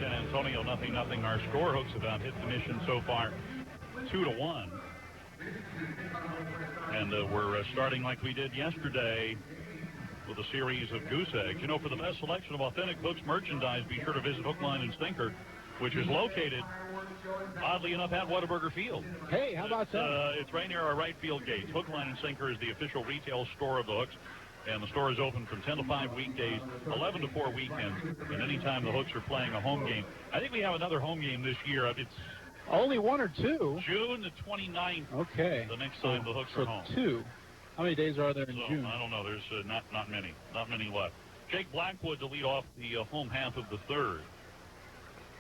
San Antonio 0-0. Our score hooks have out hit the Mission so far 2-1. And we're starting like we did yesterday with a series of goose eggs. You know, for the best selection of authentic Hooks merchandise, be sure to visit Hook, Line, and Sinker, which is located, oddly enough, at Whataburger Field. Hey, how about that? It's right near our right field gates. Hook, Line, and Sinker is the official retail store of the Hooks, and the store is open from 10 to 5 weekdays, 11 to 4 weekends, and anytime the Hooks are playing a home game. I think we have another home game this year. It's only one or two? June the 29th. Okay. The next time the Hooks are home. Two. How many days are there in June? I don't know. There's not many left. Jake Blackwood to lead off the home half of the third.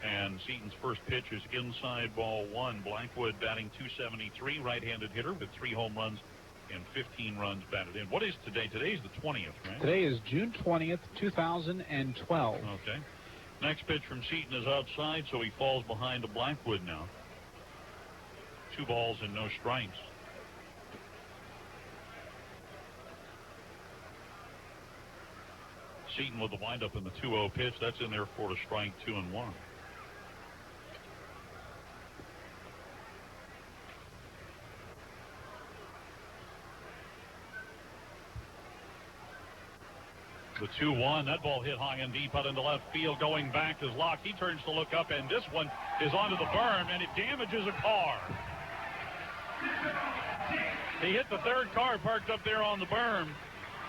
And Seaton's first pitch is inside ball one. Blackwood batting .273, right-handed hitter with 3 home runs and 15 runs batted in. What is today? Today's the 20th, right? Today is June 20th, 2012. Okay. Next pitch from Seaton is outside, so he falls behind to Blackwood now. 2 balls and no strikes. Seaton with the windup in the 2-0 pitch. That's in there for a strike, 2-1. The 2-1, that ball hit high and deep out into left field. Going back is Locke. He turns to look up, and this one is onto the berm, and it damages a car. He hit the third car parked up there on the berm.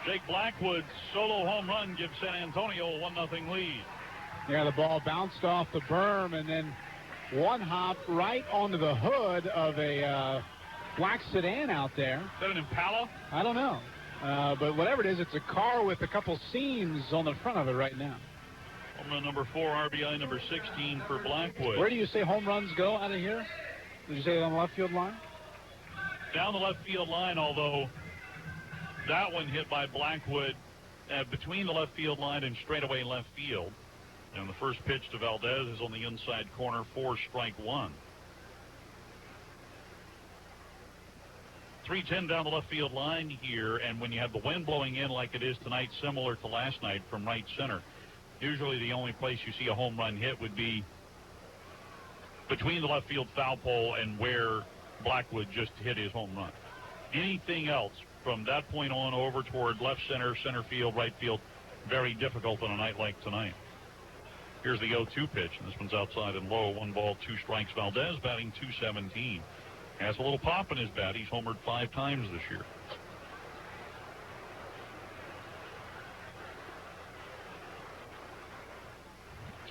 Jake Blackwood's solo home run gives San Antonio a 1-0 lead. Yeah, the ball bounced off the berm and then one hop right onto the hood of a black sedan out there. Is that an Impala? I don't know. But whatever it is, it's a car with a couple seams on the front of it right now. Home run number 4, RBI number 16 for Blackwood. Where do you say home runs go out of here? Did you say it on the left field line? Down the left field line, although that one hit by Blackwood between the left field line and straightaway left field. And the first pitch to Valdez is on the inside corner for strike 1. 310 down the left field line here, and when you have the wind blowing in like it is tonight, similar to last night from right center, usually the only place you see a home run hit would be between the left field foul pole and where Blackwood just hit his home run. Anything else from that point on over toward left center, center field, right field, very difficult on a night like tonight. Here's the 0-2 pitch, and this one's outside and low. 1 ball, 2 strikes. Valdez batting .217. Has a little pop in his bat. He's homered 5 times this year.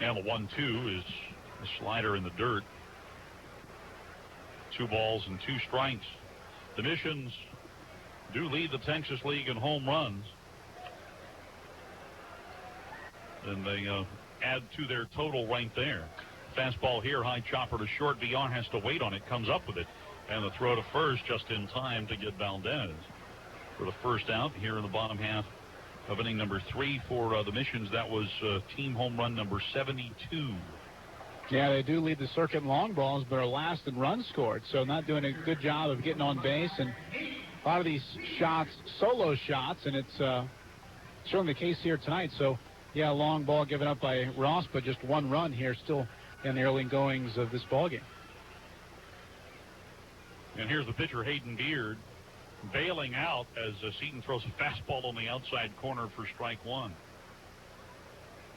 And the 1-2 is the slider in the dirt. 2 balls and 2 strikes. The Missions do lead the Texas League in home runs. And they add to their total right there. Fastball here, high chopper to short. VR has to wait on it, comes up with it. And the throw to first just in time to get Valdez for the first out here in the bottom half of inning number 3 for the Missions. That was team home run number 72. Yeah, they do lead the circuit in long balls, but are last in runs scored. So not doing a good job of getting on base. And a lot of these shots, solo shots, and it's certainly the case here tonight. So, yeah, long ball given up by Ross, but just 1 run here still in the early goings of this ballgame. And here's the pitcher, Hayden Beard, bailing out as Seaton throws a fastball on the outside corner for strike 1.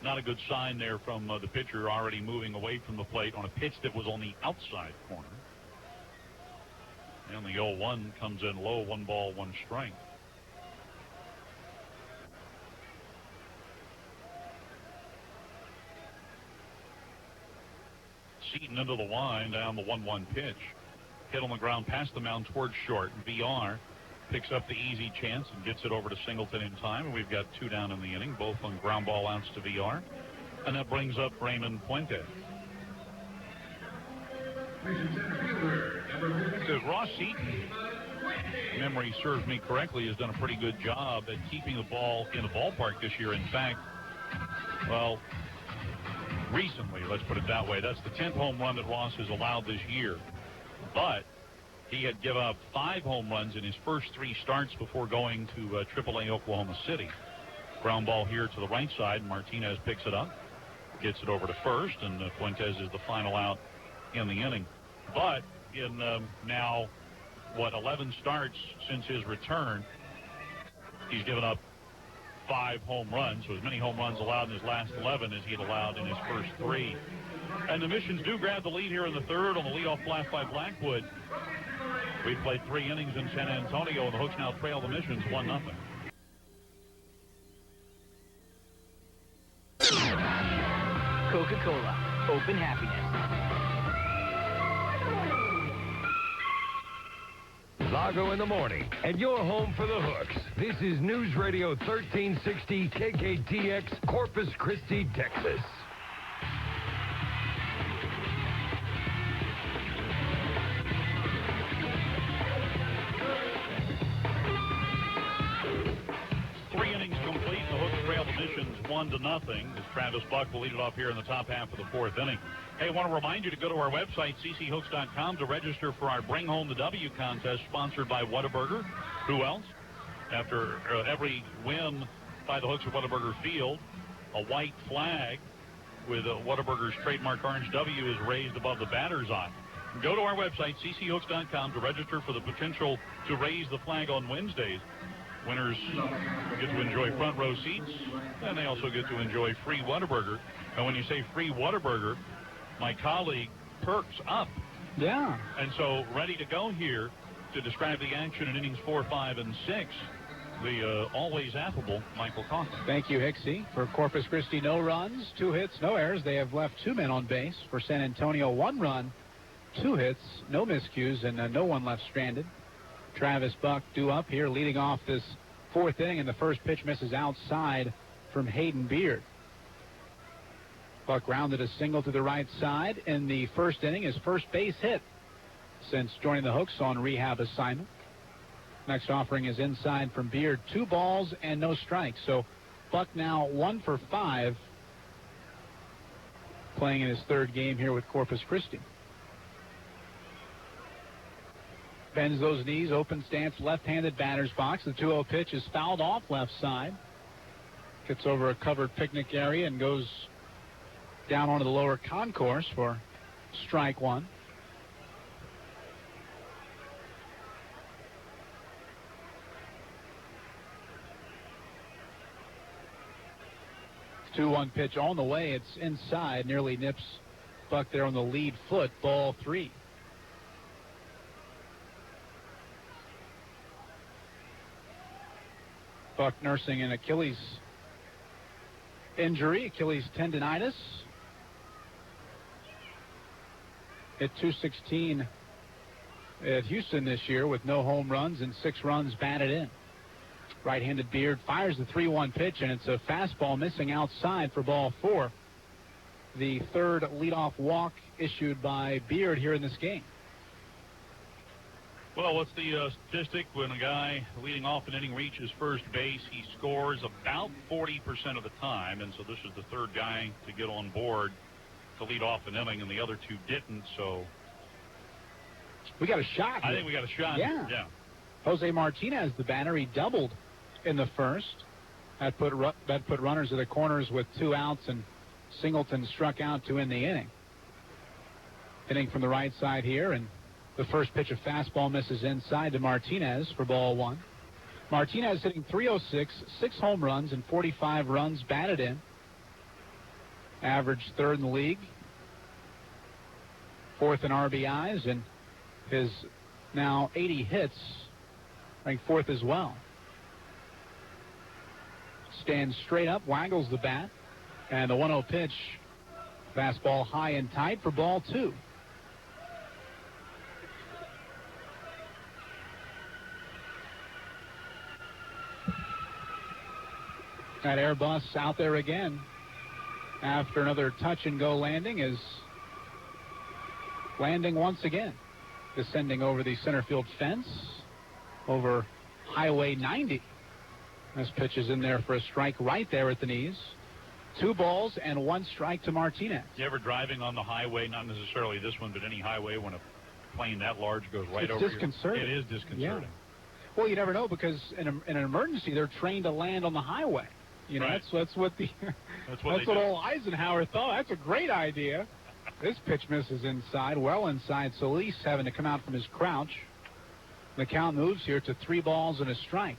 Not a good sign there from the pitcher, already moving away from the plate on a pitch that was on the outside corner. And the 0-1 comes in low, 1 ball, 1 strike. Seaton into the line, down the 1-1 pitch. Hit on the ground past the mound towards short. VR picks up the easy chance and gets it over to Singleton in time. And we've got 2 down in the inning, both on ground ball outs to VR. And that brings up Raymond Puente. So Ross Seaton, if memory serves me correctly, has done a pretty good job at keeping the ball in the ballpark this year. In fact, well, recently, let's put it that way, that's the 10th home run that Ross has allowed this year. But he had given up 5 home runs in his first 3 starts before going to AAA Oklahoma City. Ground ball here to the right side. Martinez picks it up. gets it over to first, and Fuentes is the final out in the inning. But in now, 11 starts since his return, he's given up 5 home runs, so as many home runs allowed in his last 11 as he had allowed in his first 3. And the Missions do grab the lead here in the third on the leadoff blast by Blackwood. We've played 3 innings in San Antonio, and the Hooks now trail the Missions 1-0. Coca-Cola, open happiness. Lago in the morning, and you're home for the Hooks. This is News Radio 1360 KKTX, Corpus Christi, Texas. Missions 1-0 as Travis Buck will lead it off here in the top half of the 4th inning. Hey, I want to remind you to go to our website, cchooks.com, to register for our Bring Home the W contest sponsored by Whataburger. Who else? After every win by the Hooks at Whataburger Field, a white flag with Whataburger's trademark orange W is raised above the batter's eye. Go to our website, cchooks.com, to register for the potential to raise the flag on Wednesdays. Winners get to enjoy front row seats, and they also get to enjoy free Whataburger. And when you say free Whataburger, my colleague perks up. Yeah. And so ready to go here to describe the action in innings 4, 5, and 6, the always affable Michael Conklin. Thank you, Hicksy. For Corpus Christi, no runs, 2 hits, no errors. They have left 2 men on base. For San Antonio, 1 run, 2 hits, no miscues, and no one left stranded. Travis Buck due up here, leading off this 4th inning, and the first pitch misses outside from Hayden Beard. Buck grounded a single to the right side in the first inning, his first base hit since joining the Hooks on rehab assignment. Next offering is inside from Beard, 2 balls and no strikes. So Buck now 1 for 5, playing in his 3rd game here with Corpus Christi. Bends those knees, open stance, left-handed batter's box. The 2-0 pitch is fouled off left side. Gets over a covered picnic area and goes down onto the lower concourse for strike 1. The 2-1 pitch on the way. It's inside, nearly nips Buck there on the lead foot. Ball 3. Buck nursing an Achilles injury, Achilles tendonitis. Hit .216 at Houston this year with no home runs and 6 runs batted in. Right-handed Beard fires the 3-1 pitch, and it's a fastball missing outside for ball 4. The 3rd leadoff walk issued by Beard here in this game. Well, what's the statistic when a guy leading off an inning reaches first base? He scores about 40% of the time, and so this is the 3rd guy to get on board to lead off an inning, and the other 2 didn't, so we got a shot here. I think we got a shot. Yeah. Jose Martinez, the batter, he doubled in the first. That put runners at the corners with 2 outs, and Singleton struck out to end the inning. Inning from the right side here, and the first pitch of fastball misses inside to Martinez for ball 1. Martinez hitting .306, 6 home runs and 45 runs batted in. Average 3rd in the league. 4th in RBIs, and his now 80 hits, ranked 4th as well. Stands straight up, waggles the bat, and the 1-0 pitch, fastball high and tight for ball 2. That Airbus out there again after another touch-and-go landing is landing once again, descending over the center field fence over Highway 90. This pitch is in there for a strike right there at the knees. 2 balls and 1 strike to Martinez. You ever driving on the highway, not necessarily this one, but any highway, when a plane that large goes right over you? It's disconcerting. It is disconcerting. Yeah. Well, you never know, because in an emergency, they're trained to land on the highway. You know, Right. that's what old Eisenhower thought. That's a great idea. This pitch misses inside, well inside. Solis having to come out from his crouch. The count moves here to 3 balls and a strike.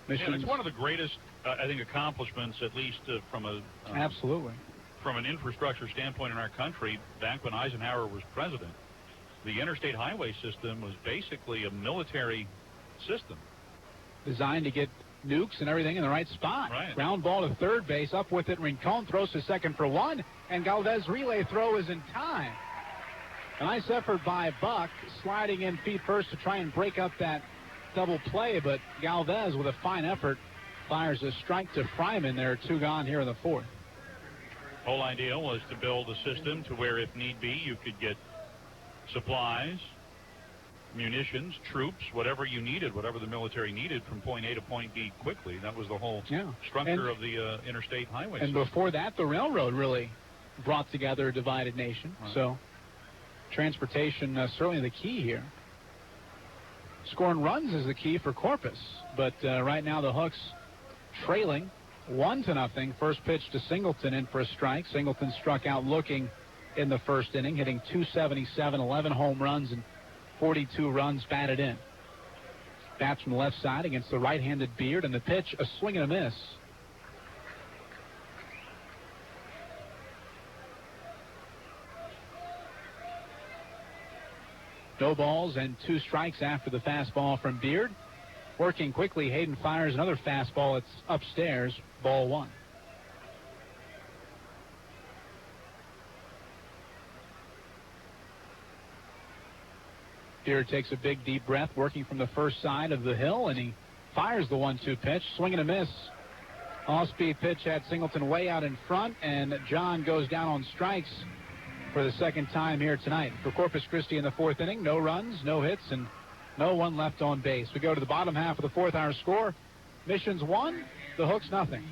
Yeah, it's one of the greatest, I think, accomplishments, at least from a absolutely from an infrastructure standpoint in our country. Back when Eisenhower was president, the interstate highway system was basically a military system designed to get nukes and everything in the right spot. Right. Ground ball to third base, up with it. Rincon throws to second for 1, and Galvez relay throw is in time. A nice effort by Buck, sliding in feet first to try and break up that double play, but Galvez, with a fine effort, fires a strike to Fryman. There are 2 gone here in the 4th. Whole idea was to build a system to where, if need be, you could get supplies, munitions, troops, whatever you needed, whatever the military needed, from point A to point B quickly. That was the whole structure of the interstate highway system. And before that, the railroad really brought together a divided nation. Right. So transportation certainly the key here. Scoring runs is the key for Corpus, but right now the Hooks trailing 1-0. First pitch to Singleton in for a strike. Singleton struck out looking in the first inning, hitting .277, 11 home runs and 42 runs batted in. Bats from the left side against the right-handed Beard, and the pitch, a swing and a miss. No balls and 2 strikes after the fastball from Beard. Working quickly, Hayden fires another fastball. It's upstairs, ball 1. Beard takes a big deep breath, working from the first side of the hill, and he fires the 1-2 pitch. Swing and a miss. Off-speed pitch had Singleton way out in front, and John goes down on strikes for the second time here tonight. For Corpus Christi in the 4th inning, no runs, no hits, and no one left on base. We go to the bottom half of the 4th. Our score, Missions 1, the Hooks nothing.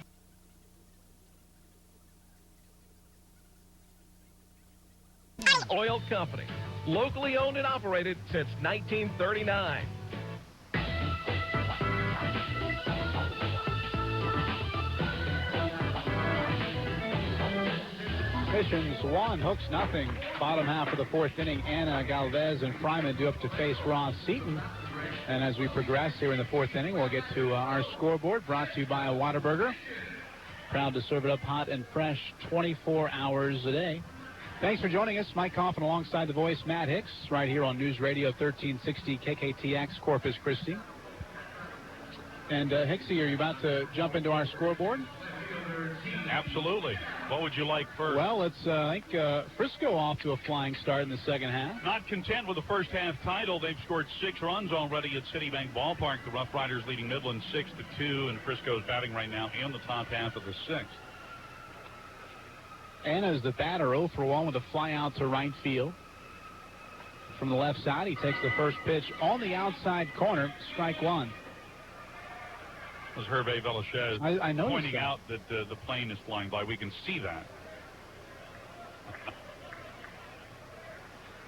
Oil Company, locally owned and operated since 1939. Missions 1, Hooks nothing. Bottom half of the 4th inning, Anna, Galvez, and Fryman due up to face Ross Seaton. And as we progress here in the 4th inning, we'll get to our scoreboard, brought to you by a Whataburger. Proud to serve it up hot and fresh 24 hours a day. Thanks for joining us. Mike Coffin alongside the voice, Matt Hicks, right here on News Radio 1360 KKTX, Corpus Christi. And Hicksy, are you about to jump into our scoreboard? Absolutely. What would you like first? Well, let's I think Frisco off to a flying start in the second half. Not content with the first half title, they've scored 6 runs already at Citibank Ballpark. The Rough Riders leading Midland 6-2, and Frisco's batting right now in the top half of the 6th. Anna is the batter, 0 for 1 with a fly out to right field. From the left side, he takes the first pitch on the outside corner, strike 1. Was Hervé Velasquez pointing out that the plane is flying by. We can see that.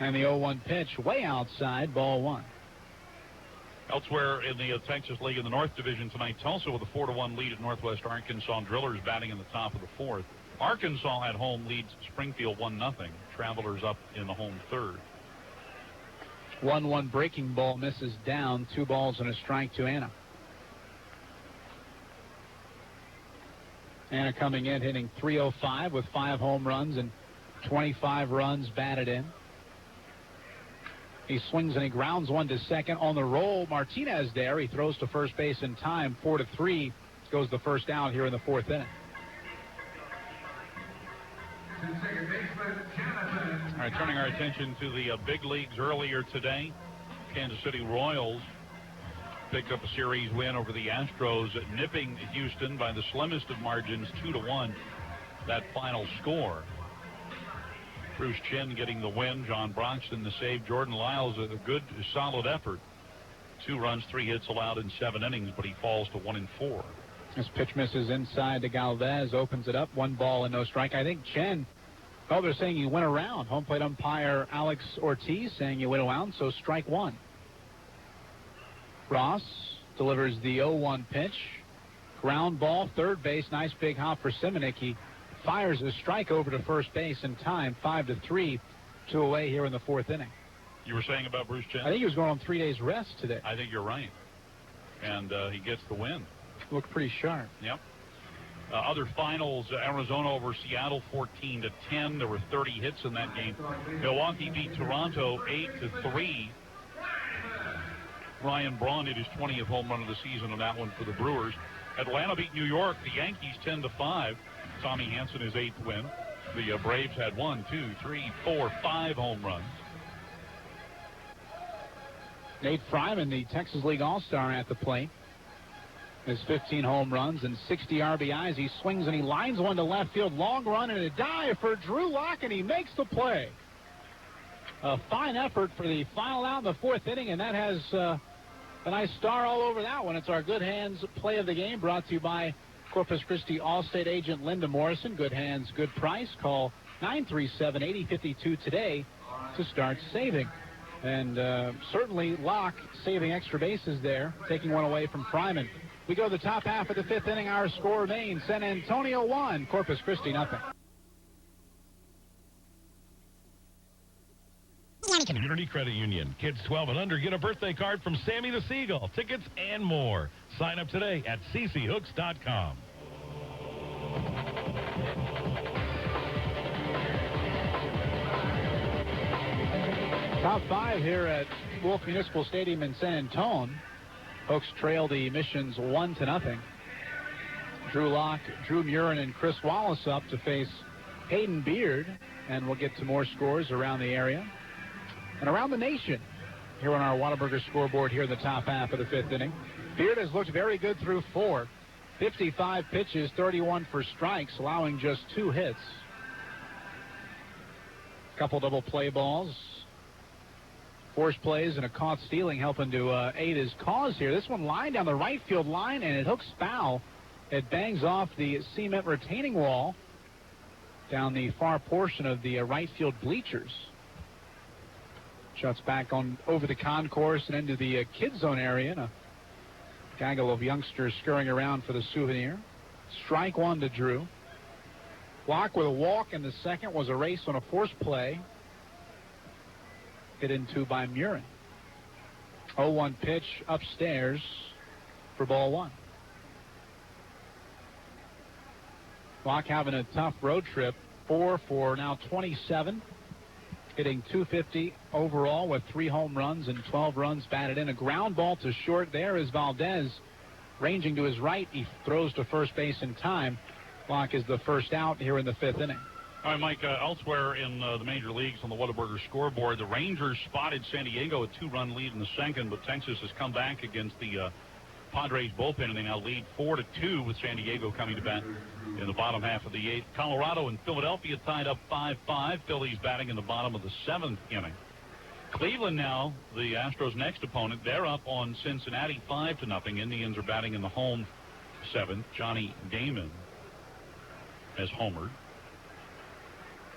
And the 0-1 pitch way outside, ball 1. Elsewhere in the Texas League in the North Division tonight, Tulsa with a 4-1 lead at Northwest Arkansas. Drillers batting in the top of the 4th. Arkansas at home leads Springfield 1-0. Travelers up in the home 3rd. 1-1 breaking ball misses down. 2 balls and a strike to Anna. Anna coming in hitting .305 with 5 home runs and 25 runs batted in. He swings and he grounds one to second. On the roll, Martinez there. He throws to first base in time. 4-3 goes the first out here in the 4th inning. All right, turning our attention to the big leagues earlier today. Kansas City Royals picked up a series win over the Astros, nipping Houston by the slimmest of margins, 2-1, that final score. Bruce Chin getting the win, John Broxton the save, Jordan Lyles a good, solid effort. 2 runs, 3 hits allowed in 7 innings, but he falls to 1-4. This pitch misses inside to Galvez, opens it up, 1 ball and no strike. I think Chen, they're saying he went around. Home plate umpire Alex Ortiz saying he went around, so strike 1. Ross delivers the 0-1 pitch. Ground ball, third base, nice big hop for Simonik. He fires a strike over to first base in time, 5-3, 2 away here in the fourth inning. You were saying about Bruce Jensen? I think he was going on 3 days rest today. I think you're right. And he gets the win. Looked pretty sharp. Yep. Other finals, Arizona over Seattle 14-10. There were 30 hits in that game. Milwaukee beat Toronto 8-3. Ryan Braun hit his 20th home run of the season on that one for the Brewers. Atlanta beat New York, the Yankees 10-5. Tommy Hanson his 8th win. The Braves had 1, 2, 3, 4, 5 home runs. Nate Fryman, the Texas League All-Star at the plate. His 15 home runs and 60 RBIs. He swings and he lines one to left field. Long run and a dive for Drew Lock, and he makes the play. A fine effort for the final out in the fourth inning, and that has a nice star all over that one. It's our Good Hands play of the game, brought to you by Corpus Christi Allstate agent Linda Morrison. Good hands, good price. Call 937-8052 today to start saving. And certainly Locke saving extra bases there, taking one away from Fryman. We go to the top half of the fifth inning. Our score remains San Antonio 1, Corpus Christi nothing. Community Credit Union. Kids 12 and under get a birthday card from Sammy the Seagull. Tickets and more. Sign up today at cchooks.com. Top five here at Wolf Municipal Stadium in San Antonio. Hooks trail the Missions 1-0. Drew Lock, Drew Murin, and Chris Wallace up to face Hayden Beard. And we'll get to more scores around the area and around the nation here on our Whataburger scoreboard here in the top half of the fifth inning. Beard has looked very good through 4. 55 pitches, 31 for strikes, allowing just 2 hits. Couple double play balls. Force plays and a caught stealing helping to aid his cause here. This one lined down the right field line, and it hooks foul. It bangs off the cement retaining wall down the far portion of the right field bleachers. Shuts back on over the concourse and into the kid zone area. And a gaggle of youngsters scurrying around for the souvenir. Strike one to Drew. Block with a walk in the second was a race on a force play. Hit into by Murin. 0-1 pitch upstairs for ball one. Block having a tough road trip. 4 for now 27. Hitting .250 overall with 3 home runs and 12 runs batted in. A ground ball to short. There is Valdez ranging to his right. He throws to first base in time. Block is the first out here in the fifth inning. All right, Mike, elsewhere in the major leagues on the Whataburger scoreboard, the Rangers spotted San Diego a 2-run lead in the second, but Texas has come back against the Padres bullpen, and they now lead 4-2 with San Diego coming to bat in the bottom half of the 8th. Colorado and Philadelphia tied up 5-5. Phillies batting in the bottom of the 7th inning. Cleveland now, the Astros' next opponent, they're up on Cincinnati 5-0. Indians are batting in the home 7th. Johnny Damon has homered.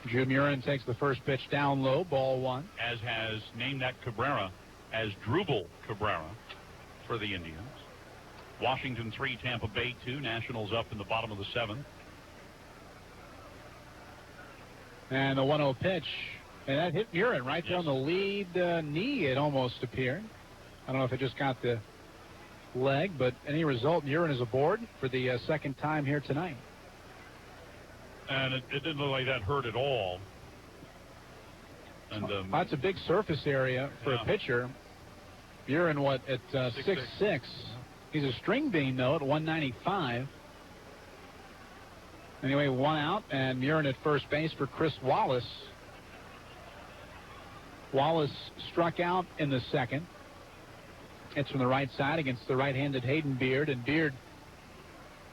Drew Murin takes the first pitch down low, ball one. As has named that Cabrera as Drupal Cabrera for the Indians. Washington 3, Tampa Bay 2. Nationals up in the bottom of the 7th. And the 1-0 pitch. And that hit Murin right there on the lead knee, it almost appeared. I don't know if it just got the leg, but any result, Murin is aboard for the second time here tonight. And it didn't look like that hurt at all. And that's a big surface area for a pitcher. Murin, what, at 6'6". He's a string bean, though, at 195. Anyway, 1 out, and Murin at first base for Chris Wallace. Wallace struck out in the second. It's from the right side against the right-handed Hayden Beard, and Beard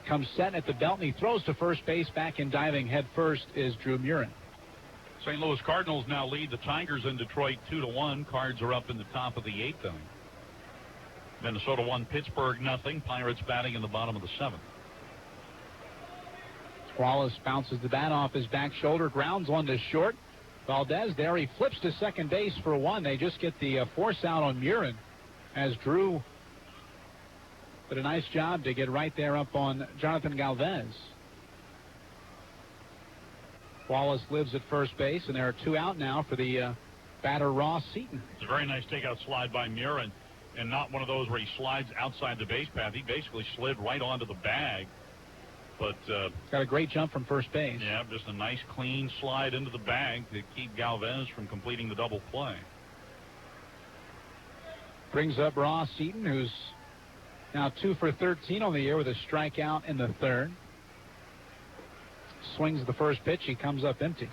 comes set at the belt, and he throws to first base. Back in diving head first is Drew Murin. St. Louis Cardinals now lead the Tigers in Detroit 2-1. Cards are up in the top of the 8th inning. Minnesota 1, Pittsburgh 0. Pirates batting in the bottom of the 7th. Wallace bounces the bat off his back shoulder, grounds one to short. Valdez there, he flips to second base for 1. They just get the force out on Murin as Drew But a nice job to get right there up on Jonathan Galvez. Wallace lives at first base, and there are 2 out now for the batter Ross Seaton. It's a very nice takeout slide by Muir, and not one of those where he slides outside the base path. He basically slid right onto the bag. But got a great jump from first base. Yeah, just a nice clean slide into the bag to keep Galvez from completing the double play. Brings up Ross Seaton, who's now 2 for 13 on the year with a strikeout in the 3rd. Swings the first pitch. He comes up empty.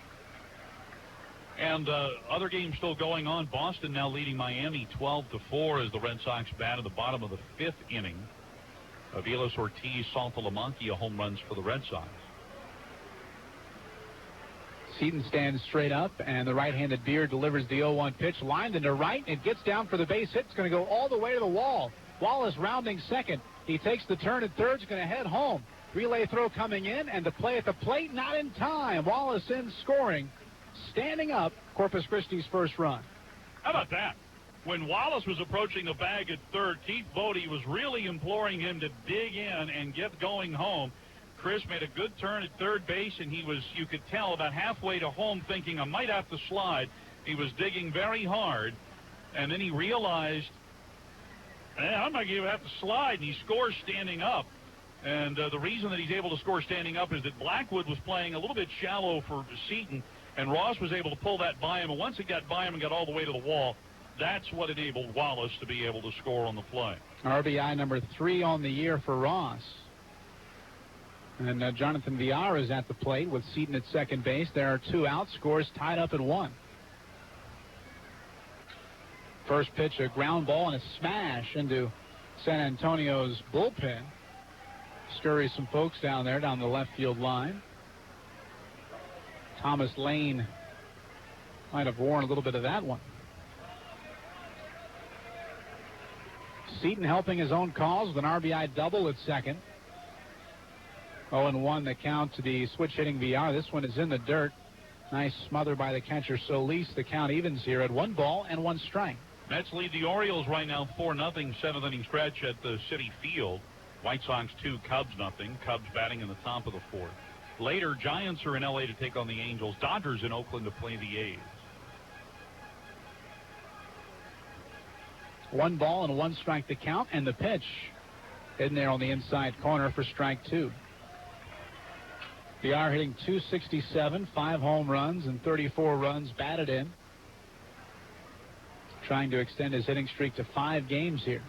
And other games still going on. Boston now leading Miami 12-4 as the Red Sox bat at the bottom of the 5th inning. Aviles Ortiz, Saltalamacchia home runs for the Red Sox. Seaton stands straight up, and the right-handed Beard delivers the 0-1 pitch. Lined into right. It gets down for the base hit. It's going to go all the way to the wall. Wallace rounding second. He takes the turn at third. He's going to head home. Relay throw coming in, and the play at the plate not in time. Wallace in scoring. Standing up, Corpus Christi's first run. How about that? When Wallace was approaching the bag at third, Keith Bodie was really imploring him to dig in and get going home. Chris made a good turn at third base, and he was, you could tell, about halfway to home thinking, I might have to slide. He was digging very hard, and then he realized, I'm not going to have to slide, and he scores standing up. And the reason that he's able to score standing up is that Blackwood was playing a little bit shallow for Seaton, and Ross was able to pull that by him. And once it got by him and got all the way to the wall, that's what enabled Wallace to be able to score on the play. RBI number 3 on the year for Ross. And Jonathan Villar is at the plate with Seaton at second base. There are 2 outs. Scores tied up at 1. First pitch, a ground ball and a smash into San Antonio's bullpen. Scurries some folks down there down the left field line. Thomas Lane might have worn a little bit of that one. Seaton helping his own cause with an RBI double at second. 0-1 the count to the switch hitting VR. This one is in the dirt. Nice smother by the catcher Solis. The count evens here at 1 ball and 1 strike. Mets lead the Orioles right now 4-0, 7th inning stretch at the Citi Field. White Sox 2, Cubs 0. Cubs batting in the top of the 4th. Later, Giants are in L.A. to take on the Angels. Dodgers in Oakland to play the A's. 1 ball and 1 strike to count, and the pitch in there on the inside corner for strike 2. VR hitting .267, 5 home runs and 34 runs batted in. Trying to extend his hitting streak to 5 games here.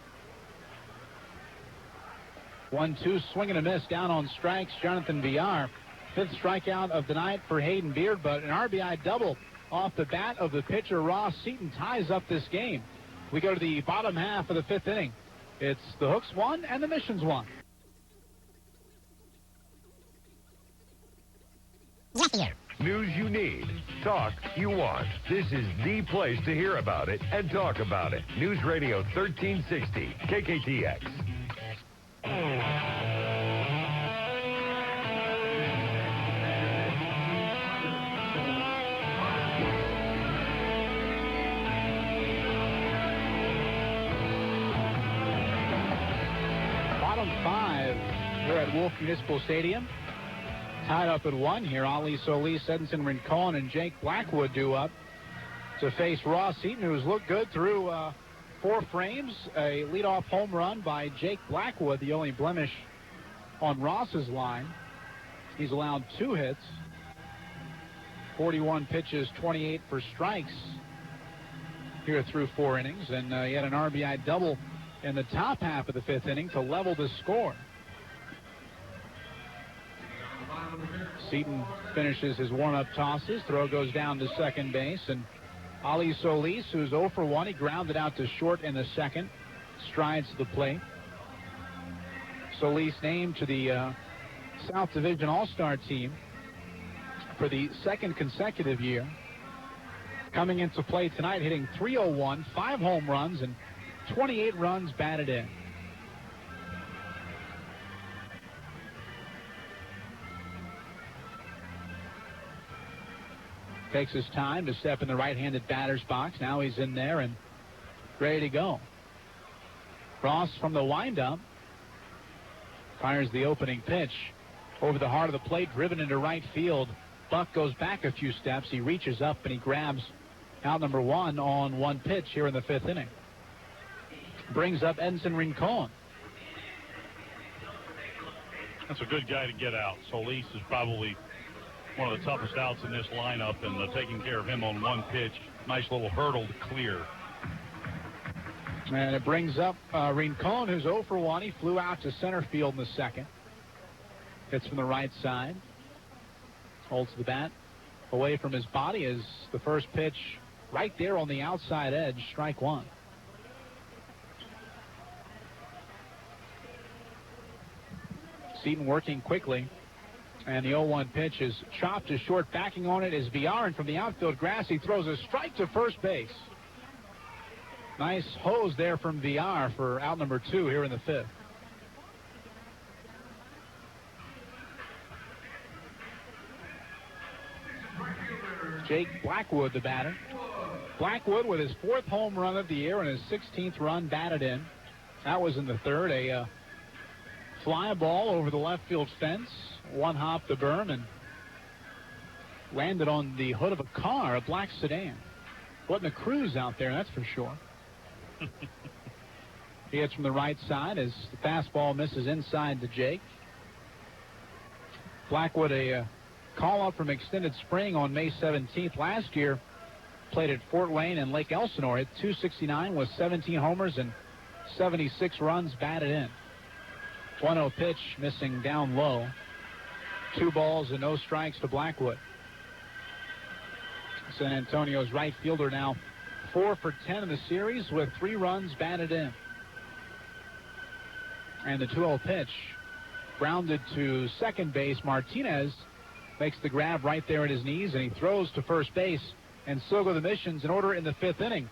1-2, swing and a miss down on strikes. Jonathan Villar, 5th strikeout of the night for Hayden Beard, but an RBI double off the bat of the pitcher Ross Seaton ties up this game. We go to the bottom half of the 5th inning. It's the Hooks 1 and the Missions 1. News you need. Talk you want. This is the place to hear about it and talk about it. News Radio 1360, KKTX. Bottom 5 here at Wolf Municipal Stadium. Tied up at 1 here. Ali Solis, Edinson Rincon, and Jake Blackwood due up to face Ross Seaton, who's looked good through 4 frames. A leadoff home run by Jake Blackwood, the only blemish on Ross's line. He's allowed 2 hits, 41 pitches, 28 for strikes here through 4 innings, and he had an RBI double in the top half of the 5th inning to level the score. Seaton finishes his warm-up tosses. Throw goes down to second base, and Ali Solis, who's 0 for 1, he grounded out to short in the 2nd, strides to the plate. Solis named to the South Division All-Star team for the 2nd consecutive year. Coming into play tonight, hitting .301, 5 home runs, and 28 runs batted in. Takes his time to step in the right-handed batter's box. Now he's in there and ready to go. Ross from the windup Fires the opening pitch over the heart of the plate, driven into right field. Buck goes back a few steps. He reaches up and he grabs out number 1 on 1 pitch here in the 5th inning. Brings up Edinson Rincon. That's a good guy to get out. Solis is probably one of the toughest outs in this lineup, and taking care of him on 1 pitch. Nice little hurdle to clear. And it brings up Rincon, who's 0 for 1. He flew out to center field in the 2nd. Hits from the right side. Holds the bat away from his body as the first pitch right there on the outside edge, strike 1. Seaton working quickly, and the 0-1 pitch is chopped to short. Backing on it is Villar, and from the outfield grass he throws a strike to first base. Nice hose there from Villar for out number 2 here in the 5th. Jake Blackwood, the batter. Blackwood with his 4th home run of the year and his 16th run batted in. That was in the 3rd. A fly ball over the left field fence. 1 hop the berm and landed on the hood of a car, a black sedan. Wasn't a cruise out there, that's for sure. He hits from the right side as the fastball misses inside to Jake. Blackwood, a call-up from extended spring on May 17th. Last year, played at Fort Wayne and Lake Elsinore. Hit .269 with 17 homers and 76 runs batted in. 1-0 pitch missing down low. 2 balls and no strikes to Blackwood. San Antonio's right fielder now 4 for 10 in the series with 3 runs batted in. And the 2-0 pitch grounded to second base. Martinez makes the grab right there at his knees, and he throws to first base. And so go the Missions in order in the 5th inning.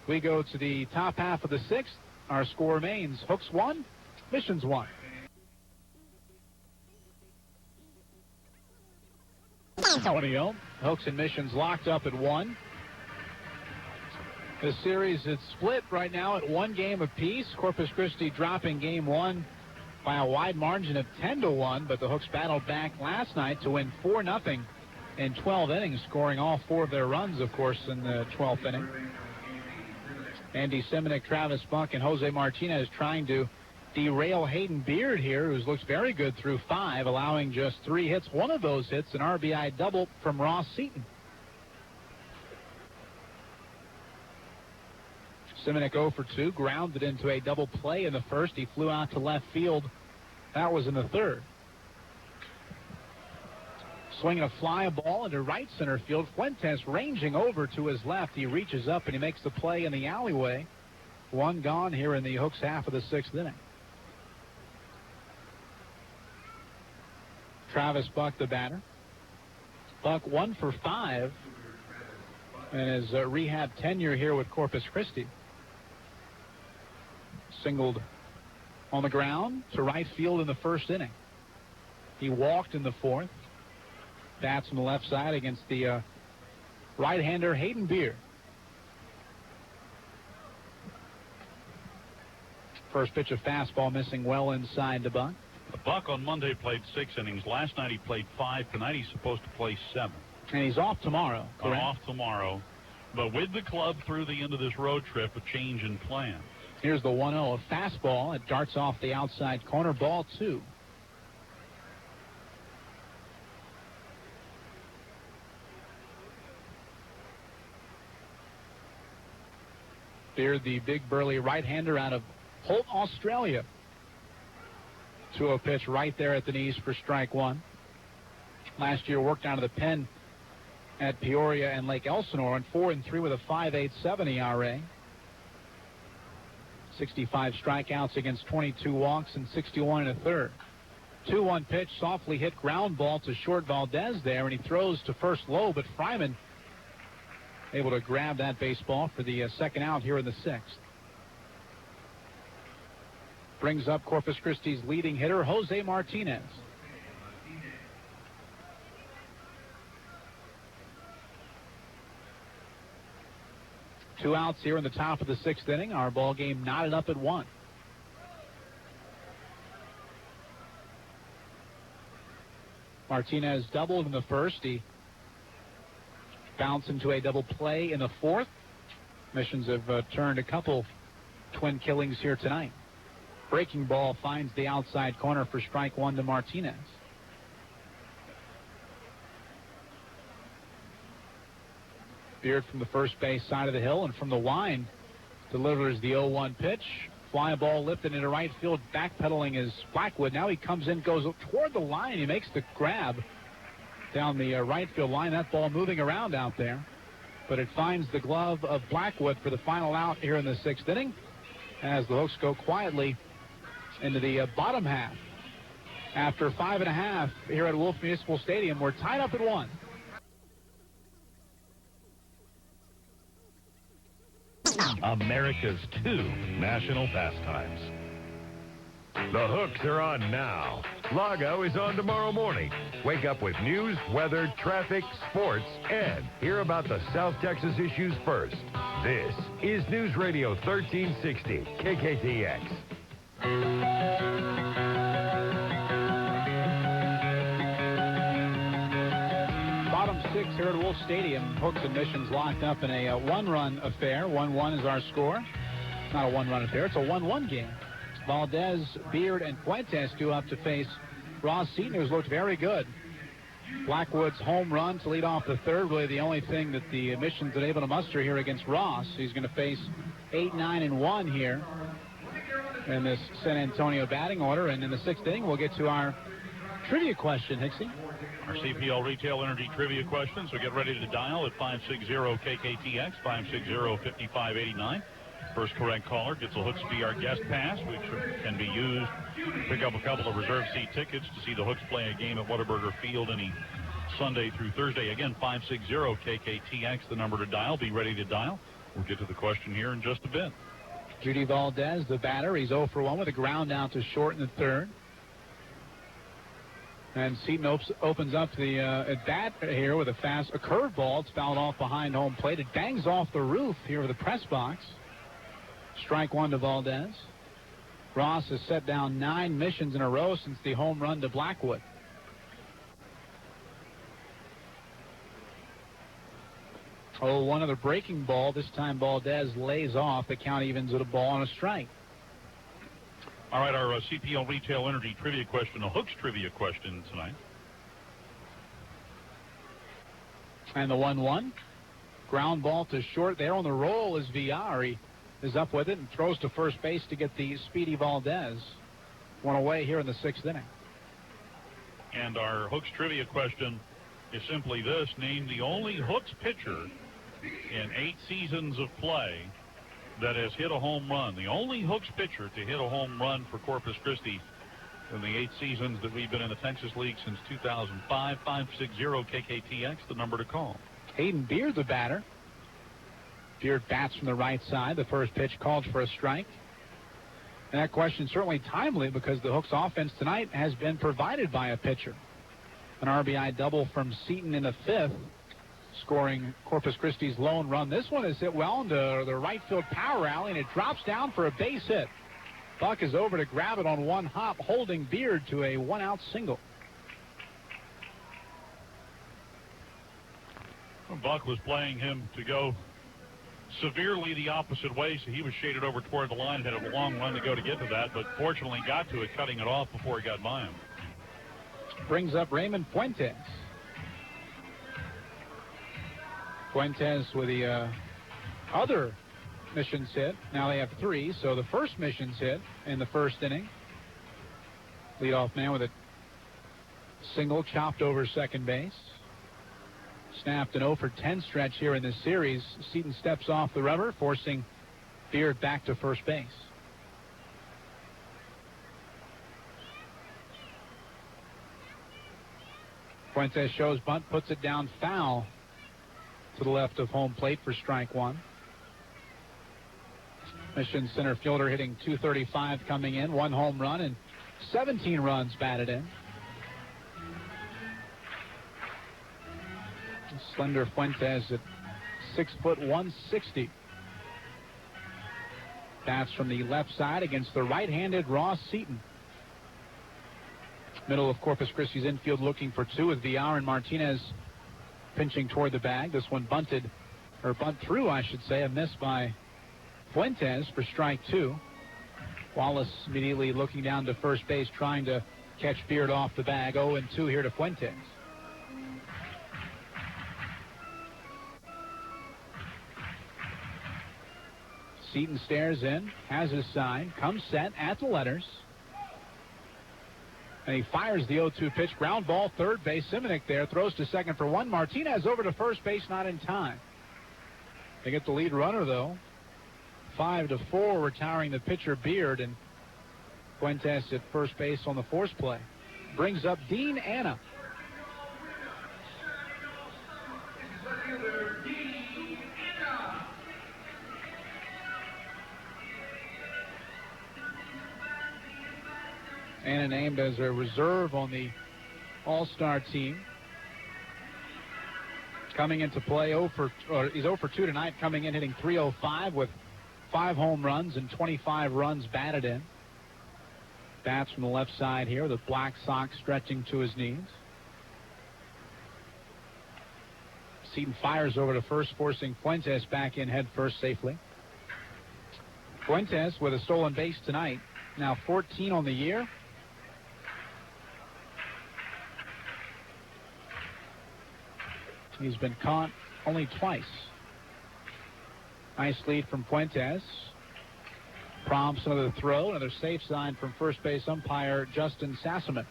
We go to the top half of the 6th. Our score remains Hooks 1, Missions 1. Hooks and Missions locked up at 1. The series is split right now at 1 game apiece. Corpus Christi dropping game 1 by a wide margin of 10-1, but the Hooks battled back last night to win 4-0 in 12 innings, scoring all 4 of their runs, of course, in the 12th inning. Andy Semenuk, Travis Buck, and Jose Martinez trying to derail Hayden Beard here, who looks very good through 5, allowing just 3 hits. One of those hits, an RBI double from Ross Seaton. Semenuk 0 for 2, grounded into a double play in the 1st. He flew out to left field. That was in the 3rd. Swinging a fly ball into right center field. Fuentes ranging over to his left. He reaches up and he makes the play in the alleyway. 1 gone here in the Hooks half of the 6th inning. Travis Buck, the batter. Buck 1 for 5 in his rehab tenure here with Corpus Christi. Singled on the ground to right field in the 1st inning. He walked in the 4th. Bats on the left side against the right-hander Hayden Beard. First pitch of fastball missing well inside to Buck. Buck on Monday played 6 innings. Last night he played 5. Tonight he's supposed to play 7. And he's off tomorrow, correct? Off tomorrow. But with the club through the end of this road trip, a change in plan. Here's the 1-0, a fastball. It darts off the outside corner, ball 2. Beard, the big burly right-hander out of Holt, Australia. 2-0 pitch right there at the knees for strike 1. Last year worked out of the pen at Peoria and Lake Elsinore, and 4-3 with a 5.87 ERA. 65 strikeouts against 22 walks and 61 1/3. 2-1 pitch, softly hit ground ball to short Valdez there, and he throws to first low, but Fryman able to grab that baseball for the 2nd out here in the 6th. Brings up Corpus Christi's leading hitter, Jose Martinez. Two outs here in the top of the 6th inning. Our ball game knotted up at 1. Martinez doubled in the first. He bounced into a double play in the fourth. Missions have turned a couple twin killings here tonight. Breaking ball finds the outside corner for strike one to Martinez. Beard from the first base side of the hill, and from the wind delivers the 0-1 pitch. Fly ball lifted into right field, backpedaling is Blackwood. Now he comes in, goes toward the line. He makes the grab down the right field line. That ball moving around out there, but it finds the glove of Blackwood for the final out here in the sixth inning, as the Hooks go quietly into the bottom half. After 5.5 here at Wolf Municipal Stadium, we're tied up at 1. America's 2 national pastimes. The Hooks are on now. Lago is on tomorrow morning. Wake up with news, weather, traffic, sports, and hear about the South Texas issues first. This is News Radio 1360, KKTX. Bottom 6 here at Wolf Stadium. Hooks and Missions locked up in a one-run affair. 1-1 is our score. Not a one-run affair. It's a 1-1 game. Valdez, Beard, and Fuentes due up to face Ross Seaton, who's looked very good. Blackwood's home run to lead off the third, really the only thing that the Missions are able to muster here against Ross. He's going to face 8, 9, and 1 here in this San Antonio batting order. And in the sixth inning, we'll get to our trivia question, Hixie. Our CPL Retail Energy trivia question, so get ready to dial at 560-KKTX, 560-5589. First correct caller gets a Hooks VR guest pass, which can be used to pick up a couple of reserve seat tickets to see the Hooks play a game at Whataburger Field any Sunday through Thursday. Again, 560-KKTX, the number to dial. Be ready to dial. We'll get to the question here in just a bit. Judy Valdez, the batter. He's 0 for 1 with a ground out to short in the third. And Seaton opens up the at bat here with a curveball. It's fouled off behind home plate. It bangs off the roof here of the press box. Strike one to Valdez. Ross has set down 9 Missions in a row since the home run to Blackwood. Oh, one other breaking ball. This time Valdez lays off. The count evens at a ball and a strike. All right, our CPL Retail Energy trivia question, a Hooks trivia question tonight. And the 1-1. Ground ball to short. There on the roll is VR. He is up with it and throws to first base to get the speedy Valdez. One away here in the sixth inning. And our Hooks trivia question is simply this. Name the only Hooks pitcher in 8 seasons of play that has hit a home run. The only Hooks pitcher to hit a home run for Corpus Christi in the 8 seasons that we've been in the Texas League since 2005. 560-KKTX, the number to call. Hayden Beard, the batter. Beard bats from the right side. The first pitch called for a strike. And that question certainly timely because the Hooks offense tonight has been provided by a pitcher. An RBI double from Seaton in the fifth, scoring Corpus Christi's lone run. This one is hit well into the right field power alley, and it drops down for a base hit. Buck is over to grab it on one hop, holding Beard to a 1-out single. Buck was playing him to go severely the opposite way, so he was shaded over toward the line, had a long run to go to get to that, but fortunately got to it, cutting it off before he got by him. Brings up Raymond Fuentes. Fuentes with the other Missions hit. Now they have 3, so the first Missions hit in the first inning. Leadoff man with a single chopped over second base. Snapped an 0 for 10 stretch here in this series. Seaton steps off the rubber, forcing Beard back to first base. Fuentes shows bunt, puts it down foul to the left of home plate for strike one. Mission center fielder hitting .235 coming in, 1 home run and 17 runs batted in. Slender Fuentes at 6'160". Bats from the left side against the right-handed Ross Seaton. Middle of Corpus Christi's infield looking for two with VR and Martinez pinching toward the bag. This one bunt through, I should say. A miss by Fuentes for strike two. Wallace immediately looking down to first base, trying to catch Beard off the bag. 0-2 here to Fuentes. Seaton stares in, has his sign, comes set at the letters. And he fires the 0-2 pitch. Ground ball, third base. Simonik there, throws to second for one. Martinez over to first base, not in time. They get the lead runner, though. 5-4, retiring the pitcher Beard, and Fuentes at first base on the force play. Brings up Dean Anna. Anna named as a reserve on the All-Star team. Coming into play, he's 0 for 2 tonight, coming in hitting .305 with 5 home runs and 25 runs batted in. Bats from the left side here, the black sock stretching to his knees. Seaton fires over to first, forcing Fuentes back in head first safely. Fuentes with a stolen base tonight, now 14 on the year. He's been caught only twice. Nice lead from Fuentes. Prompts another throw, another safe sign from first base umpire Justin Sassaman.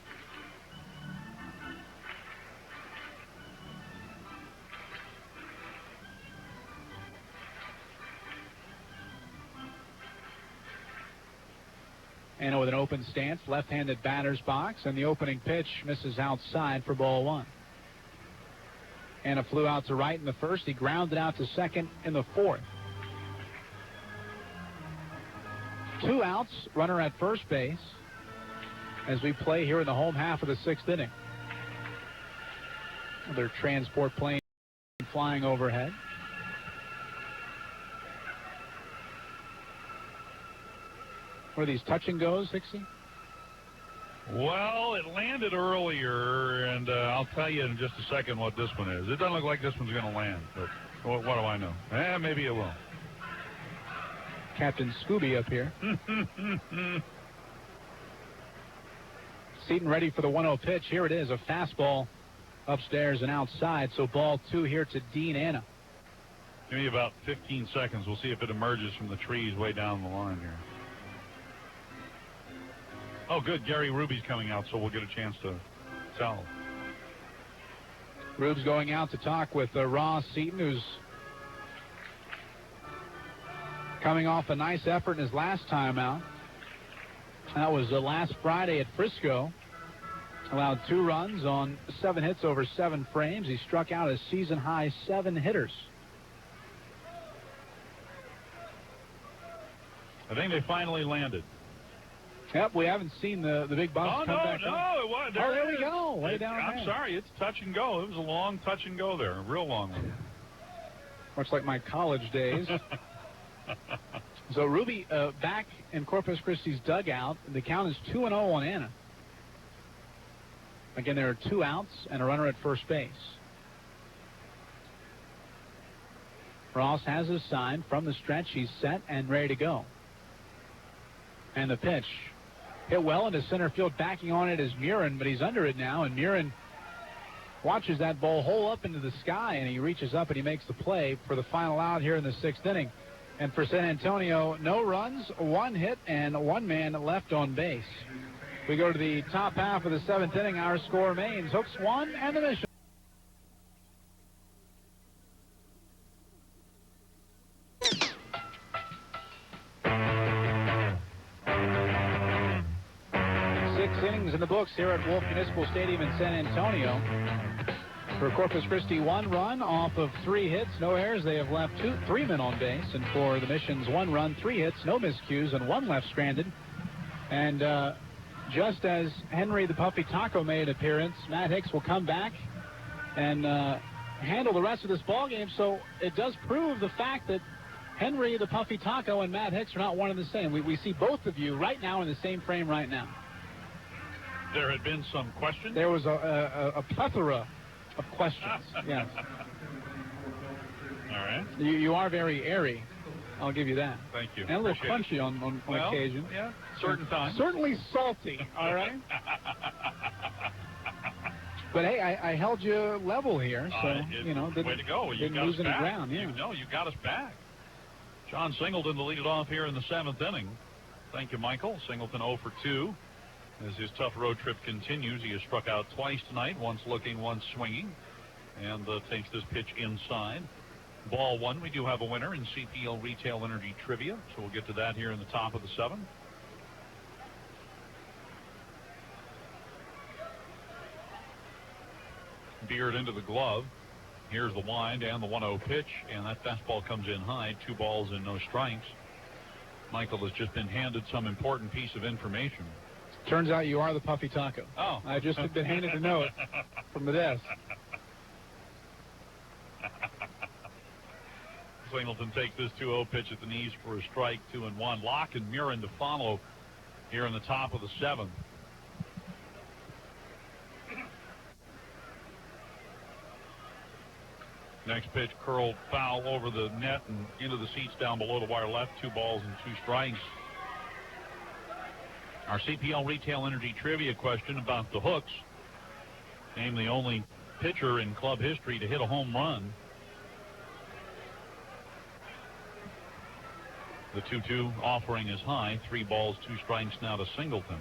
And with an open stance, left-handed batter's box, and the opening pitch misses outside for ball one. Anna flew out to right in the first. He grounded out to second in the fourth. 2 outs, runner at first base as we play here in the home half of the 6th inning. Another transport plane flying overhead. Were these touch and goes, Hicksy? Well, it landed earlier, and I'll tell you in just a second what this one is. It doesn't look like this one's going to land, but what do I know? Maybe it will. Captain Scooby up here. Seaton ready for the 1-0 pitch. Here it is, a fastball upstairs and outside, so ball 2 here to Dean Anna. Give me about 15 seconds. We'll see if it emerges from the trees way down the line here. Oh, good. Gary Ruby's coming out, so we'll get a chance to tell. Rube's going out to talk with Ross Seaton, who's coming off a nice effort in his last time out. That was last Friday at Frisco. Allowed 2 runs on 7 hits over 7 frames. He struck out a season-high 7 hitters. I think they finally landed. Yep, we haven't seen the big bumps come back up. It was. There we go. Way down I'm there. sorry, it's touch and go. It was a long touch and go there, a real long one. Much like my college days. So Ruby back in Corpus Christi's dugout. The count is 2-0 on Anna. Again, there are 2 outs and a runner at first base. Ross has his sign from the stretch. He's set and ready to go. And the pitch hit well into center field. Backing on it is Murin, but he's under it now, and Murin watches that ball hole up into the sky, and he reaches up and he makes the play for the final out here in the 6th inning. And for San Antonio, no runs, 1 hit, and 1 man left on base. We go to the top half of the 7th inning. Our score remains Hooks 1 and the Mission. Innings in the books here at Wolf Municipal Stadium in San Antonio. For Corpus Christi, 1 run off of 3 hits, no errors. They have left 3 men on base. And for the Missions, 1 run, 3 hits, no miscues, and 1 left stranded. And just as Henry the Puffy Taco made an appearance, Matt Hicks will come back and handle the rest of this ball game. So it does prove the fact that Henry the Puffy Taco and Matt Hicks are not one and the same. We see both of you right now in the same frame right now. There had been some questions. There was a plethora of questions. Yes. All right. You are very airy. I'll give you that. Thank you. And a little Appreciate crunchy on occasion. Yeah, certain times. Certainly salty, all right? But, hey, I held you level here, so, didn't, way to go. You didn't got lose us any back. ground. Yeah. You got us back. John Singleton to lead it off here in the 7th inning. Thank you, Michael. Singleton 0 for 2. As his tough road trip continues, he has struck out twice tonight, once looking, once swinging, and takes this pitch inside. Ball 1. We do have a winner in CPL Retail Energy Trivia, so we'll get to that here in the top of the 7th. Beard into the glove. Here's the wind and the 1-0 pitch, and that fastball comes in high. 2 balls and no strikes. Michael has just been handed some important piece of information. Turns out you are the Puffy Taco. Oh. I just have been handed to know it from the desk. Singleton takes this 2-0 pitch at the knees for a strike. 2-1. Locke and Murin to follow here in the top of the 7th. Next pitch curled foul over the net and into the seats down below the wire left. 2 balls and 2 strikes. Our CPL Retail Energy Trivia question about the Hooks. Named the only pitcher in club history to hit a home run. The 2-2 offering is high. 3 balls, 2 strikes now to Singleton.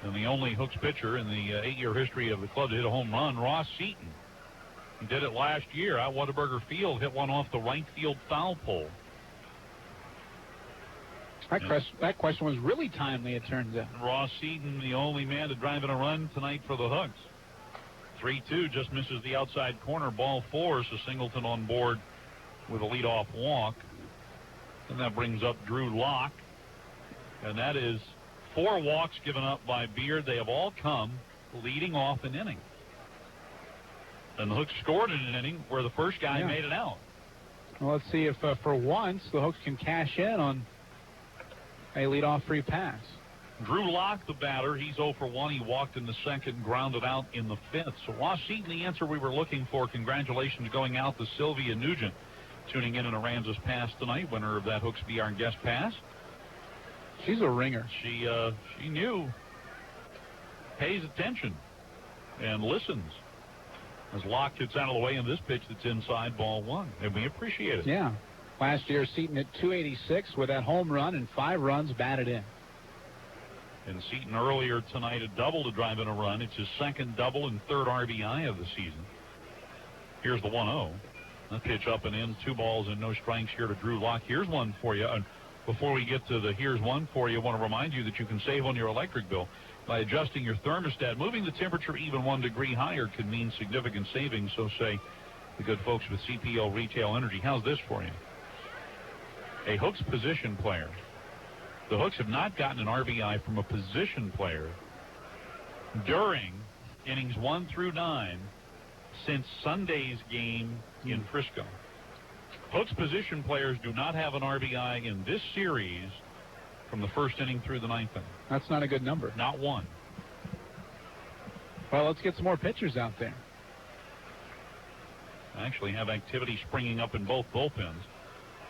And the only Hooks pitcher in the 8-year history of the club to hit a home run, Ross Seaton. He did it last year at Whataburger Field, hit one off the right field foul pole. That question was really timely, it turns out. Ross Seaton, the only man to drive in a run tonight for the Hooks. 3-2, just misses the outside corner. Ball 4, so Singleton on board with a leadoff walk. And that brings up Drew Locke. And that is 4 walks given up by Beard. They have all come leading off an inning. And the Hooks scored in an inning where the first guy made it out. Well, let's see if for once the Hooks can cash in on a leadoff free pass. Drew Locke, the batter, he's 0 for 1. He walked in the 2nd, grounded out in the 5th. So Ross Seaton, the answer we were looking for. Congratulations going out to Sylvia Nugent, tuning in Aransas Pass tonight, winner of that Hooks Be Our Guest Pass. She's a ringer. She knew, pays attention, and listens. As Locke gets out of the way in this pitch that's inside, ball 1. And we appreciate it. Yeah. Last year, Seaton at 286 with that home run and 5 runs batted in. And Seaton earlier tonight a double to drive in a run. It's his 2nd double and 3rd RBI of the season. Here's the 1-0. That pitch up and in. 2 balls and no strikes here to Drew Locke. Here's one for you. And before we get to the here's one for you, I want to remind you that you can save on your electric bill by adjusting your thermostat. Moving the temperature even 1 degree higher could mean significant savings, so say the good folks with CPL Retail Energy. How's this for you? A Hooks position player. The Hooks have not gotten an RBI from a position player during innings 1 through 9 since Sunday's game in Frisco. Hooks position players do not have an RBI in this series from the 1st inning through the 9th inning. That's not a good number. Not one. Well, let's get some more pitchers out there. Actually have activity springing up in both bullpens.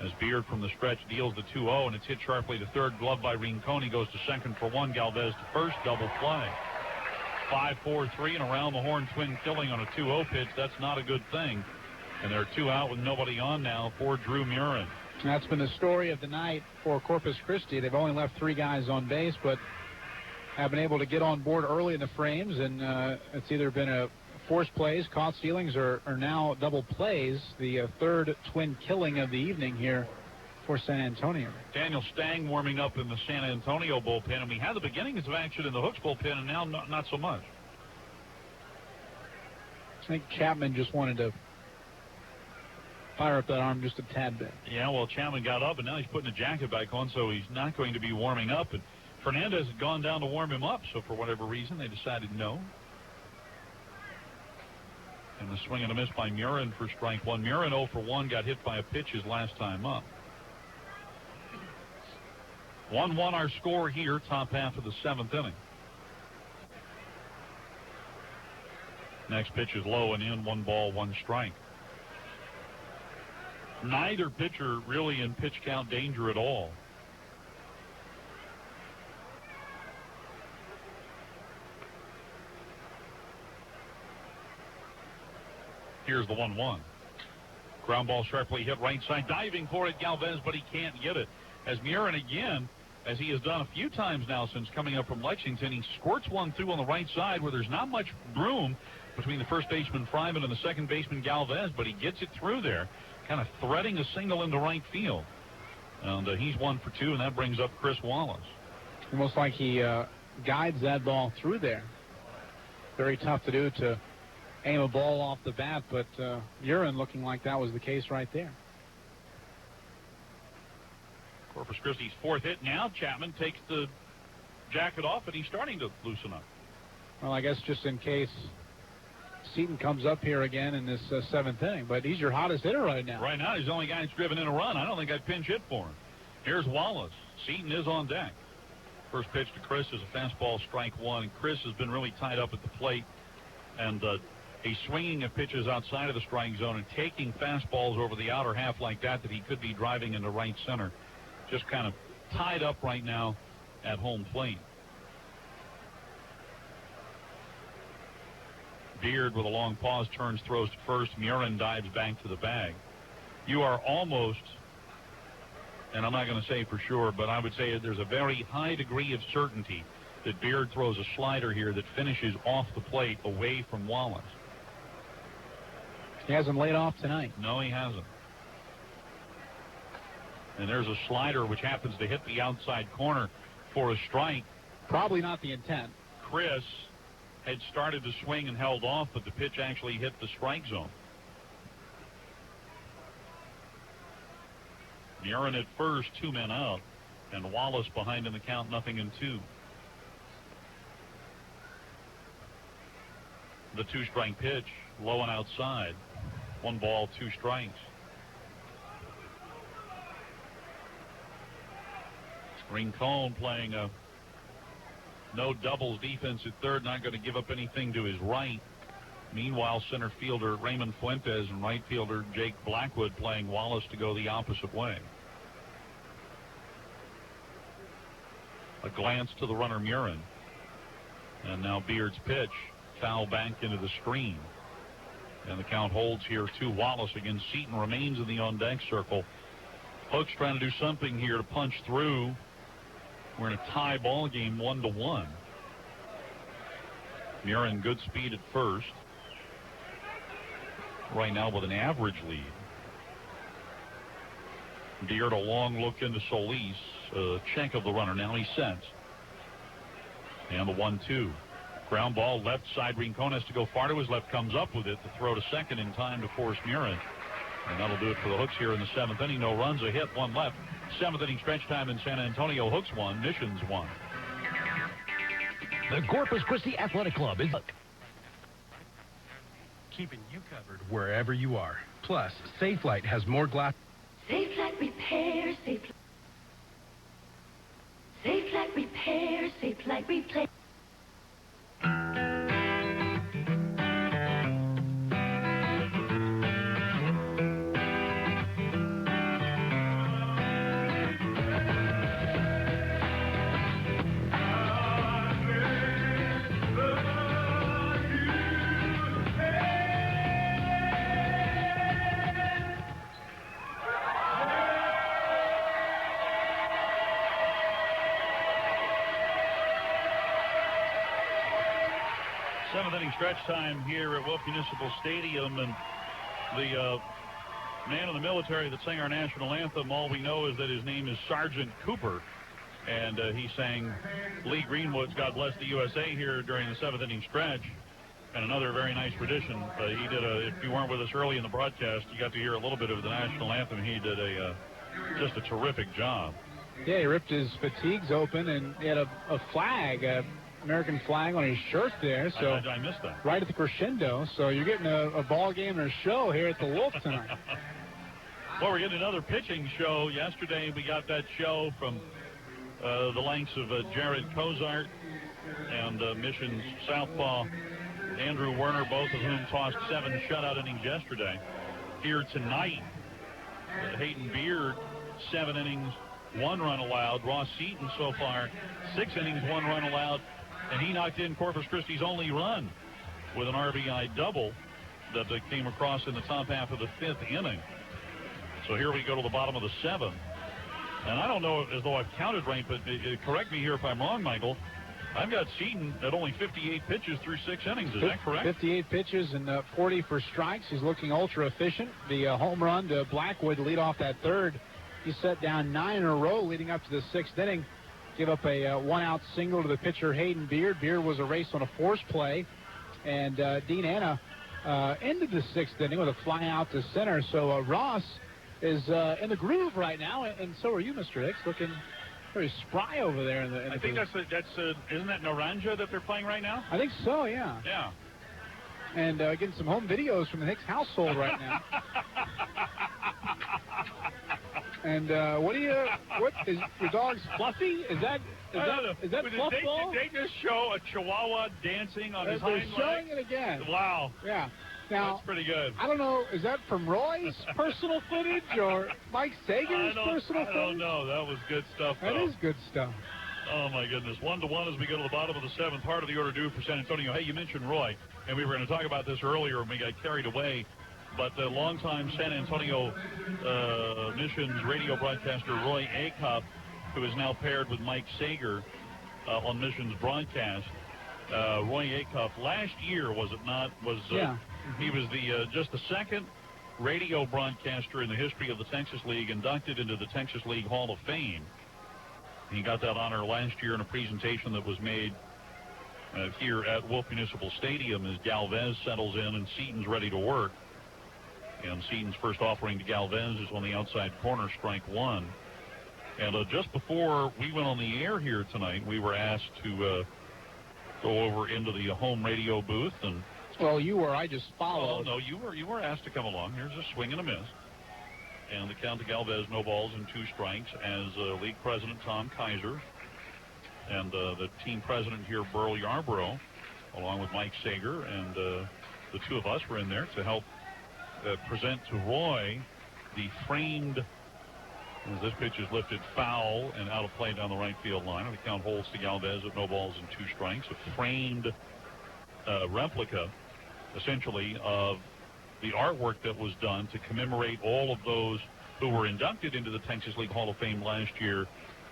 As Beard from the stretch deals the 2-0, and it's hit sharply to 3rd, glove by Rinconi, goes to 2nd for 1, Galvez to 1st, double play. 5-4-3 and around the horn twin killing on a 2-0 pitch. That's not a good thing. And there are 2 out with nobody on now for Drew Murin. That's been the story of the night for Corpus Christi. They've only left 3 guys on base, but have been able to get on board early in the frames, and it's either been a forced plays, caught stealings, or now double plays. The 3rd twin killing of the evening here for San Antonio. Daniel Stang warming up in the San Antonio bullpen, and we had the beginnings of action in the Hooks bullpen, and now not so much. I think Chapman just wanted to fire up that arm just a tad bit. Yeah, well, Chapman got up, and now he's putting the jacket back on, so he's not going to be warming up. And Fernandez had gone down to warm him up, so for whatever reason, they decided no. And the swing and a miss by Murin for strike 1. Murin 0 for 1, got hit by a pitch his last time up. 1-1 our score here, top half of the 7th inning. Next pitch is low and in, 1 ball, 1 strike. Neither pitcher really in pitch count danger at all. Here's the 1-1. Ground ball sharply hit right side. Diving for it, Galvez, but he can't get it. As Murin again, as he has done a few times now since coming up from Lexington, he squirts one through on the right side where there's not much room between the first baseman Fryman and the second baseman Galvez, but he gets it through there, kind of threading a single into right field. And he's 1 for 2, and that brings up Chris Wallace. Almost like he guides that ball through there. Very tough to do to aim a ball off the bat, but Murin looking like that was the case right there. Corpus Christi's 4th hit. Now Chapman takes the jacket off, and he's starting to loosen up. Well, I guess just in case Seaton comes up here again in this 7th inning, but he's your hottest hitter right now. Right now, he's the only guy that's driven in a run. I don't think I'd pinch hit for him. Here's Wallace. Seaton is on deck. First pitch to Chris is a fastball, strike 1. Chris has been really tied up at the plate, and he's swinging at pitches outside of the strike zone and taking fastballs over the outer half like that he could be driving into right center. Just kind of tied up right now at home plate. Beard with a long pause turns, throws to first. Murin dives back to the bag. You are almost, and I'm not going to say for sure, but I would say there's a very high degree of certainty that Beard throws a slider here that finishes off the plate away from Wallace. He hasn't laid off tonight. No, he hasn't. And there's a slider which happens to hit the outside corner for a strike. Probably not the intent. Chris had started to swing and held off, but the pitch actually hit the strike zone. Murin at first, 2 men out, and Wallace behind in the count, 0-2. The 2-strike pitch, low and outside. 1 ball, 2 strikes. Rincon playing a no doubles defense at third, not going to give up anything to his right. Meanwhile, center fielder Raymond Fuentes and right fielder Jake Blackwood playing Wallace to go the opposite way. A glance to the runner Murin. And now Beard's pitch, foul back into the screen. And the count holds here to Wallace. Again, Seaton remains in the on-deck circle. Hook's trying to do something here to punch through. We're in a tie ball game, 1-1. Murin good speed at first. Right now with an average lead. Beard a long look into Solis. Check of the runner. Now he sets. And the 1-2. Ground ball left side. Rincon has to go far to his left. Comes up with it to throw to second in time to force Murin. And that'll do it for the Hooks here in the 7th inning. No runs, a hit, 1 left. 7th inning stretch time in San Antonio. Hooks 1, Missions 1. The Corpus Christi Athletic Club is keeping you covered wherever you are. Plus, Safelite has more glass. Safelite Repair, Safelite Repair, Safelite Replace. Stretch time here at Wolf Municipal Stadium, and the man in the military that sang our national anthem, all we know is that his name is Sergeant Cooper, and he sang Lee Greenwood's God Bless the USA here during the 7th inning stretch, and another very nice tradition. He did if you weren't with us early in the broadcast, you got to hear a little bit of the national anthem. He did just a terrific job. Yeah, he ripped his fatigues open, and he had a flag, American flag on his shirt there. So I missed that. Right at the crescendo. So you're getting a ball game and a show here at the Wolf tonight. Well, we're getting another pitching show. Yesterday we got that show from the likes of Jared Cozart and Mission's southpaw Andrew Werner, both of whom tossed 7 shutout innings yesterday. Here tonight, Hayden Beard, 7 innings, 1 run allowed. Ross Seaton so far, 6 innings, 1 run allowed, and he knocked in Corpus Christi's only run with an RBI double that came across in the top half of the 5th inning. So here we go to the bottom of the 7th. And I don't know as though I've counted right, but correct me here if I'm wrong, Michael. I've got Seaton at only 58 pitches through 6 innings. Is that correct? 58 pitches and 40 for strikes. He's looking ultra efficient. The home run to Blackwood to lead off that 3rd. He set down 9 in a row leading up to the 6th inning. Give up a 1-out single to the pitcher Hayden Beard. Beard was erased on a force play. And Dean Anna ended the 6th inning with a fly out to center. So Ross is in the groove right now, and so are you, Mr. Hicks, looking very spry over there. I think that's isn't that Naranja that they're playing right now? I think so, yeah. Yeah. And getting some home videos from the Hicks household right now. And what is your dog's Fluffy? Is that Fluff Ball? Did they just show a Chihuahua dancing on his hind leg? They're showing it again. Wow. Yeah. Now, that's pretty good. I don't know, is that from Roy's personal footage or Mike Sager's personal footage? I don't know. That was good stuff, though. That is good stuff. Oh, my goodness. 1-1 as we go to the bottom of the 7th. Part of the order due for San Antonio. Hey, you mentioned Roy, and we were going to talk about this earlier, and we got carried away. But the longtime San Antonio Missions radio broadcaster Roy Acuff, who is now paired with Mike Sager on Missions broadcast. Roy Acuff, last year, was it not? Yeah. He was just the 2nd radio broadcaster in the history of the Texas League inducted into the Texas League Hall of Fame. He got that honor last year in a presentation that was made here at Wolf Municipal Stadium as Galvez settles in and Seaton's ready to work. And Seaton's first offering to Galvez is on the outside corner, strike 1. And just before we went on the air here tonight, we were asked to go over into the home radio booth. And well, you were. I just followed. Oh, no, you were asked to come along. Here's a swing and a miss. And the count to Galvez, no balls and 2 strikes, as league president Tom Kaiser and the team president here, Burl Yarborough, along with Mike Sager, and the 2 of us were in there to help present to Roy the framed, as this pitch is lifted foul and out of play down the right field line. And the count holds to Galvez at no balls and 2 strikes. A framed replica, essentially, of the artwork that was done to commemorate all of those who were inducted into the Texas League Hall of Fame last year,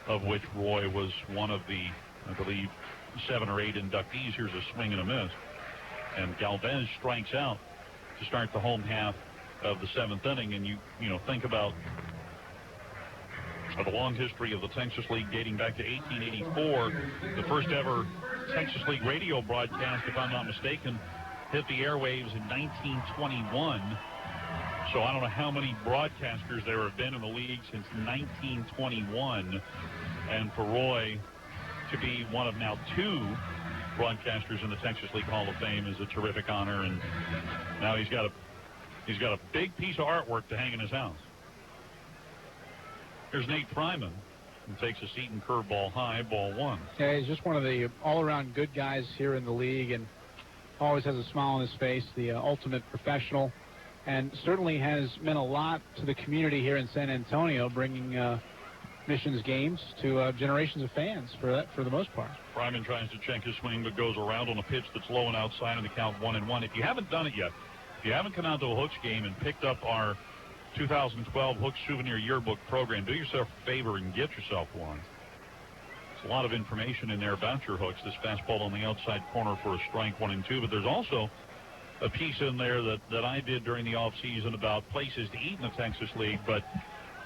of which Roy was one of the, I believe, 7 or 8 inductees. Here's a swing and a miss. And Galvez strikes out to start the home half of the 7th inning. And you think about the long history of the Texas League dating back to 1884. The first ever Texas League radio broadcast, if I'm not mistaken, hit the airwaves in 1921. So I don't know how many broadcasters there have been in the league since 1921. And for Roy to be one of now 2 broadcasters in the Texas League Hall of Fame is a terrific honor. And now he's got a big piece of artwork to hang in his house. Here's Nate Fryman, who takes a Seaton curveball high, ball 1. Yeah, he's just one of the all-around good guys here in the league, and always has a smile on his face, the ultimate professional, and certainly has meant a lot to the community here in San Antonio, bringing Missions games to generations of fans for the most part. Fryman tries to check his swing, but goes around on a pitch that's low and outside in the count 1-1. If you haven't done it yet, if you haven't come out to a Hooks game and picked up our 2012 Hooks Souvenir Yearbook program, do yourself a favor and get yourself one. There's a lot of information in there about your hooks. This fastball on the outside corner for a strike 1 and 2, but there's also a piece in there that I did during the offseason about places to eat in the Texas League, but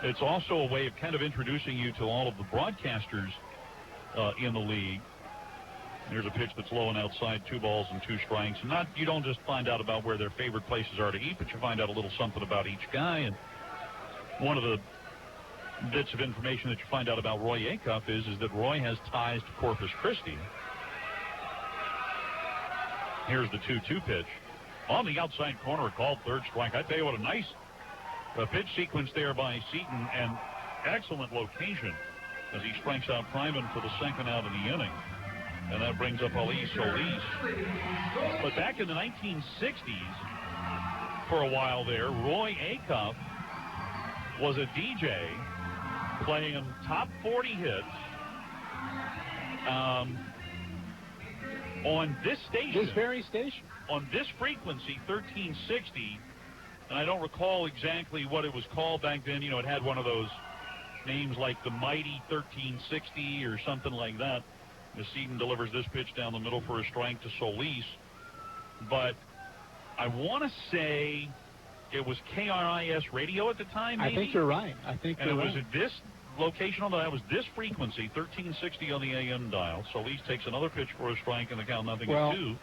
it's also a way of kind of introducing you to all of the broadcasters in the league. There's a pitch that's low and outside, 2 balls and 2 strikes. And you don't just find out about where their favorite places are to eat, but you find out a little something about each guy. And one of the bits of information that you find out about Roy Acuff is that Roy has ties to Corpus Christi. Here's the 2-2 pitch. On the outside corner, called 3rd strike. I tell you what, a nice pitch sequence there by Seaton, and excellent location as he strikes out Fryman for the 2nd out of the inning. And that brings up Ali Solis. But back in the 1960s, for a while there, Roy Acuff was a DJ playing top 40 hits on this station. This very station. On this frequency, 1360. And I don't recall exactly what it was called back then. You know, it had one of those names like the Mighty 1360 or something like that. Seaton delivers this pitch down the middle for a strike to Solis. But I want to say it was KRIS radio at the time, maybe? I think you're right. And it was at this location on that was this frequency, 1360 on the AM dial. Solis takes another pitch for a strike and the count 0-2.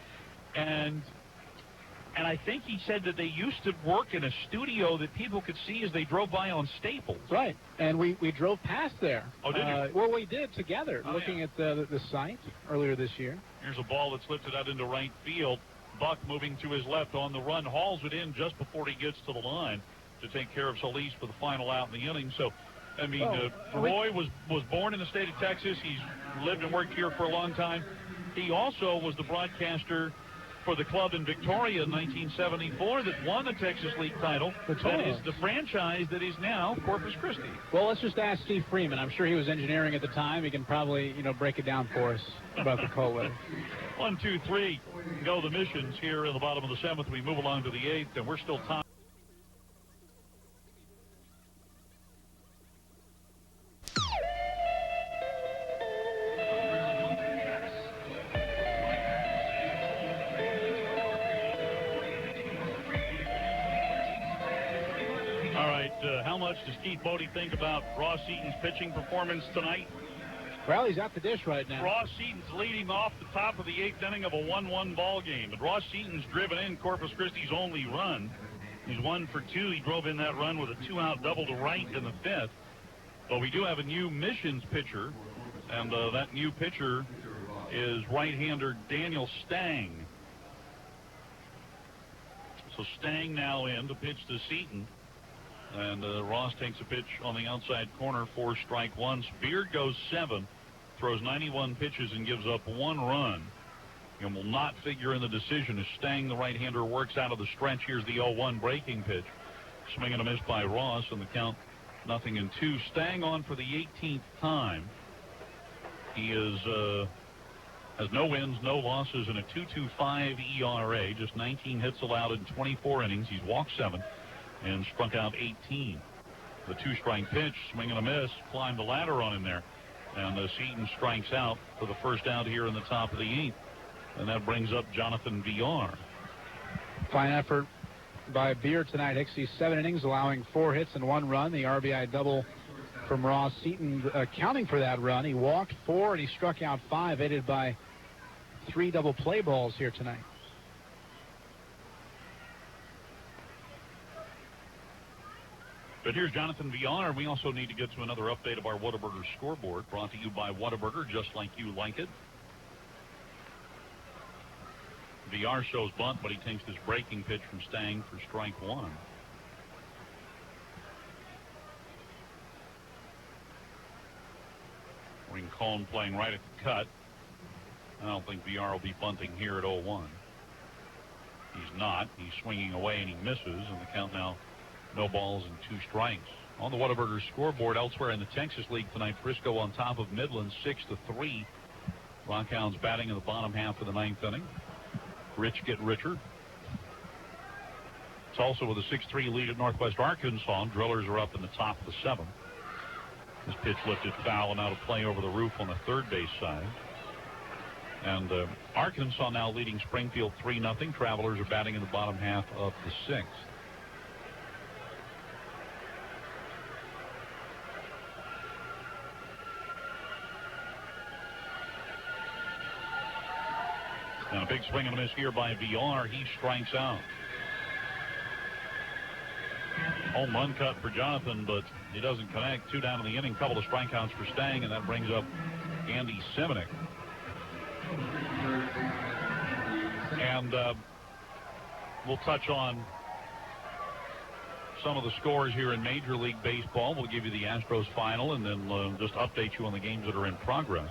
And I think he said that they used to work in a studio that people could see as they drove by on Staples. Right. And we drove past there. Oh, did you? Well, we did together, looking at the site earlier this year. Here's a ball that's lifted out into right field. Buck moving to his left on the run, hauls it in just before he gets to the line to take care of Solis for the final out in the inning. So, I mean, Roy was born in the state of Texas. He's lived and worked here for a long time. He also was the broadcaster for the club in Victoria in 1974 that won the Texas League title. That is the franchise that is now Corpus Christi. Well, let's just ask Steve Freeman. I'm sure he was engineering at the time. He can probably, break it down for us about the call letter. 1, 2, 3, go the Missions here in the bottom of the 7th. We move along to the 8th, and we're still tied. How much does Keith Bodie think about Ross Eaton's pitching performance tonight? Well, he's out the dish right now. Ross Eaton's leading off the top of the 8th inning of a 1-1 ball game. But Ross Eaton's driven in Corpus Christi's only run. He's 1 for 2. He drove in that run with a 2-out double to right in the 5th. But we do have a new Missions pitcher, and that new pitcher is right-hander Daniel Stang. So Stang now in to pitch to Seaton. And Ross takes a pitch on the outside corner for strike 1. Beard goes 7, throws 91 pitches and gives up 1 run. And will not figure in the decision as Stang, the right-hander, works out of the stretch. Here's the 0-1 breaking pitch. Swing and a miss by Ross, and the count 0-2. Stang on for the 18th time. He has no wins, no losses, and a 2.25 ERA. Just 19 hits allowed in 24 innings. He's walked 7. And struck out 18. The 2-strike pitch, swing and a miss, climbed the ladder on him there. And Seaton strikes out for the first out here in the top of the 8th. And that brings up Jonathan VR. Fine effort by Beard tonight. Hixie 7 innings, allowing 4 hits and 1 run. The RBI double from Ross. Seaton accounting for that run. He walked 4 and he struck out 5, aided by 3 double play balls here tonight. But here's Jonathan VR. We also need to get to another update of our Whataburger scoreboard, brought to you by Whataburger, just like you like it. VR shows bunt, but he takes this breaking pitch from Stang for strike 1. Rincon playing right at the cut. I don't think VR will be bunting here at 0-1. He's not. He's swinging away and he misses, and the count now no balls and 2 strikes. On the Whataburger scoreboard elsewhere in the Texas League tonight, Frisco on top of Midland 6-3. Rockhounds batting in the bottom half of the 9th inning. Rich get richer. It's also with a 6-3 lead at Northwest Arkansas. Drillers are up in the top of the 7th. This pitch lifted foul and out of play over the roof on the third base side. And Arkansas now leading Springfield 3-0. Travelers are batting in the bottom half of the 6th. And a big swing and a miss here by VR. He strikes out. Home run cut for Jonathan, but he doesn't connect. 2 down in the inning. Couple of strikeouts for Stang, and that brings up Andy Seminick. And we'll touch on some of the scores here in Major League Baseball. We'll give you the Astros final and then just update you on the games that are in progress.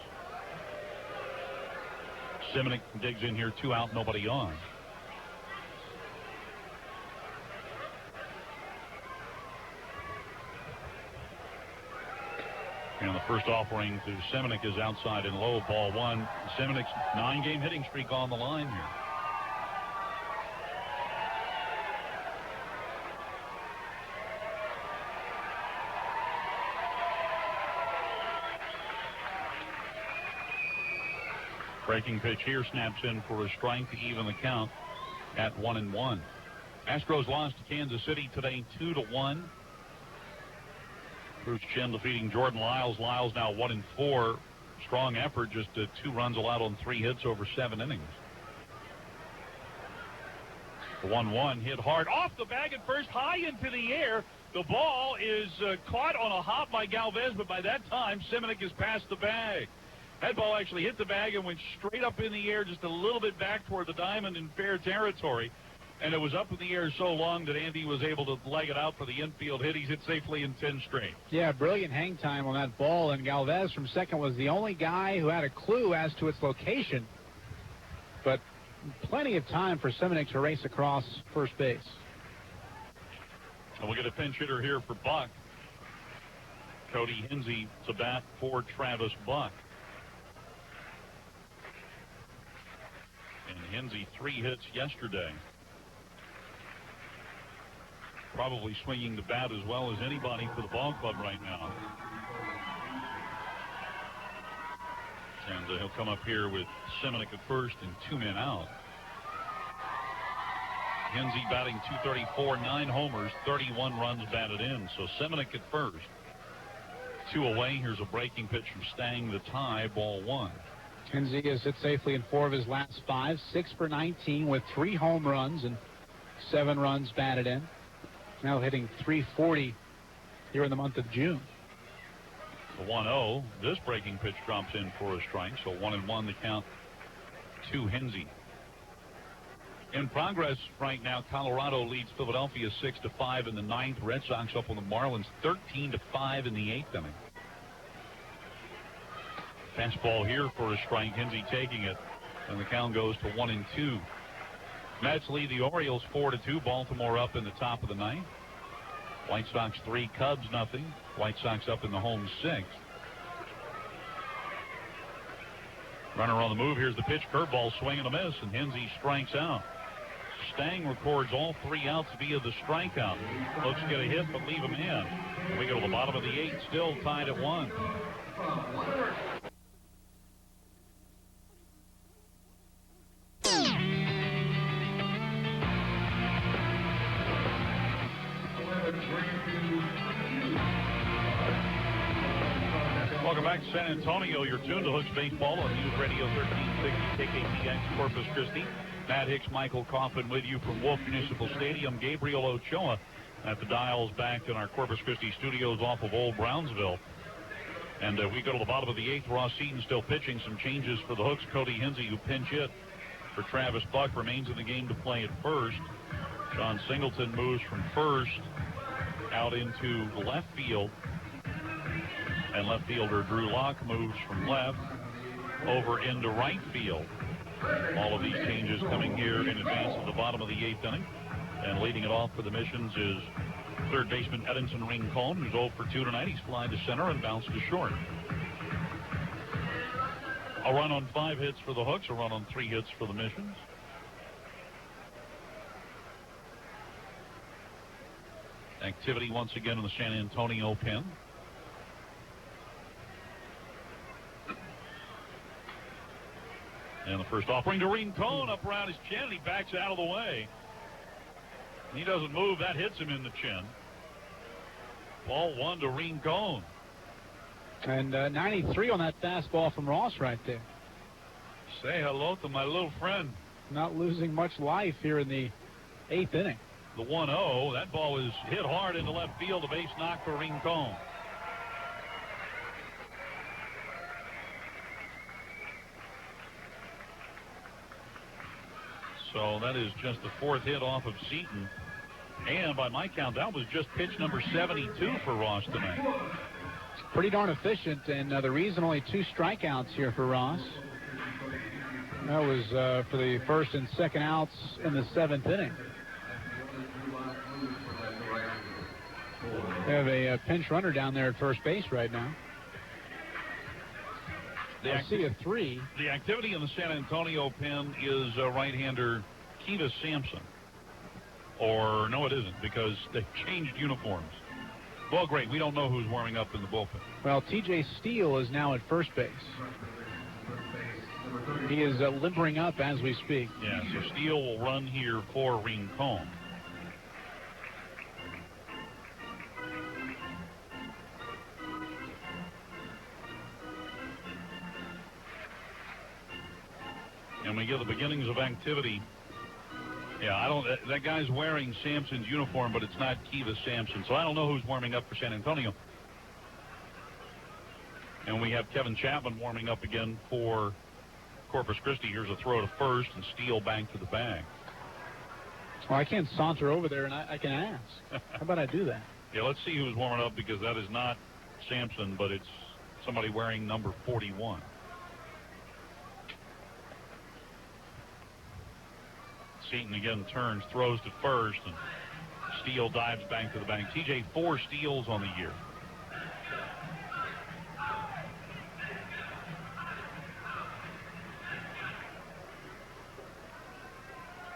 Semenuk digs in here, 2 out, nobody on. And the first offering to Semenuk is outside and low, ball 1. Semenuk's 9-game hitting streak on the line here. Breaking pitch here snaps in for a strike to even the count at 1-1. Astros lost to Kansas City today 2-1. Bruce Chen defeating Jordan Lyles. Lyles now 1-4. Strong effort, just 2 runs allowed on 3 hits over 7 innings. The 1-1 hit hard off the bag at first, high into the air. The ball is caught on a hop by Galvez, but by that time, Semenuk is past the bag. That ball actually hit the bag and went straight up in the air, just a little bit back toward the diamond in fair territory. And it was up in the air so long that Andy was able to leg it out for the infield hit. He's hit safely in 10 straight. Yeah, brilliant hang time on that ball, and Galvez from second was the only guy who had a clue as to its location. But plenty of time for Semenuk to race across first base. And we'll get a pinch hitter here for Buck. Cody Hinsey to bat for Travis Buck. And Hinsey 3 hits yesterday. Probably swinging the bat as well as anybody for the ball club right now. And he'll come up here with Semenuk at first and 2 men out. Hinsey batting .234, 9 homers, 31 runs batted in. So Semenuk at first. 2 away. Here's a breaking pitch from Stang, the tie, ball 1. Hinsey has hit safely in 4 of his last 5, 6 for 19 with 3 home runs and 7 runs batted in. Now hitting .340 here in the month of June. The 1-0. This breaking pitch drops in for a strike, so 1-1 the count to Hinsey. In progress right now, Colorado leads Philadelphia 6-5 in the 9th. Red Sox up on the Marlins 13-5 in the 8th inning. Fastball here for a strike. Hinsey taking it, and the count goes to 1-2. Mets lead the Orioles 4-2. Baltimore up in the top of the 9th. White Sox 3, Cubs nothing. White Sox up in the home 6th. Runner on the move. Here's the pitch. Curveball, swing and a miss, and Hinsey strikes out. Stang records all 3 outs via the strikeout. Looks to get a hit, but leave him in. We go to the bottom of the 8th, still tied at 1. Welcome back to San Antonio. You're tuned to Hooks Baseball on News Radio 1360 KKTX Corpus Christi. Matt Hicks, Michael Coffin with you from Wolf Municipal Stadium. Gabriel Ochoa at the dials back in our Corpus Christi studios off of Old Brownsville. And we go to the bottom of the 8th. Ross Seaton still pitching. Some changes for the Hooks. Cody Hinsey, who pinch hit for Travis Buck, remains in the game to play at first. John Singleton moves from first out into left field. And left fielder Drew Locke moves from left over into right field. All of these changes coming here in advance of the bottom of the 8th inning. And leading it off for the Missions is third baseman Edinson Rincon, who's 0 for 2 tonight. He's flied to center and bounced to short. A run on 5 hits for the Hooks, a run on 3 hits for the Missions. Activity once again in the San Antonio pen. And the first offering to Rincon up around his chin. He backs out of the way. He doesn't move. That hits him in the chin. Ball 1 to Rincon. And 93 on that fastball from Ross right there. Say hello to my little friend. Not losing much life here in the 8th inning. The 1-0. That ball was hit hard into left field. A base knock for Rincon. So that is just the 4th hit off of Seaton. And by my count, that was just pitch number 72 for Ross tonight. Pretty darn efficient, and the reason only 2 strikeouts here for Ross. That was for the first and second outs in the 7th inning. They have a pinch runner down there at first base right now. I see a 3. The activity in the San Antonio pen is right-hander Keita Sampson. Or, no, it isn't, because they've changed uniforms. Well, great. We don't know who's warming up in the bullpen. Well, T.J. Steele is now at first base. He is limpering up as we speak. Yeah, so Steele will run here for Rincon. And we get the beginnings of activity. Yeah, that guy's wearing Sampson's uniform, but it's not Keita Sampson. So I don't know who's warming up for San Antonio. And we have Kevin Chapman warming up again for Corpus Christi. Here's a throw to first, and Steele back to the bag. Well, I can't saunter over there, and I can ask. How about I do that? Yeah, let's see who's warming up, because that is not Sampson, but it's somebody wearing number 41. Seaton again turns, throws to first, and Steele dives back to the bank. TJ, 4 steals on the year.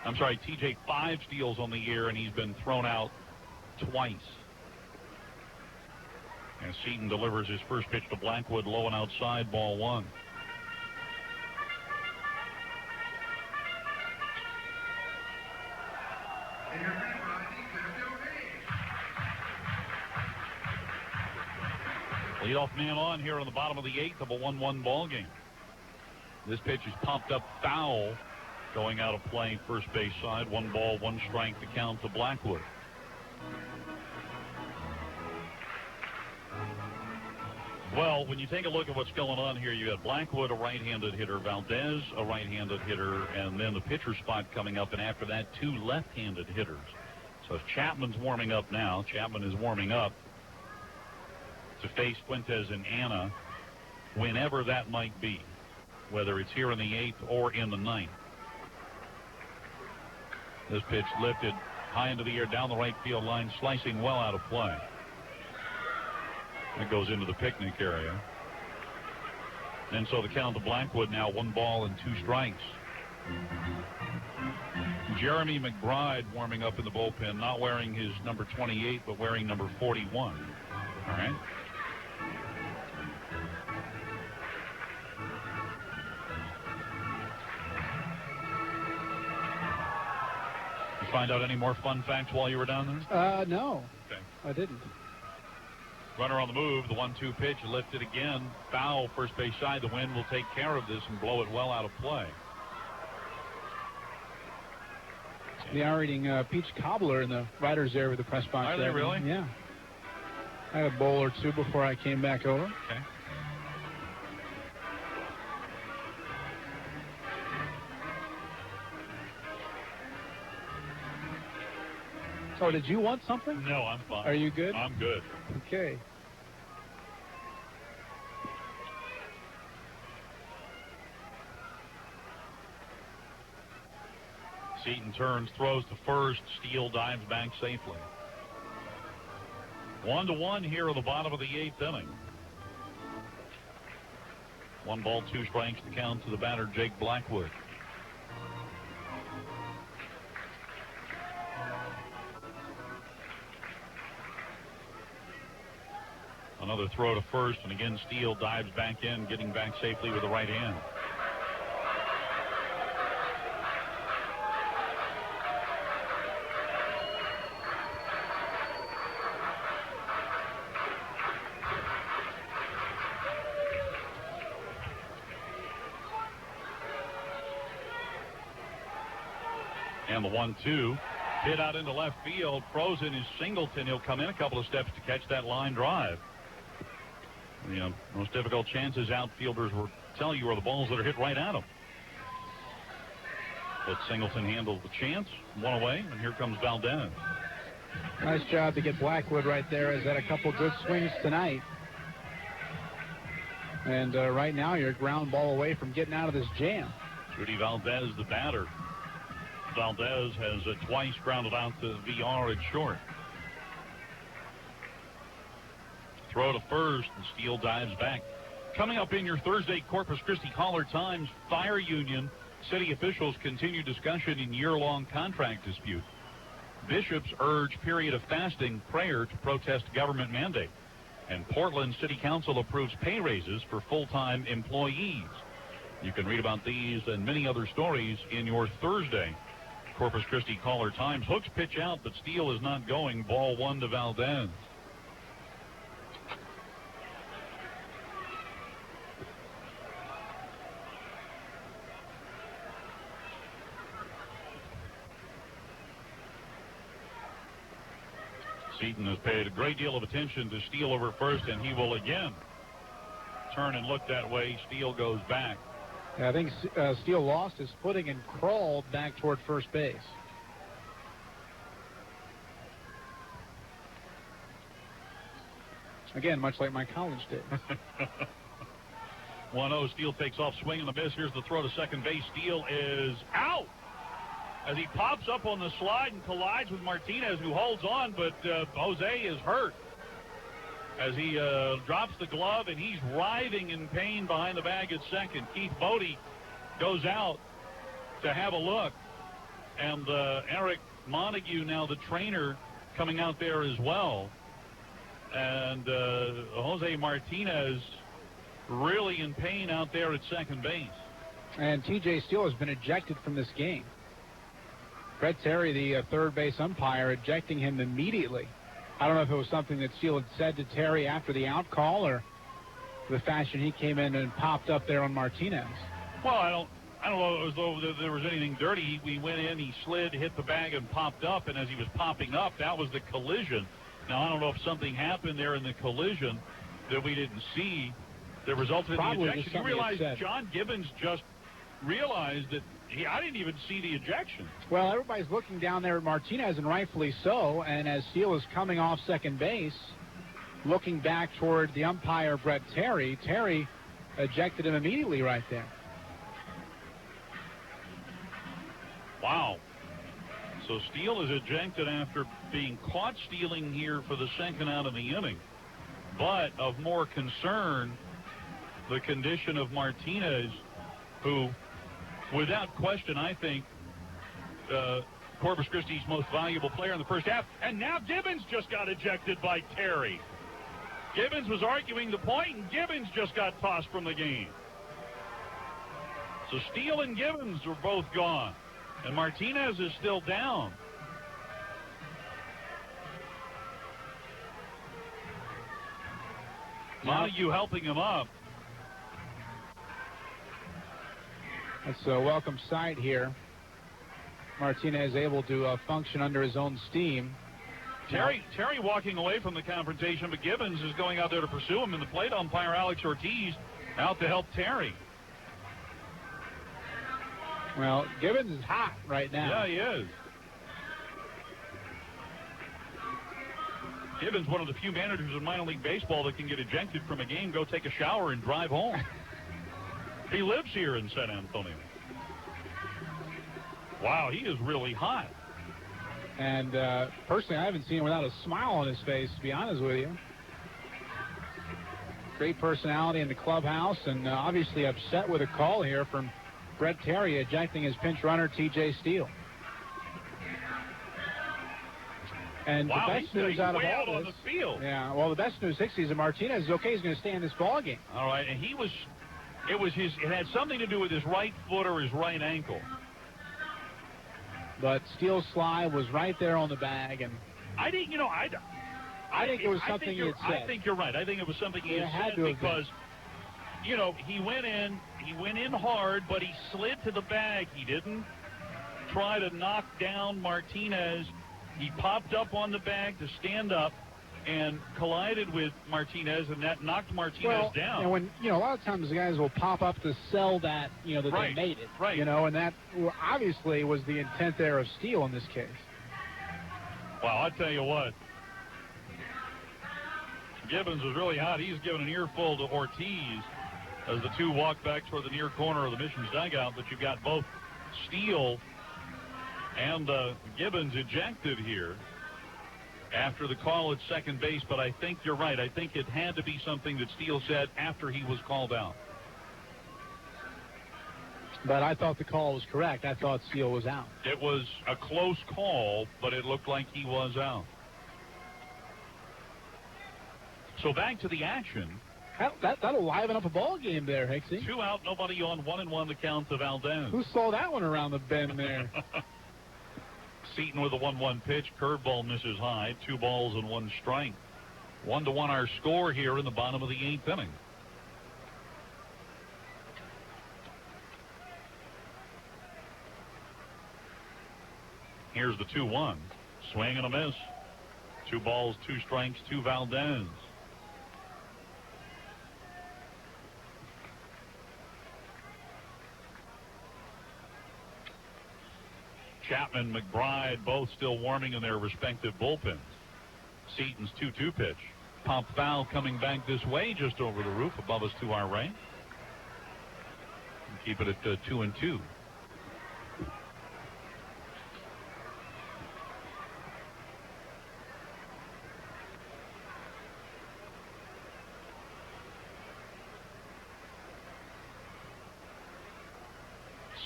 I'm sorry, TJ, 5 steals on the year, and he's been thrown out twice. And Seaton delivers his first pitch to Blackwood, low and outside, ball 1. Leadoff man on here on the bottom of the 8th of a 1-1 ball game. This pitch is popped up foul, going out of play first base side. 1 ball, 1 strike to count to Blackwood. Well, when you take a look at what's going on here, you have Blackwood, a right-handed hitter, Valdez, a right-handed hitter, and then the pitcher spot coming up, and after that, 2 left-handed hitters. So Chapman's warming up now. Chapman is warming up to face Fuentes and Anna whenever that might be, whether it's here in the 8th or in the 9th. This pitch lifted high into the air down the right field line, slicing well out of play. It goes into the picnic area. And so the count to Blackwood now 1 ball and 2 strikes. Jeremy McBride warming up in the bullpen, not wearing his number 28, but wearing number 41. All right. You find out any more fun facts while you were down there? No. Okay. I didn't. Runner on the move, the 1-2 pitch lifted again, foul first base side. The wind will take care of this and blow it well out of play. They are eating peach cobbler in the writers there with the press box. Are they really? Yeah. I had a bowl or 2 before I came back over. Okay. So did you want something? No, I'm fine. Are you good? I'm good. Okay. Seaton turns, throws to first. Steele dives back safely. 1-1 here at the bottom of the 8th inning. 1 ball, 2 strikes to count to the batter, Jake Blackwood. Another throw to first, and again Steele dives back in, getting back safely with the right hand. And the 1-2 hit out into left field. Frozen is Singleton. He'll come in a couple of steps to catch that line drive. You know, most difficult chances outfielders will tell you are the balls that are hit right at them. But Singleton handled the chance, 1 away, and here comes Valdez. Nice job to get Blackwood right there. Has had a couple good swings tonight. And right now you're a ground ball away from getting out of this jam. Rudy Valdez, the batter. Valdez has twice grounded out the VR at short. Throw to first, and Steele dives back. Coming up in your Thursday Corpus Christi Caller Times, Fire Union. City officials continue discussion in year-long contract dispute. Bishops urge period of fasting prayer to protest government mandate. And Portland City Council approves pay raises for full-time employees. You can read about these and many other stories in your Thursday Corpus Christi Caller Times. Hooks pitch out, but Steele is not going. Ball 1 to Valdez. Seaton has paid a great deal of attention to Steele over first, and he will again turn and look that way. Steele goes back. Yeah, I think Steele lost his footing and crawled back toward first base. Again, much like my college days. 1-0. Steele takes off, swing and a miss. Here's the throw to second base. Steele is out as he pops up on the slide and collides with Martinez, who holds on, but Jose is hurt as he drops the glove, and he's writhing in pain behind the bag at second. Keith Bodie goes out to have a look, and Eric Montague, now the trainer, coming out there as well. And Jose Martinez really in pain out there at second base. And T.J. Steele has been ejected from this game. Brett Terry, the third base umpire, ejecting him immediately. I don't know if it was something that Steele had said to Terry after the out call, or the fashion he came in and popped up there on Martinez. Well, I don't know as though there was anything dirty. He went in, he slid, hit the bag, and popped up. And as he was popping up, that was the collision. Now, I don't know if something happened there in the collision that we didn't see that resulted in the ejection. You realize John Gibbons just realized that I didn't even see the ejection. Well, everybody's looking down there at Martinez, and rightfully so. And as Steele is coming off second base, looking back toward the umpire, Brett Terry, Terry ejected him immediately right there. Wow. So Steele is ejected after being caught stealing here for the second out of the inning. But of more concern, the condition of Martinez, who, without question, I think, Corpus Christi's most valuable player in the first half. And now Gibbons just got ejected by Terry. Gibbons was arguing the point, and Gibbons just got tossed from the game. So Steele and Gibbons are both gone. And Martinez is still down. Montague helping him up. That's a welcome sight here. Martinez able to function under his own steam. Terry walking away from the confrontation, but Gibbons is going out there to pursue him, and the plate umpire Alex Ortiz out to help Terry. Well, Gibbons is hot right now. Yeah, he is. Gibbons, one of the few managers in minor league baseball that can get ejected from a game, go take a shower, and drive home. He lives here in San Antonio. Wow, he is really hot. And personally, I haven't seen him without a smile on his face, to be honest with you. Great personality in the clubhouse, and obviously upset with a call here from Brett Terry ejecting his pinch runner, T.J. Steele. And wow, the best news out of way all out this, on the field. Yeah, well, the best news, 60s, and Martinez is okay. He's going to stay in this ball game. All right, and it had something to do with his right foot or his right ankle. But Steele's slide was right there on the bag, and I think it was something he had said. I think you're right. I think it was something he had said because, he went in hard, but he slid to the bag. He didn't try to knock down Martinez. He popped up on the bag to stand up and collided with Martinez, and that knocked Martinez down. And when, a lot of times the guys will pop up to sell that, that right. they made it. Right. And that obviously was the intent there of Steele in this case. Well, I'll tell you what. Gibbons was really hot. He's given an earful to Ortiz. as the two walk back toward the near corner of the Missions dugout, but you've got both Steele and Gibbons ejected here after the call at second base. But I think you're right. I think it had to be something that Steele said after he was called out. But I thought the call was correct. I thought Steele was out. It was a close call, but it looked like he was out. So back to the action. That'll liven up a ball game there, Hicksy. 2 out, nobody on, 1-1 the count to Valdez. Who saw that one around the bend there? Seaton with a 1-1 pitch. Curveball misses high. 2 balls and 1 strike. 1-1 our score here in the bottom of the 8th inning. Here's the 2-1. Swing and a miss. 2 balls, 2 strikes, 2 Valdez. Chapman, McBride, both still warming in their respective bullpens. Seaton's 2-2 pitch. Pop foul coming back this way, just over the roof, above us to our right. And keep it at 2-2.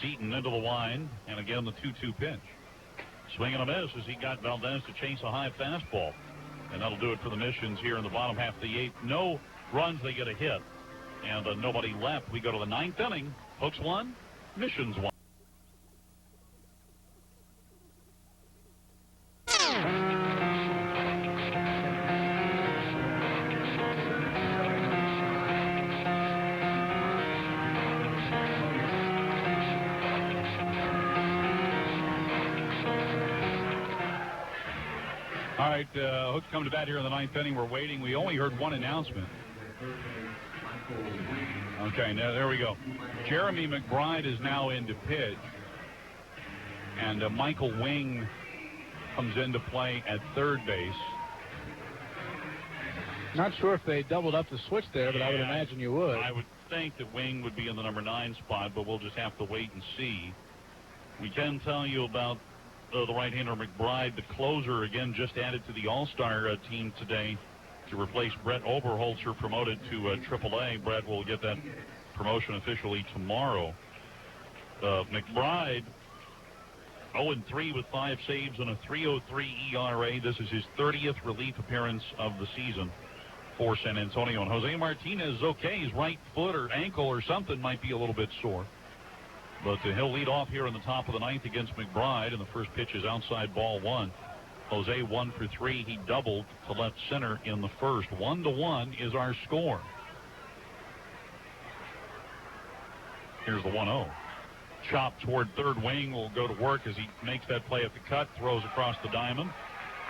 Seaton into the line, and again the 2-2 pitch. Swing and a miss as he got Valdez to chase a high fastball. And that'll do it for the Missions here in the bottom half of the 8th. No runs, they get a hit. And nobody left. We go to the 9th inning. Hooks 1, Missions 1. All right, Hooks come to bat here in the 9th inning. We're waiting. We only heard one announcement. Okay, now there we go. Jeremy McBride is now in to pitch. And Michael Wing comes into play at third base. Not sure if they doubled up the switch there, but I would imagine you would. I would think that Wing would be in the number 9 spot, but we'll just have to wait and see. We can tell you about the right-hander McBride, the closer, again, just added to the All-Star team today to replace Brett Oberholzer, promoted to AAA. Brett will get that promotion officially tomorrow. McBride, 0-3 with 5 saves and a 3.03 ERA. This is his 30th relief appearance of the season for San Antonio. And Jose Martinez is okay. His right foot or ankle or something might be a little bit sore. But he'll lead off here in the top of the 9th against McBride, and the first pitch is outside ball 1. Jose 1 for 3. He doubled to left center in the first. 1-1 is our score. Here's the 1-0. Chop toward third wing. Will go to work as he makes that play at the cut, throws across the diamond.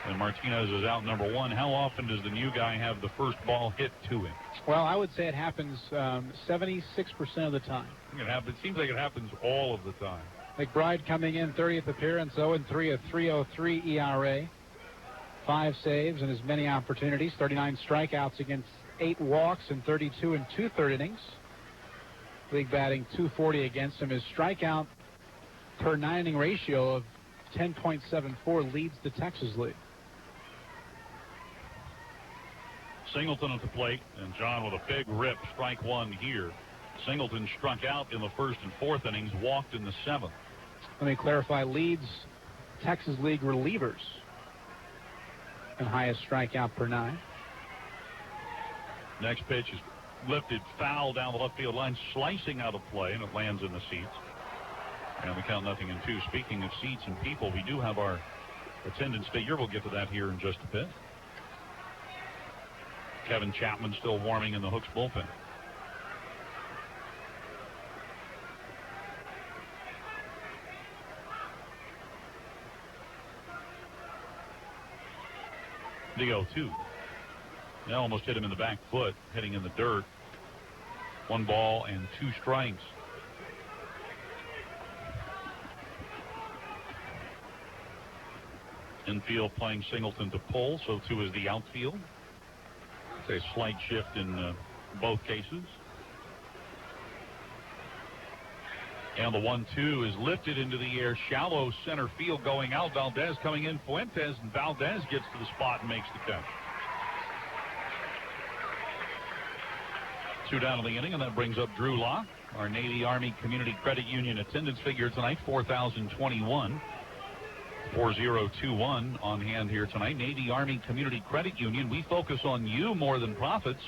And Martinez is out number 1. How often does the new guy have the first ball hit to him? Well, I would say it happens 76% of the time. It seems like it happens all of the time. McBride coming in, 30th appearance, 0-3, a 3.03 ERA. 5 saves and as many opportunities. 39 strikeouts against 8 walks in 32 and 2/3 innings. League batting .240 against him. His strikeout per 9-inning ratio of 10.74 leads the Texas League. Singleton at the plate, and John with a big rip, strike 1 here. Singleton struck out in the 1st and 4th innings, walked in the 7th. Let me clarify, leads Texas League relievers and highest strikeout per 9. Next pitch is lifted foul down the left field line, slicing out of play, and it lands in the seats. And we count 0-2. Speaking of seats and people, we do have our attendance figure. We'll get to that here in just a bit. Kevin Chapman still warming in the Hooks bullpen. The 0-2. They almost hit him in the back foot, hitting in the dirt. 1 ball and 2 strikes. Infield playing Singleton to pull, so too is the outfield. It's a slight shift in both cases. And the 1-2 is lifted into the air, shallow center field going out. Valdez coming in, Fuentes, and Valdez gets to the spot and makes the catch. 2 down in the inning, and that brings up Drew Locke. Our Navy Army Community Credit Union attendance figure tonight, 4,021. 4021 on hand here tonight. Navy Army Community Credit Union. We focus on you more than profits.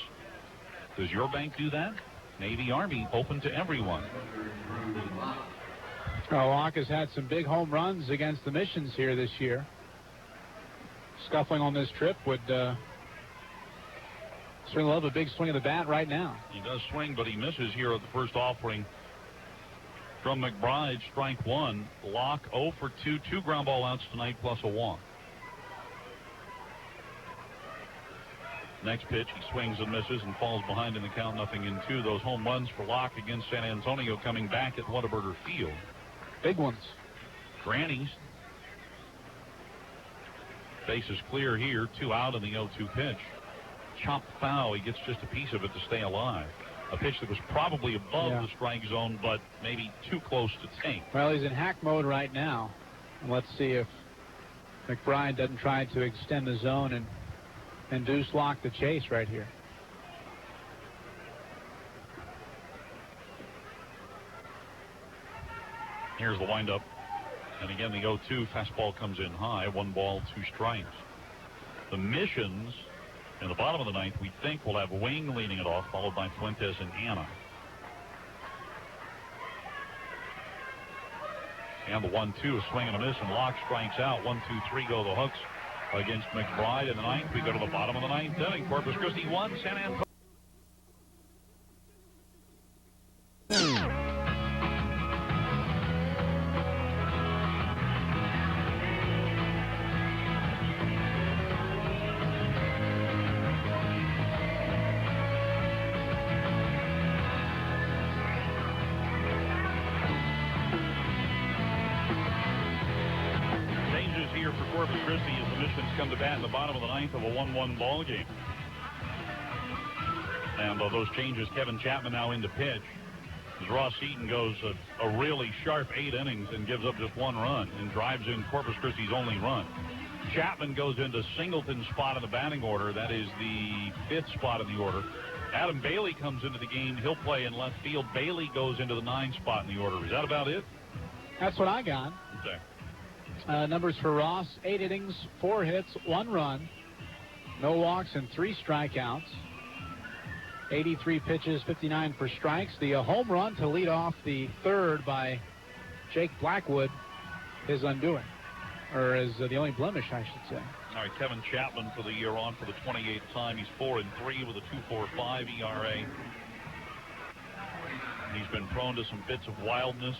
Does your bank do that? Navy Army, open to everyone. Locke has had some big home runs against the Missions here this year. Scuffling on this trip would certainly love a big swing of the bat right now. He does swing, but he misses here at the first offering from McBride. Strike 1. Locke 0 for 2. 2 ground ball outs tonight plus a walk. Next pitch, he swings and misses and falls behind in the count, 0-2. Those home runs for Locke against San Antonio coming back at Whataburger Field. Big ones. Grannies. Base is clear here. 2 out in the 0-2 pitch. Chopped foul. He gets just a piece of it to stay alive. A pitch that was probably above the strike zone, but maybe too close to take. Well, he's in hack mode right now. Let's see if McBride doesn't try to extend the zone and induce Locke the chase right here. Here's the windup. And again, the 0-2 fastball comes in high. 1 ball, 2 strikes. The Missions in the bottom of the 9th, we think, will have Wing leading it off, followed by Fuentes and Anna. And the 1-2, a swing and a miss, and Locke strikes out. 1, 2, 3 go the Hooks against McBride in the 9th. We go to the bottom of the 9th inning. Corpus Christi 1, San Antonio. Corpus Christi as the Missions come to bat in the bottom of the 9th of a 1-1 ball game. And those changes, Kevin Chapman now into pitch. As Ross Eaton goes a really sharp 8 innings and gives up just 1 run and drives in Corpus Christi's only run. Chapman goes into Singleton's spot in the batting order. That is the 5th spot in the order. Adam Bailey comes into the game. He'll play in left field. Bailey goes into the 9th spot in the order. Is that about it? That's what I got. Okay. Numbers for Ross: 8 innings, 4 hits, 1 run, no walks, and 3 strikeouts. 83 pitches, 59 for strikes. The home run to lead off the 3rd by Jake Blackwood is undoing, or is the only blemish, I should say. All right, Kevin Chapman for the year on for the 28th time. He's 4-3 with a 2.45 ERA. He's been prone to some bits of wildness.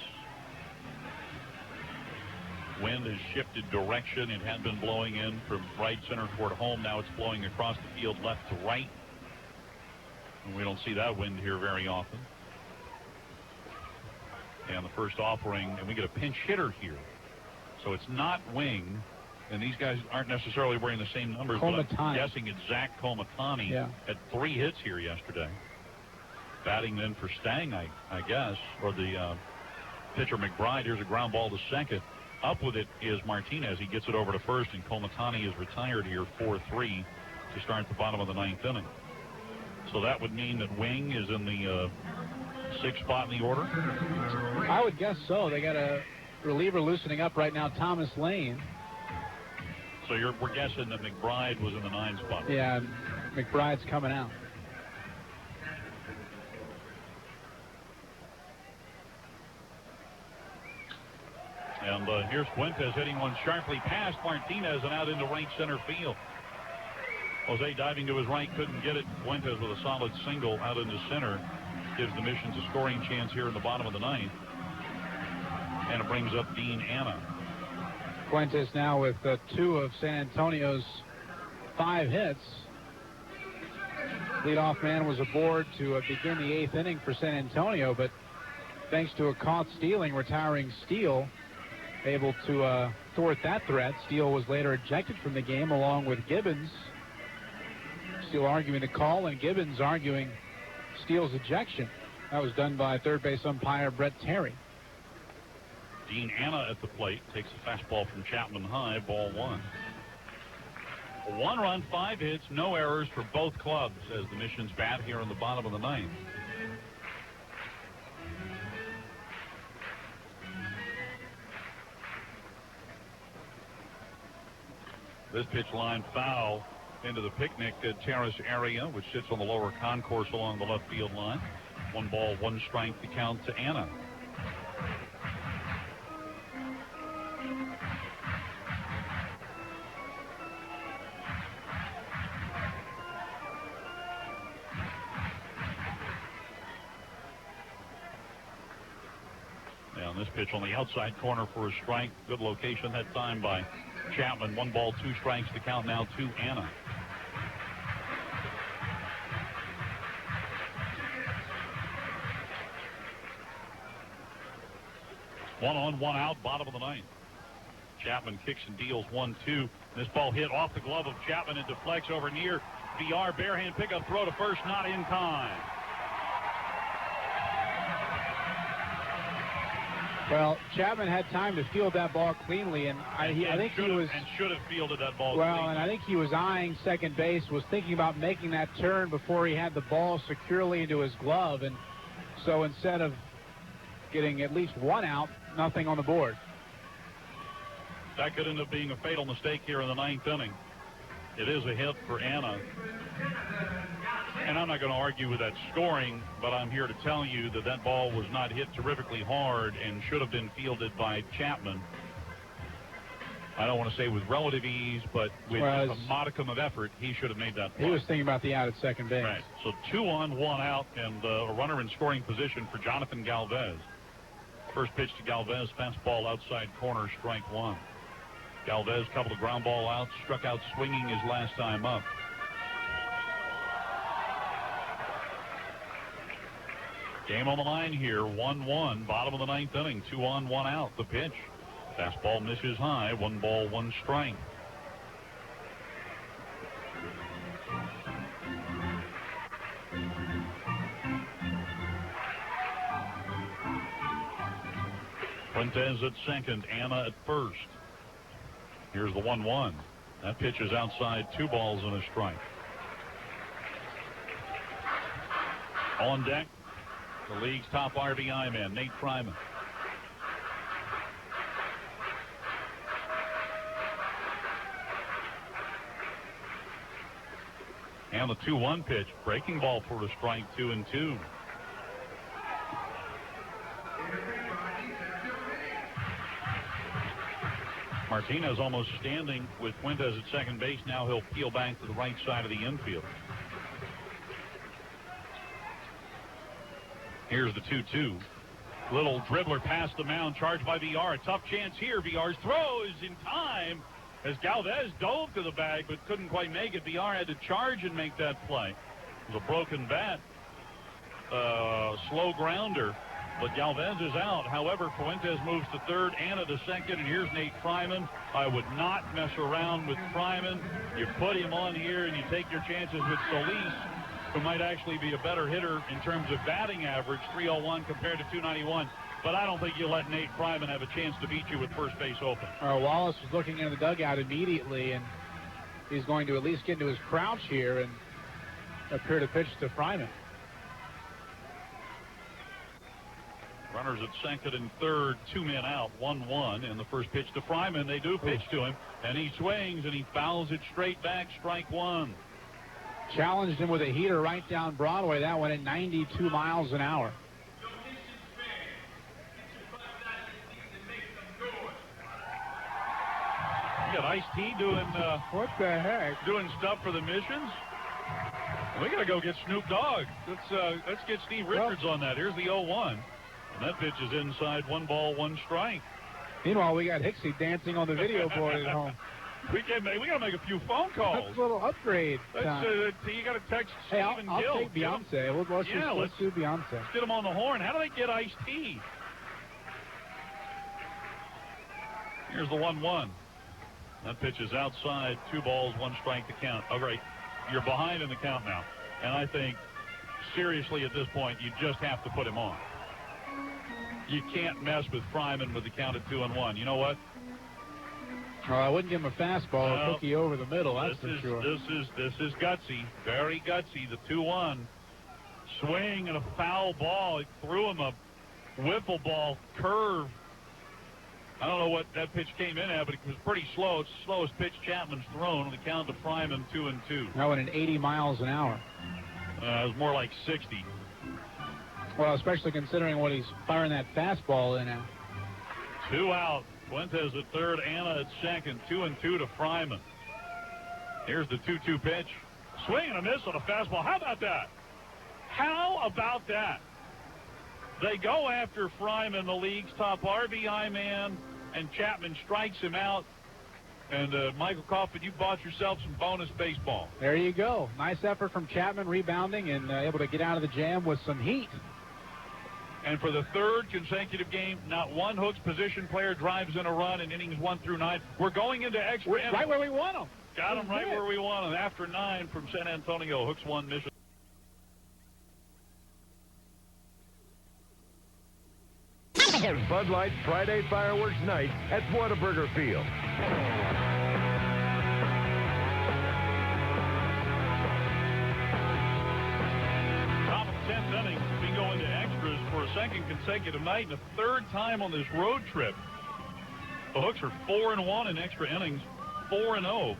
Wind has shifted direction. It had been blowing in from right center toward home. Now it's blowing across the field left to right. And we don't see that wind here very often. And the first offering, and we get a pinch hitter here. So it's not Wing, and these guys aren't necessarily wearing the same numbers, but I'm guessing it's Zach Komatani. Had 3 hits here yesterday. Batting then for Stang, I guess, or the pitcher McBride. Here's a ground ball to second. Up with it is Martinez. He gets it over to first, and Komatani is retired here 4-3 to start the bottom of the 9th inning. So that would mean that Wing is in the 6th spot in the order? I would guess so. They got a reliever loosening up right now, Thomas Lane. So we're guessing that McBride was in the 9th spot. Yeah, McBride's coming out. And here's Fuentes hitting one sharply past Martinez and out into right center field. Jose diving to his right, couldn't get it. Fuentes with a solid single out into center gives the Missions a scoring chance here in the bottom of the 9th. And it brings up Dean Anna. Fuentes now with 2 of San Antonio's 5 hits. Leadoff man was aboard to begin the 8th inning for San Antonio, but thanks to a caught stealing, retiring Steele, able to thwart that threat. Steele was later ejected from the game along with Gibbons. Steele arguing the call and Gibbons arguing Steele's ejection. That was done by third base umpire Brett Terry. Dean Anna at the plate takes a fastball from Chapman high, ball one. A 1 run, 5 hits, no errors for both clubs as the Missions bat here in the bottom of the ninth. This pitch line foul into the picnic terrace area, which sits on the lower concourse along the left field line. 1 ball, 1 strike to count to Anna. Now this pitch on the outside corner for a strike. Good location that time by Chapman. 1 ball, 2 strikes to count now to Anna. One on, 1 out, bottom of the ninth. Chapman kicks and deals 1-2. This ball hit off the glove of Chapman and deflects over near VR. Barehand pickup throw to first, not in time. Well, Chapman had time to field that ball cleanly, and I think he was and should have fielded that ball. Well, cleanly. and I think he was eyeing second base, was thinking about making that turn before he had the ball securely into his glove, and so instead of getting at least 1 out, nothing on the board. That could end up being a fatal mistake here in the 9th inning. It is a hit for Anna. And I'm not going to argue with that scoring, but I'm here to tell you that that ball was not hit terrifically hard and should have been fielded by Chapman. I don't want to say with relative ease, but with a modicum of effort, he should have made that play. He was thinking about the out at second base. Right. So 2 on, 1 out, and a runner in scoring position for Jonathan Galvez. First pitch to Galvez, fastball outside corner, strike 1. Galvez, couple of ground ball outs, struck out swinging his last time up. Game on the line here, 1-1, bottom of the 9th inning, 2 on, 1 out. The pitch, fastball misses high, 1 ball, 1 strike. Fuentes at second, Anna at first. Here's the 1-1. That pitch is outside, 2 balls and a strike. On deck, the league's top RBI man, Nate Fryman. And the 2-1 pitch, breaking ball for a strike, 2-2. Martinez almost standing with Fuentes at second base. Now he'll peel back to the right side of the infield. Here's the 2-2. Little dribbler past the mound, charged by VR. A tough chance here. VR's throw is in time as Galvez dove to the bag but couldn't quite make it. VR had to charge and make that play. It was a broken bat. Slow grounder. But Galvez is out. However, Fuentes moves to third, Anna to second, and here's Nate Fryman. I would not mess around with Fryman. You put him on here and you take your chances with Solis, who might actually be a better hitter in terms of batting average, 301 compared to 291. But I don't think you let Nate Fryman have a chance to beat you with first base open. Wallace was looking into the dugout immediately, and he's going to at least get into his crouch here and appear to pitch to Fryman. Runners at second and third, 2 men out, 1-1, and the first pitch to Fryman. They do pitch to him, and he swings, and he fouls it straight back, strike 1. Challenged him with a heater right down Broadway. That one at 92 miles an hour. You got Ice-T doing what the heck? Doing stuff for the Missions. We got to go get Snoop Dogg. Let's get Steve Richards on that. Here's the 0-1. And that pitch is inside, 1 ball, 1 strike. Meanwhile, we got Hixie dancing on the video board at home. We got to make a few phone calls. That's a little upgrade. You got to text Hey, Stephen I'll Gill. take Beyonce. Let's do Beyonce. Let's get him on the horn. How do they get Ice-T? Here's the 1-1. That pitch is outside, 2 balls, 1 strike to count. All right, you're behind in the count now. And I think, seriously, at this point, you just have to put him on. You can't mess with Fryman with the count at 2-1. You know what? Well, I wouldn't give him a fastball, a cookie over the middle, that's for sure. This is gutsy, very gutsy, the 2-1. Swing and a foul ball. It threw him a wiffle ball curve. I don't know what that pitch came in at, but it was pretty slow. It's the slowest pitch Chapman's thrown on the count to Fryman, 2-2. That went at 80 miles an hour. It was more like 60. Well, especially considering what he's firing that fastball in at. 2 out. Fuentes at third, Anna at second, 2-2 to Fryman. Here's the 2-2 pitch. Swing and a miss on a fastball. How about that? How about that? They go after Fryman, the league's top RBI man, and Chapman strikes him out. And Michael Kaufman, you bought yourself some bonus baseball. There you go. Nice effort from Chapman, rebounding and able to get out of the jam with some heat. And for the third consecutive game, not one Hooks position player drives in a run in innings 1 through 9. We're going into extra innings. Right where we want them. Got them right where we want them. After 9 from San Antonio, Hooks 1, Mission. Bud Light Friday Fireworks Night at Whataburger Field. Top of the 10th inning, we go into extras for a second consecutive night and a third time on this road trip. The Hooks are 4-1 in extra innings, 4-0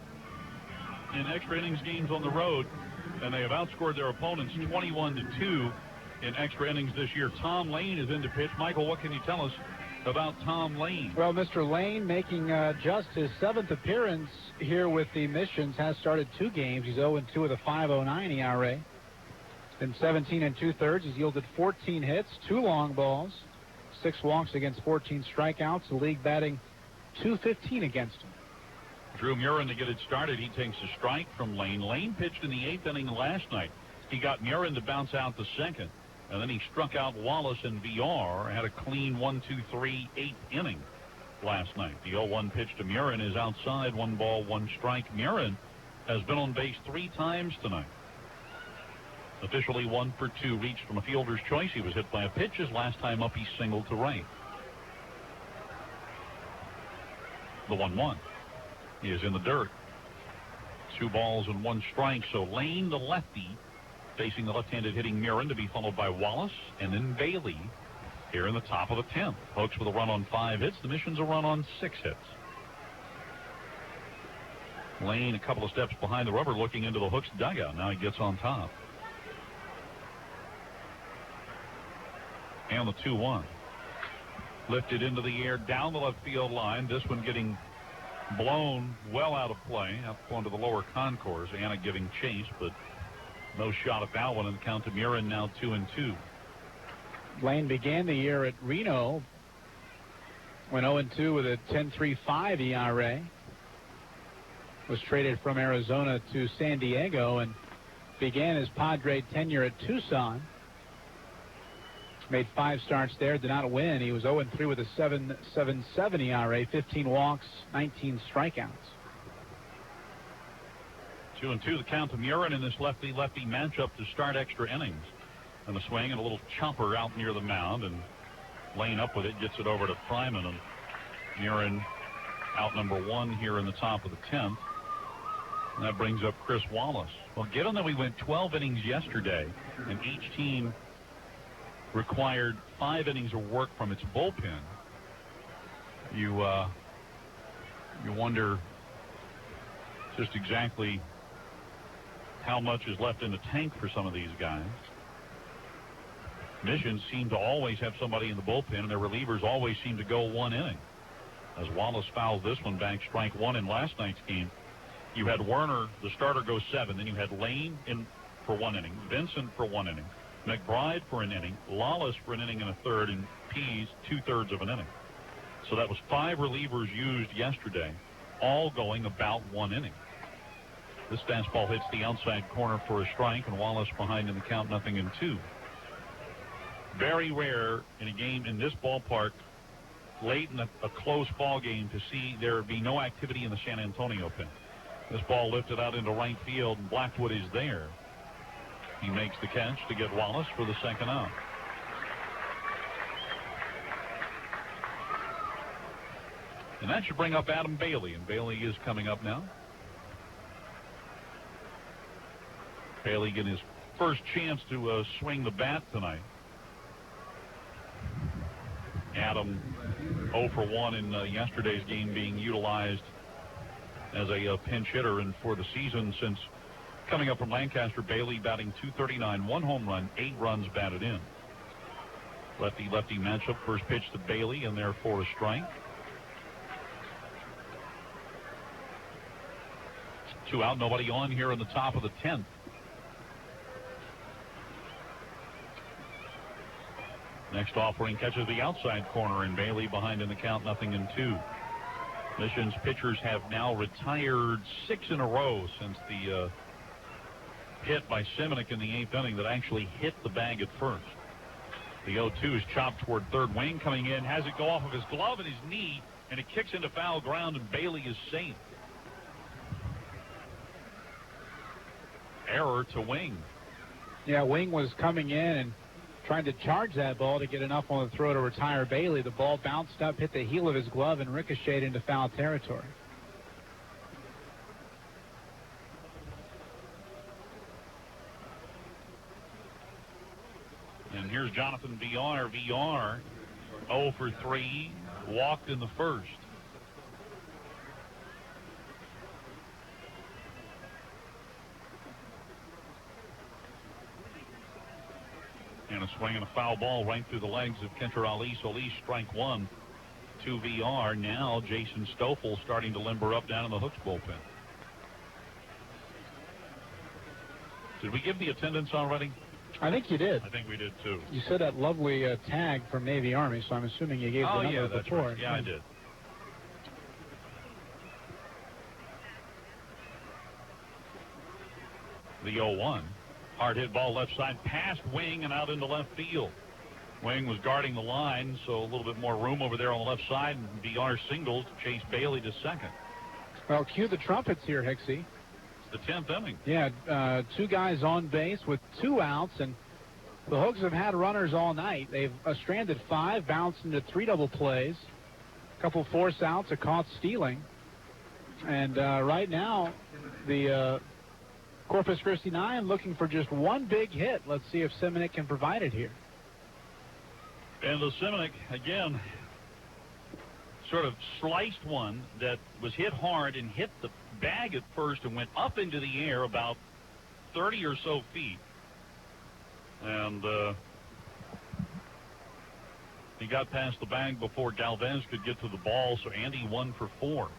in extra innings games on the road, and they have outscored their opponents 21-2 in extra innings this year. Tom Lane is in to pitch. Michael, what can you tell us about Tom Lane? Well, Mr. Lane, making just his 7th appearance here with the Missions, has started 2 games. He's 0-2 with a 5.09 ERA. In 17 2/3, he's yielded 14 hits, 2 long balls, 6 walks against 14 strikeouts. The league batting .215 against him. Drew Murin to get it started. He takes a strike from Lane. Lane pitched in the 8th inning last night. He got Murin to bounce out the 2nd. And then he struck out Wallace and VR, had a clean 1-2-3 8th inning last night. The 0-1 pitch to Murin is outside, 1 ball, 1 strike. Murin has been on base 3 times tonight. Officially 1 for 2, reached from a fielder's choice. He was hit by a pitch. His last time up, he singled to right. The 1-1 is in the dirt. 2 balls and 1 strike. So Lane, the lefty, facing the left-handed hitting Murin, to be followed by Wallace and then Bailey here in the top of the 10th. Hooks with a run on 5 hits. The Missions a run on 6 hits. Lane a couple of steps behind the rubber looking into the Hooks dugout. Now he gets on top. And the 2-1. Lifted into the air down the left field line. This one getting blown well out of play. Out going to the lower concourse. Anna giving chase, but no shot at that one, and the count to Murin now 2-2. Lane began the year at Reno, went 0-2 with a 10.35 ERA. Was traded from Arizona to San Diego and began his Padre tenure at Tucson. Made 5 starts there, did not win. He was 0-3 with a 7.77 ERA, 15 walks, 19 strikeouts. 2-2 the count to Murin in this lefty-lefty matchup to start extra innings. And the swing and a little chopper out near the mound, and Lane up with it, gets it over to Fryman, and Murin out number 1 here in the top of the 10th. And that brings up Chris Wallace. Well, given that we went 12 innings yesterday, and each team required 5 innings of work from its bullpen, you wonder just exactly how much is left in the tank for some of these guys. Missions seem to always have somebody in the bullpen, and their relievers always seem to go 1 inning. As Wallace fouls this one back, strike 1 in last night's game. You had Werner, the starter, go 7. Then you had Lane in for 1 inning, Vincent for 1 inning, McBride for an inning, Lawless for an inning and a third, and Pease 2/3 of an inning. So that was 5 relievers used yesterday, all going about 1 inning. This fastball hits the outside corner for a strike, and Wallace behind in the count, 0-2. Very rare in a game in this ballpark, late in a close ball game, to see there be no activity in the San Antonio pen. This ball lifted out into right field, and Blackwood is there. He makes the catch to get Wallace for the 2nd out. And that should bring up Adam Bailey, and Bailey is coming up now. Bailey getting his first chance to swing the bat tonight. Adam 0 for 1 in yesterday's game, being utilized as a pinch hitter. And for the season, since coming up from Lancaster, Bailey batting .239, 1 home run, 8 runs batted in. Lefty-lefty matchup. First pitch to Bailey, and there for a strike. 2 out, nobody on here in the top of the 10th. Next offering catches the outside corner, and Bailey behind in the count, 0-2. Mission's pitchers have now retired 6 in a row since the hit by Seminick in the 8th inning that actually hit the bag at first. The 0-2 is chopped toward third. Wing coming in, has it go off of his glove and his knee, and it kicks into foul ground, and Bailey is safe. Error to Wing. Yeah, Wing was coming in and trying to charge that ball to get enough on the throw to retire Bailey. The ball bounced up, hit the heel of his glove, and ricocheted into foul territory. And here's Jonathan VR. VR 0 for 3, walked in the first. And a swing and a foul ball right through the legs of catcher Ali Solis. Strike 1 to VR. Now Jason Stoffel starting to limber up down in the Hooks bullpen. Did we give the attendance already? I think you did. I think we did too. You said that lovely tag from Navy Army, so I'm assuming you gave the number that's before. Right. Yeah, I did. The 0-1. Hard hit ball left side past Wing and out into left field. Wing was guarding the line, so a little bit more room over there on the left side, and VR singles to chase Bailey to second. Well, cue the trumpets here, Hicksy. It's the 10th inning. Yeah, 2 guys on base with 2 outs, and the Hooks have had runners all night. They've stranded 5, bounced into 3 double plays, a couple force outs, a caught stealing. And right now, the Corpus Christi 9 looking for just 1 big hit. Let's see if Seminick can provide it here. And the Seminick, again, sort of sliced one that was hit hard and hit the bag at first and went up into the air about 30 or so feet. And he got past the bag before Galvez could get to the ball, so Andy 1 for 4.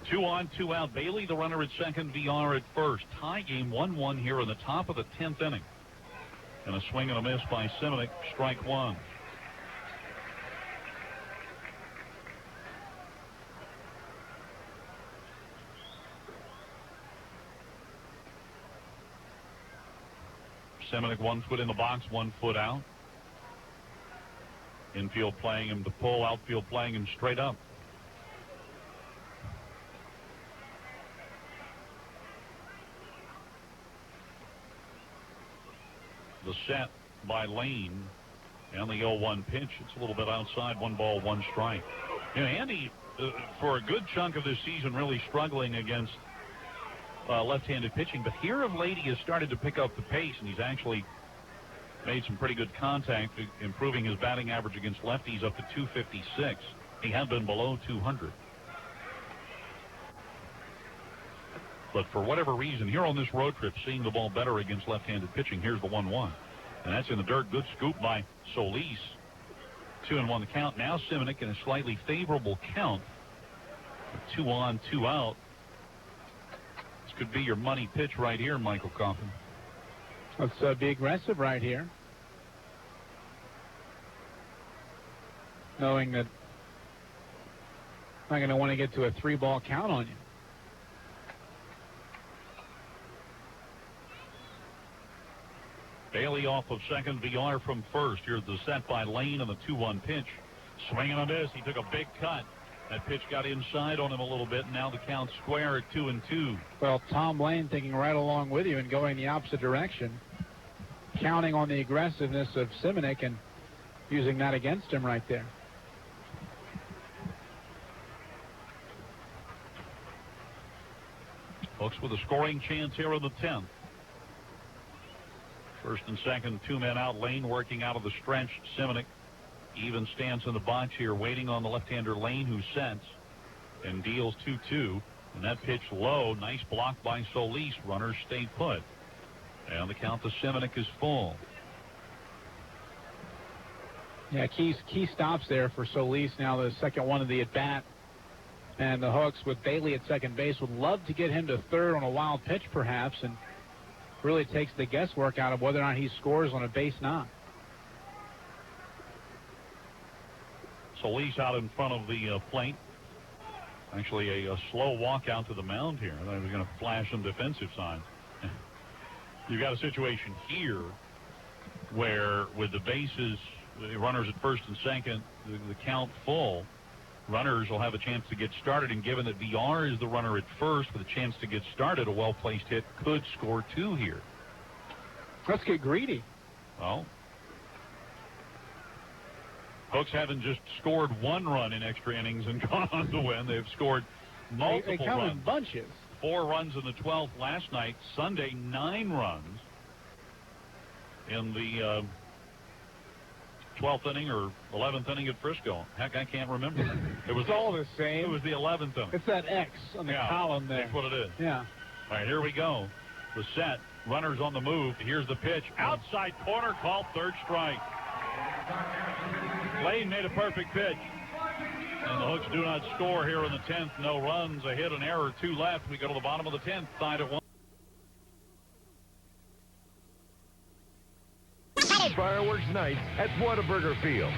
2 on, 2 out. Bailey, the runner at second, VR at first. Tie game 1-1 here in the top of the 10th inning. And a swing and a miss by Seminick, strike 1. Seminick 1 foot in the box, 1 foot out. Infield playing him to pull, outfield playing him straight up. The set by Lane and the 0-1 pitch. It's a little bit outside, 1 ball, 1 strike. You know, Andy, for a good chunk of this season, really struggling against left-handed pitching, but here of late he has started to pick up the pace, and he's actually made some pretty good contact, improving his batting average against lefties up to 256. He had been below 200. But for whatever reason, here on this road trip, seeing the ball better against left-handed pitching. Here's the 1-1. And that's in the dirt. Good scoop by Solis. 2-1 the count. Now Seminick in a slightly favorable count. 2 on, 2 out. This could be your money pitch right here, Michael Coffin. Let's be aggressive right here. Knowing that I'm not going to want to get to a 3-ball count on you. Bailey off of second, VR from first. Here's the set by Lane on the 2-1 pitch. Swinging on this. He took a big cut. That pitch got inside on him a little bit, and now the count's square at 2-2. Well, Tom Lane thinking right along with you and going the opposite direction, counting on the aggressiveness of Seminick and using that against him right there. Hooks with a scoring chance here in the 10th. First and second, 2 men out. Lane working out of the stretch. Simonic even stands in the box here, waiting on the left-hander Lane, who sets and deals 2-2. And that pitch low. Nice block by Solis. Runners stay put. And the count to Simonic is full. Yeah, key stops there for Solis. Now the second one of the at-bat. And the Hooks with Bailey at second base would love to get him to third on a wild pitch perhaps, and really takes the guesswork out of whether or not he scores on a base knock. Solis out in front of the plate. Actually a slow walk out to the mound here. I thought he was going to flash some defensive signs. You've got a situation here where with the bases, the runners at first and second, the count full, runners will have a chance to get started, and given that VR is the runner at first with a chance to get started, a well-placed hit could score 2 here. Let's get greedy. Well, Hooks haven't just scored 1 run in extra innings and gone on to win. They've scored multiple they come runs. in bunches. 4 runs in the 12th last night. Sunday, 9 runs in the 12th inning or 11th inning at Frisco. Heck, I can't remember. It was all the same. It was the 11th inning. It's that X on the column there. That's what it is. Yeah. All right, here we go. The set. Runners on the move. Here's the pitch. Outside corner, called third strike. Lane made a perfect pitch. And the Hooks do not score here in the 10th. No runs, a hit, an error, 2 left. We go to the bottom of the 10th, tied at 1. Fireworks night at Whataburger Field.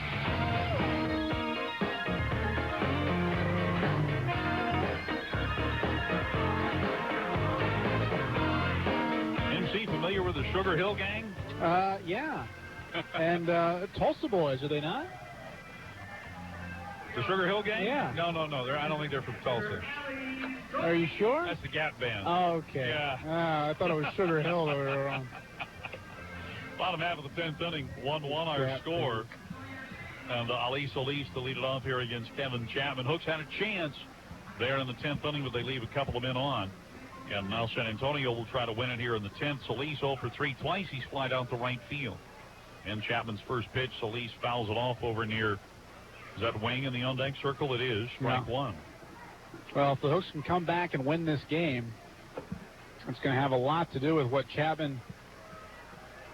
MC, familiar with the Sugar Hill Gang? Yeah. And Tulsa boys, are they not? The Sugar Hill Gang? Yeah. No. I don't think they're from Tulsa. Are you sure? That's the Gap Band. Oh, okay. Yeah. I thought it was Sugar Hill that we were on. Bottom half of the 10th inning, 1-1 our score. And Ali Solis to lead it off here against Kevin Chapman. Hooks had a chance there in the 10th inning, but they leave a couple of men on. And now San Antonio will try to win it here in the 10th. Solis 0 for 3 twice. He's flied out to right field. And Chapman's first pitch, Solis fouls it off over near, is that Wing in the on-deck circle? It is. Strike 1. Well, if the Hooks can come back and win this game, it's going to have a lot to do with what Chapman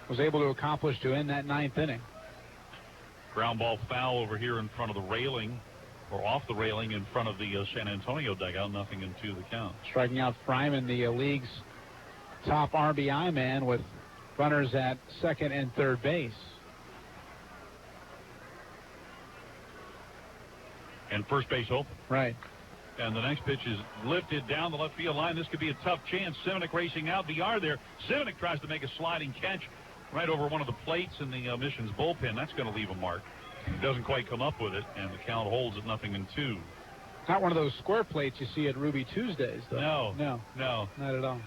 was able to accomplish to end that 9th inning. Ground ball foul over here in front of the railing, or off the railing in front of the San Antonio dugout. 0-2 the count. Striking out Fryman, the league's top RBI man, with runners at second and third base. And first base open. Right. And the next pitch is lifted down the left field line. This could be a tough chance. Simonic racing out. VR there. Simonic tries to make a sliding catch right over one of the plates in the Missions bullpen. That's going to leave a mark. Doesn't quite come up with it, and the count holds at 0-2. Not one of those square plates you see at Ruby Tuesdays, though. No. Not at all.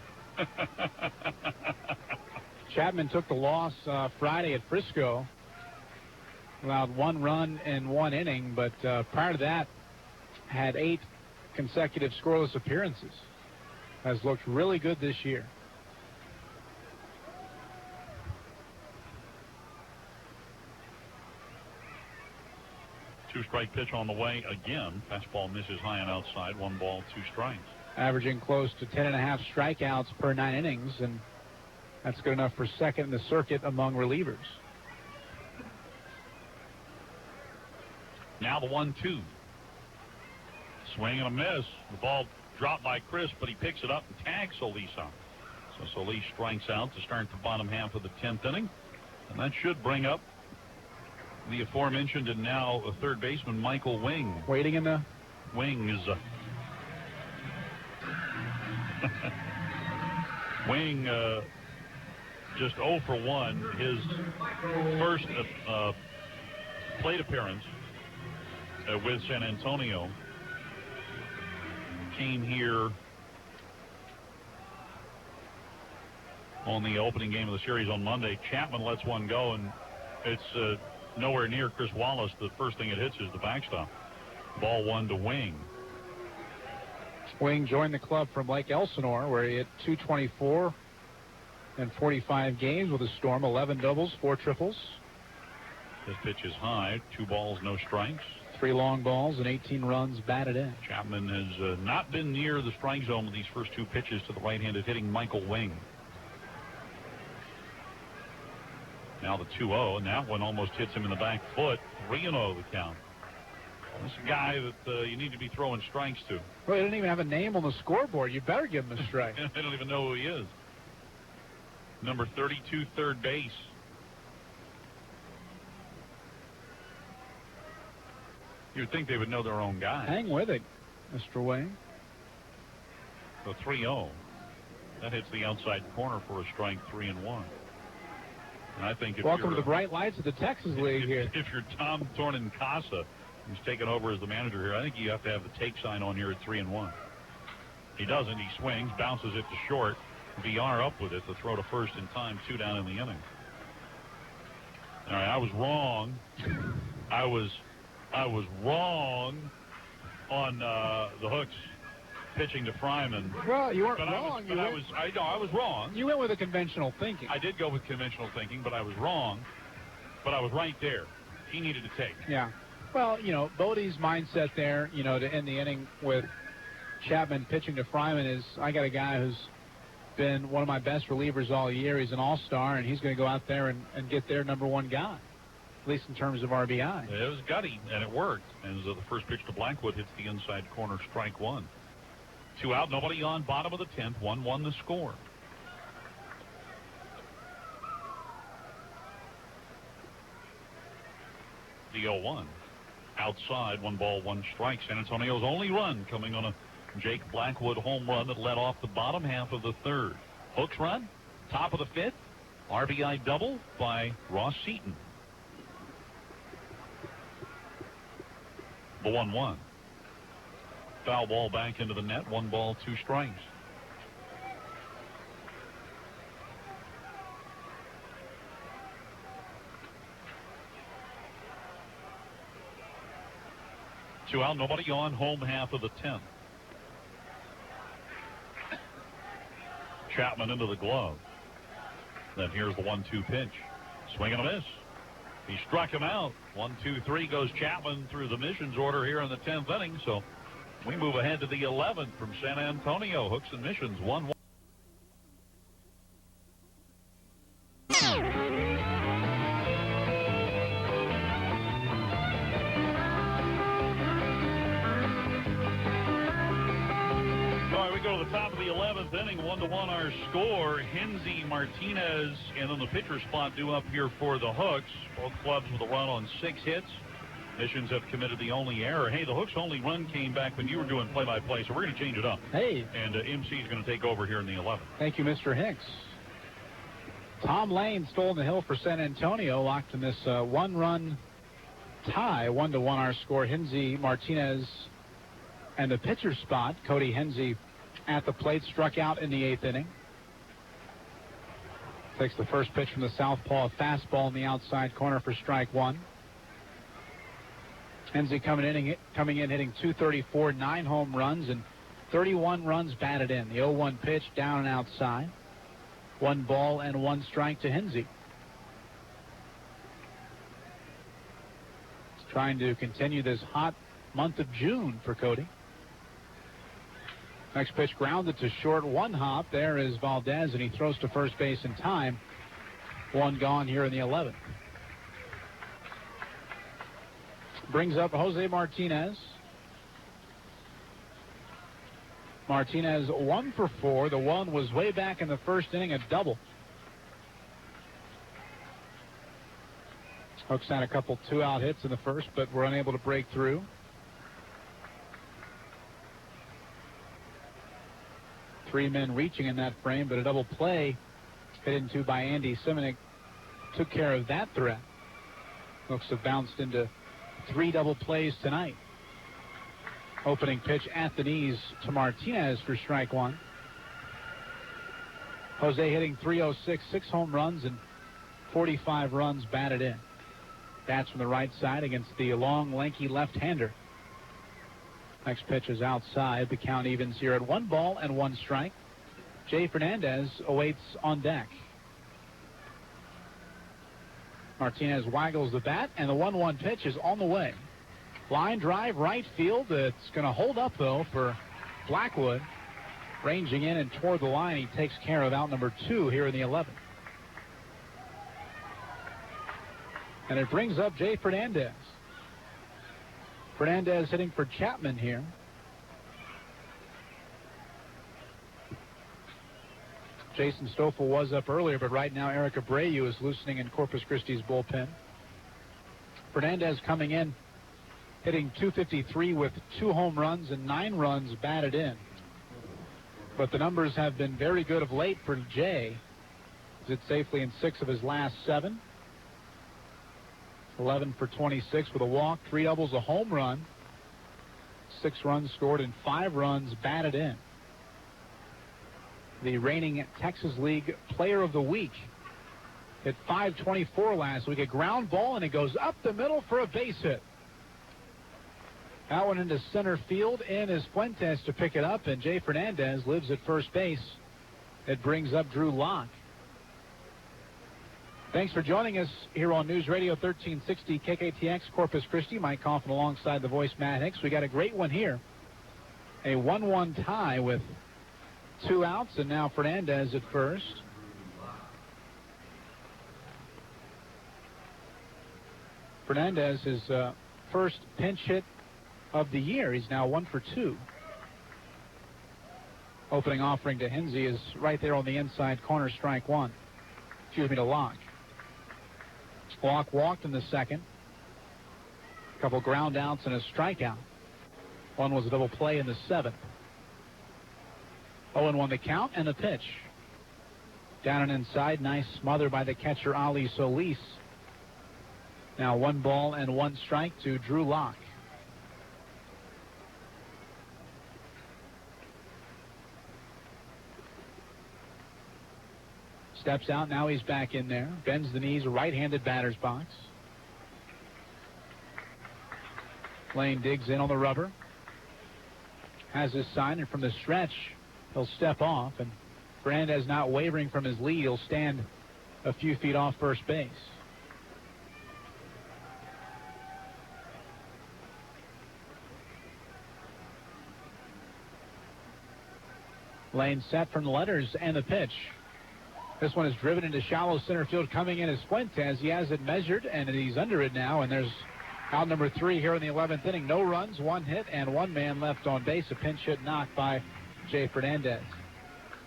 Chapman took the loss Friday at Frisco. Allowed 1 run in 1 inning, but prior to that, had 8 consecutive scoreless appearances. Has looked really good this year. Two-strike pitch on the way again. Fastball misses high and outside. 1 ball, 2 strikes. Averaging close to 10.5 strikeouts per 9 innings, and that's good enough for second in the circuit among relievers. Now the 1-2. Swing and a miss. The ball dropped by Chris, but he picks it up and tags Solis out. So Solis strikes out to start the bottom half of the 10th inning. And that should bring up the aforementioned and now a third baseman, Michael Wing. Waiting in the wings. Wing just 0 for 1. His first plate appearance with San Antonio came here on the opening game of the series on Monday. Chapman lets one go, and it's nowhere near Chris Wallace. The first thing it hits is the backstop. Ball 1 to Wing. Wing joined the club from Lake Elsinore, where he hit .224 in 45 games with a Storm, 11 doubles, 4 triples. This pitch is high. 2 balls, no strikes. 3 long balls and 18 runs batted in. Chapman has not been near the strike zone with these first 2 pitches to the right-handed hitting Michael Wing. Now the 2-0, and that one almost hits him in the back foot. 3-0 the count. This is a guy that you need to be throwing strikes to. Well, he didn't even have a name on the scoreboard. You better give him a strike. I don't even know who he is. Number 32, third base. You'd think they would know their own guy. Hang with it, Mr. Wing. The 3-0. That hits the outside corner for a strike, 3-1. And I think if welcome to the bright lights of the Texas League here. If you're Tom Tornin-Casa, who's taken over as the manager here, I think you have to have the take sign on here at 3-1. He doesn't. He swings, bounces it to short. VR up with it to throw to first in time, 2 down in the inning. All right, I was wrong. I was wrong on the Hooks pitching to Fryman. Well, you weren't wrong. I was wrong. You went with a conventional thinking. I did go with conventional thinking, but I was wrong. But I was right there. He needed to take. Yeah. Well, Bodie's mindset there, to end the inning with Chapman pitching to Fryman is, I got a guy who's been one of my best relievers all year. He's an all-star, and he's going to go out there and get their number 1 guy, at least in terms of RBI. It was gutty, and it worked. And the first pitch to Blackwood hits the inside corner, strike 1. 2 out, nobody on, bottom of the 10th, 1-1 the score. The 0-1. Outside, 1 ball, 1 strike. San Antonio's only run coming on a Jake Blackwood home run that led off the bottom half of the 3rd. Hooks run, top of the 5th. RBI double by Ross Seaton. The 1-1. Foul ball back into the net. 1 ball, 2 strikes. Two out, nobody on, home half of the 10th. Chapman into the glove. Then here's the 1-2 pitch. Swing and a miss. He struck him out. 1-2-3 goes Chapman through the missions order here in the 10th inning. So we move ahead to the 11th from San Antonio. Hooks and Missions 1-1. Go to the top of the 11th inning, 1-1 our score. Henzi, Martinez, and then the pitcher spot due up here for the Hooks. Both clubs with a run on 6 hits. Missions have committed the only error. Hey, the Hooks' only run came back when you were doing play-by-play, so we're going to change it up. Hey. And MC is going to take over here in the 11th. Thank you, Mr. Hicks. Tom Lane stole the hill for San Antonio, locked in this 1-run tie. 1-1 our score. Henzi, Martinez, and the pitcher spot, Cody Henzi, at the plate, struck out in the 8th inning. Takes the first pitch from the southpaw, fastball in the outside corner for strike 1. Henzi coming in hitting .234, 9 home runs and 31 runs batted in. The 0-1 pitch down and outside. 1 ball and 1 strike to Henzi. Trying to continue this hot month of June for Cody. Next pitch grounded to short, 1 hop. There is Valdez, and he throws to first base in time. 1 gone here in the 11th. Brings up Jose Martinez. Martinez 1 for 4. The 1 was way back in the first inning, a double. Hooks had a couple 2-out hits in the first, but were unable to break through. Three men reaching in that frame, but a double play hit into by Andy Simonik took care of that threat. Hooks have bounced into 3 double plays tonight. Opening pitch at the knees to Martinez for strike 1. Jose hitting .306, 6 home runs and 45 runs batted in. That's from the right side against the long, lanky left-hander. Next pitch is outside. The count evens here at 1 ball and 1 strike. Jay Fernandez awaits on deck. Martinez waggles the bat, and the 1-1 pitch is on the way. Line drive right field. It's going to hold up, though, for Blackwood. Ranging in and toward the line, he takes care of out number 2 here in the 11th. And it brings up Jay Fernandez. Fernandez hitting for Chapman here. Jason Stoffel was up earlier, but right now Eric Abreu is loosening in Corpus Christi's bullpen. Fernandez coming in, hitting .253 with 2 home runs and 9 runs batted in. But the numbers have been very good of late for Jay. He's hit safely in 6 of his last 7. 11 for 26 with a walk, 3 doubles, a home run. 6 runs scored and 5 runs batted in. The reigning Texas League Player of the Week. Hit .524 last week. A ground ball, and it goes up the middle for a base hit. That one into center field, and is Fuentes to pick it up, and Jay Fernandez lives at first base. It brings up Drew Locke. Thanks for joining us here on News Radio 1360 KKTX Corpus Christi. Mike Coffin alongside the voice Matt Hicks. We got a great one here. A 1-1 tie with 2 outs, and now Fernandez at first. Fernandez is first pinch hit of the year. He's now 1 for 2. Opening offering to Hinsey is right there on the inside corner, strike 1. Excuse me, to Locke. Locke walked in the second. A couple ground outs and a strikeout. One was a double play in the 7th. 0-1 the count and the pitch. Down and inside, nice smother by the catcher Ali Solis. Now 1 ball and 1 strike to Drew Locke. Steps out, now he's back in there. Bends the knees, right-handed batter's box. Lane digs in on the rubber. Has his sign, and from the stretch, he'll step off. And Fernandez not wavering from his lead. He'll stand a few feet off first base. Lane set from the letters and the pitch. This one is driven into shallow center field. Coming in is Fuentes. He has it measured, and he's under it now. And there's out number 3 here in the 11th inning. No runs, 1 hit, and 1 man left on base. A pinch hit knock by Jay Fernandez.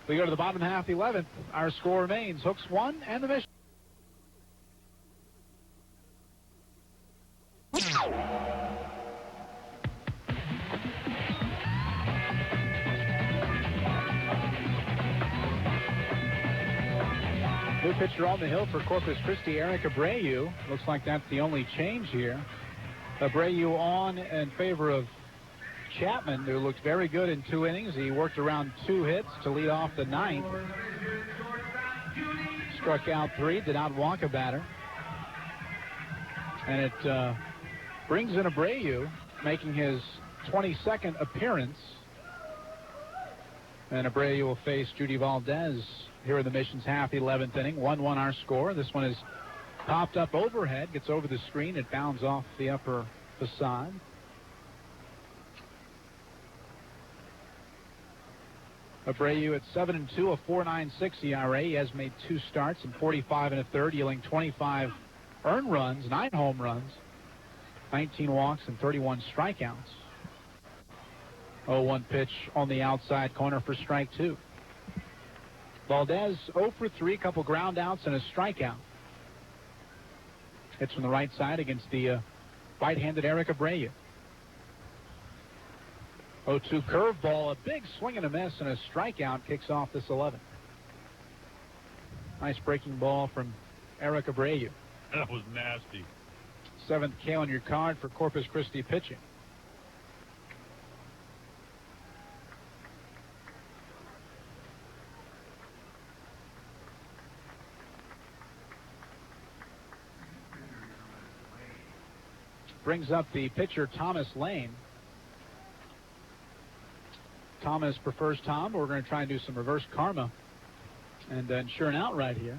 We go to the bottom half of the 11th. Our score remains Hooks 1 and the Mission. New pitcher on the hill for Corpus Christi, Eric Abreu. Looks like that's the only change here. Abreu on in favor of Chapman, who looked very good in 2 innings. He worked around 2 hits to lead off the 9th. Struck out 3, did not walk a batter. And it brings in Abreu, making his 22nd appearance. And Abreu will face Judy Valdez here in the Mission's half, the 11th inning. 1-1 our score. This one is popped up overhead, gets over the screen. It bounds off the upper facade. Abreu at 7-2, a 4.96 ERA. He has made 2 starts in 45 1/3, yielding 25 earned runs, 9 home runs, 19 walks, and 31 strikeouts. 0-1 pitch on the outside corner for strike 2. Valdez 0 for 3, couple ground outs and a strikeout. Hits from the right side against the right-handed Eric Abreu. 0-2 curveball, a big swing and a miss, and a strikeout kicks off this 11th. Nice breaking ball from Eric Abreu. That was nasty. 7th K on your card for Corpus Christi pitching. Brings up the pitcher, Thomas Lane. Thomas prefers Tom. We're going to try and do some reverse karma and ensure an out right here.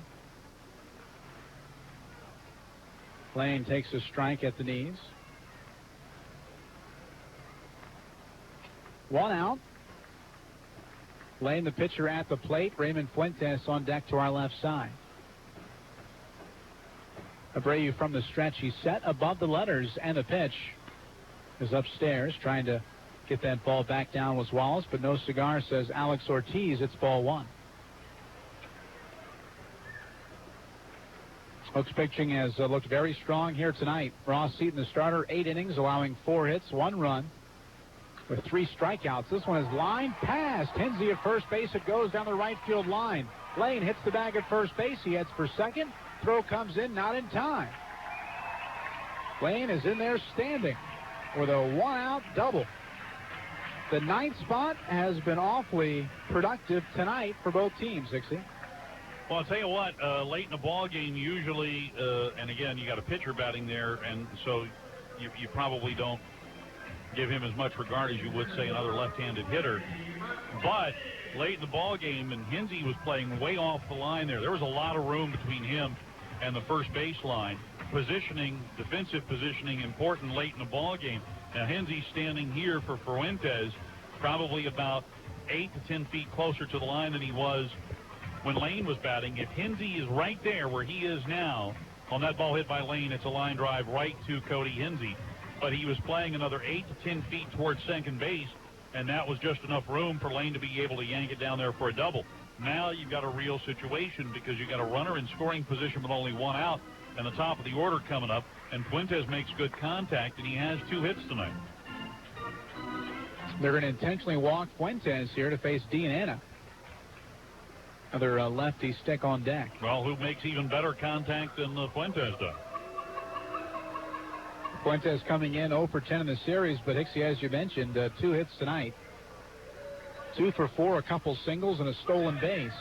Lane takes a strike at the knees. 1 out. Lane, the pitcher, at the plate. Raymond Fuentes on deck to our left side. Abreu from the stretch. He's set above the letters, and the pitch is upstairs, trying to get that ball back down was Wallace, but no cigar, says Alex Ortiz. It's ball 1. Oaks pitching has looked very strong here tonight. Ross Seaton, the starter, 8 innings, allowing 4 hits, 1 run, with 3 strikeouts. This one is lined past Hinsey at first base. It goes down the right field line. Lane hits the bag at first base. He heads for second. Throw comes in, not in time. Lane is in there standing with a 1-out double. The 9th spot has been awfully productive tonight for both teams, Dixie. Well, I'll tell you what, late in the ball game, usually, and again, you got a pitcher batting there, and so you probably don't give him as much regard as you would, say, another left-handed hitter. But late in the ball game, and Hinsey was playing way off the line there. There was a lot of room between him and the first base line. Positioning, defensive positioning, important late in the ball game. Now, Hinsey standing here for Fuentes, probably about 8 to 10 feet closer to the line than he was when Lane was batting. If Hinsey is right there where he is now, on that ball hit by Lane, it's a line drive right to Cody Hinsey. But he was playing another 8 to 10 feet towards second base, and that was just enough room for Lane to be able to yank it down there for a double. Now you've got a real situation because you've got a runner in scoring position with only 1 out and the top of the order coming up, and Fuentes makes good contact, and he has 2 hits tonight. They're going to intentionally walk Fuentes here to face Dean Anna. Another lefty stick on deck. Well, who makes even better contact than Fuentes does? Fuentes coming in 0 for 10 in the series, but Hicksy, as you mentioned, 2 hits tonight. 2 for 4, a couple singles, and a stolen base.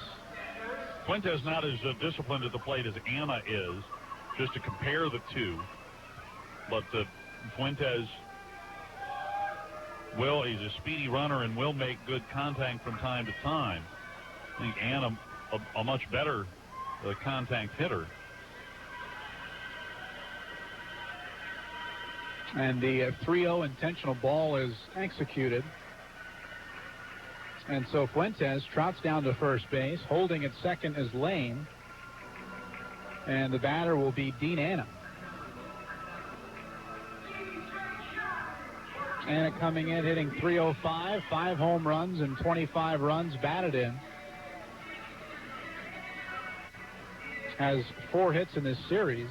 Fuentes not as disciplined at the plate as Anna is, just to compare the two. But Fuentes he's a speedy runner and will make good contact from time to time. I think Anna a much better contact hitter. And the 3-0 intentional ball is executed. And so Fuentes trots down to first base. Holding at second is Lane. And the batter will be Dean Anna. Anna coming in, hitting .305, 5 home runs and 25 runs batted in. Has 4 hits in this series.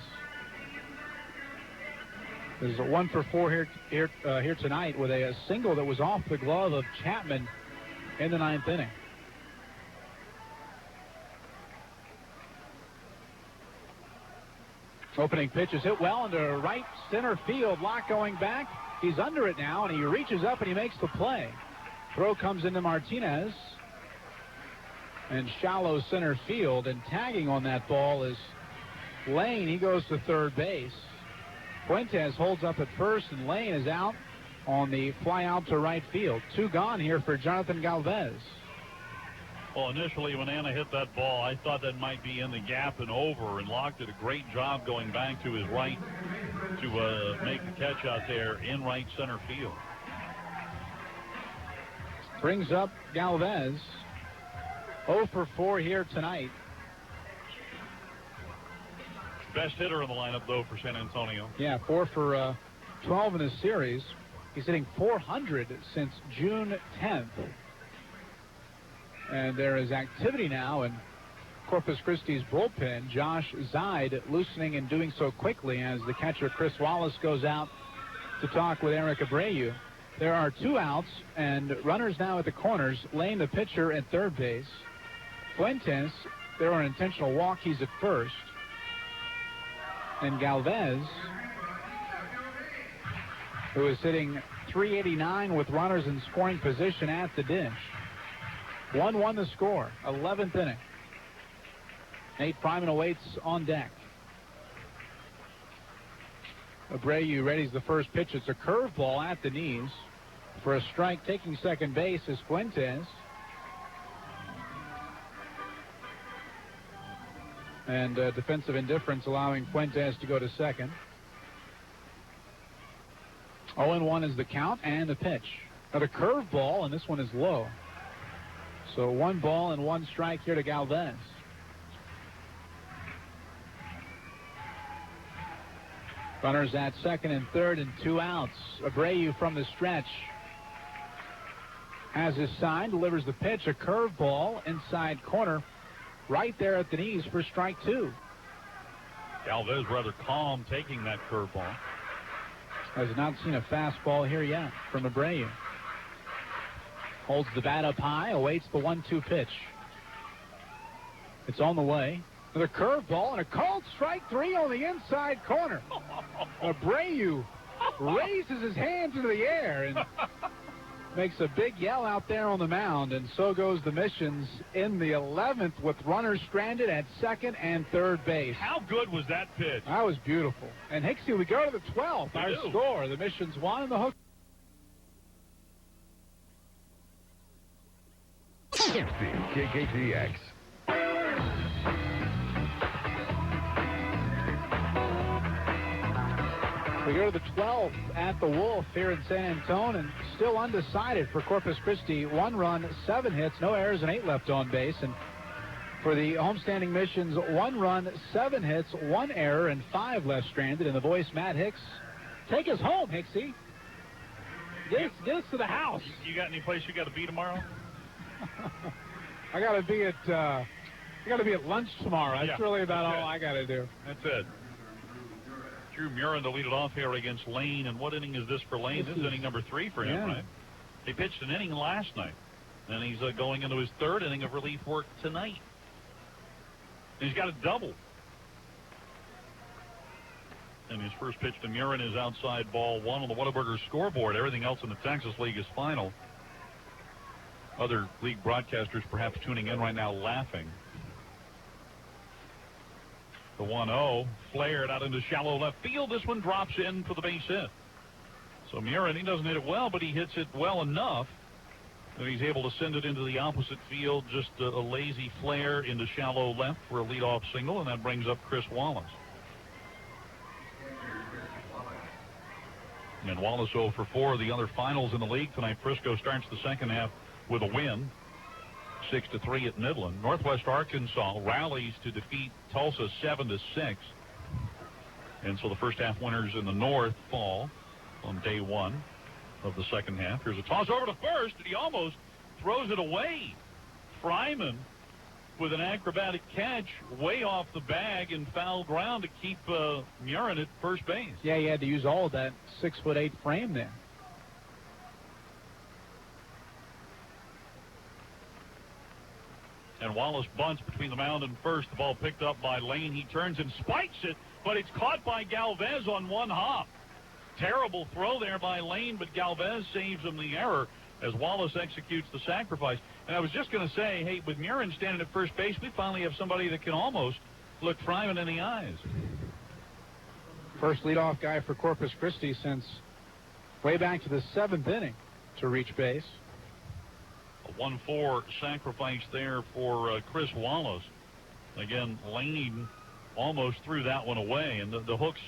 There's a 1 for 4 here tonight with a single that was off the glove of Chapman in the 9th inning. Opening pitch is hit well into right center field. Lock going back. He's under it now, and he reaches up and he makes the play. Throw comes into Martinez. And shallow center field, and tagging on that ball is Lane. He goes to third base. Fuentes holds up at first, and Lane is out on the fly out to right field. 2 gone here for Jonathan Galvez. Well, initially when Anna hit that ball, I thought that might be in the gap and over, and Locke did a great job going back to his right to make the catch out there in right center field. Brings up Galvez. 0 for 4 here tonight. Best hitter in the lineup, though, for San Antonio. Yeah, 4 for 12 in this series. He's hitting .400 since June 10th. And there is activity now in Corpus Christi's bullpen. Josh Zide loosening and doing so quickly as the catcher Chris Wallace goes out to talk with Eric Abreu. There are 2 outs and runners now at the corners. Lane, the pitcher, at third base. Fuentes, there are an intentional walk. He's at first. And Galvez, who is hitting .389 with runners in scoring position at the dish. 1-1 the score, 11th inning. Nate Fryman awaits on deck. Abreu readies the first pitch. It's a curveball at the knees. For a strike, taking second base is Fuentes. And defensive indifference allowing Fuentes to go to second. 0-1 is the count and the pitch. Another curveball, and this one is low. So 1 ball and 1 strike here to Galvez. Runners at second and third and 2 outs. Abreu from the stretch has his sign, delivers the pitch, a curveball inside corner, right there at the knees for strike 2. Galvez rather calm taking that curveball. Has not seen a fastball here yet from Abreu. Holds the bat up high, awaits the 1-2 pitch. It's on the way. Another curveball and a called strike 3 on the inside corner. Abreu raises his hands into the air and makes a big yell out there on the mound, and so goes the Missions in the 11th with runners stranded at second and third base. How good was that pitch? That was beautiful. And Hicksy, we go to the 12th. Our score, the Missions won and the Hook. KKTX. We go to the 12th at the Wolf here in San Antonio, and still undecided for Corpus Christi. 1 run, 7 hits, no errors, and 8 left on base. And for the homestanding Missions, 1 run, 7 hits, 1 error, and 5 left stranded. And the voice, Matt Hicks, take us home, Hicksy. Get us to the house. You got any place you got to be tomorrow? I got to be at lunch tomorrow. That's really about all I got to do. That's it. Drew Murin to lead it off here against Lane. And what inning is this for Lane? This is inning number 3 for him, right? He pitched an inning last night, and he's going into his 3rd inning of relief work tonight. And he's got a double. And his first pitch to Murin is outside ball 1 on the Whataburger scoreboard. Everything else in the Texas League is final. Other league broadcasters perhaps tuning in right now laughing. The 1-0 flared out into shallow left field. This one drops in for the base hit. So Murin, he doesn't hit it well, but he hits it well enough that he's able to send it into the opposite field. Just a lazy flare into shallow left for a leadoff single, and that brings up Chris Wallace. And Wallace 0 for 4 of the other finals in the league tonight. Frisco starts the second half with a win, 6-3 at Midland. Northwest Arkansas rallies to defeat Tulsa 7-6. And so the first half winners in the North fall on day 1 of the second half. Here's a toss over to first, and he almost throws it away. Fryman with an acrobatic catch way off the bag and foul ground to keep Murin at first base. Yeah, he had to use all of that 6'8" frame there. And Wallace bunts between the mound and first. The ball picked up by Lane. He turns and spikes it, but it's caught by Galvez on one hop. Terrible throw there by Lane, but Galvez saves him the error as Wallace executes the sacrifice. And I was just going to say, hey, with Murin standing at first base, we finally have somebody that can almost look Fryman in the eyes. First leadoff guy for Corpus Christi since way back to the 7th inning to reach base. A 1-4 sacrifice there for Chris Wallace. Again, Lane almost threw that one away, and the Hooks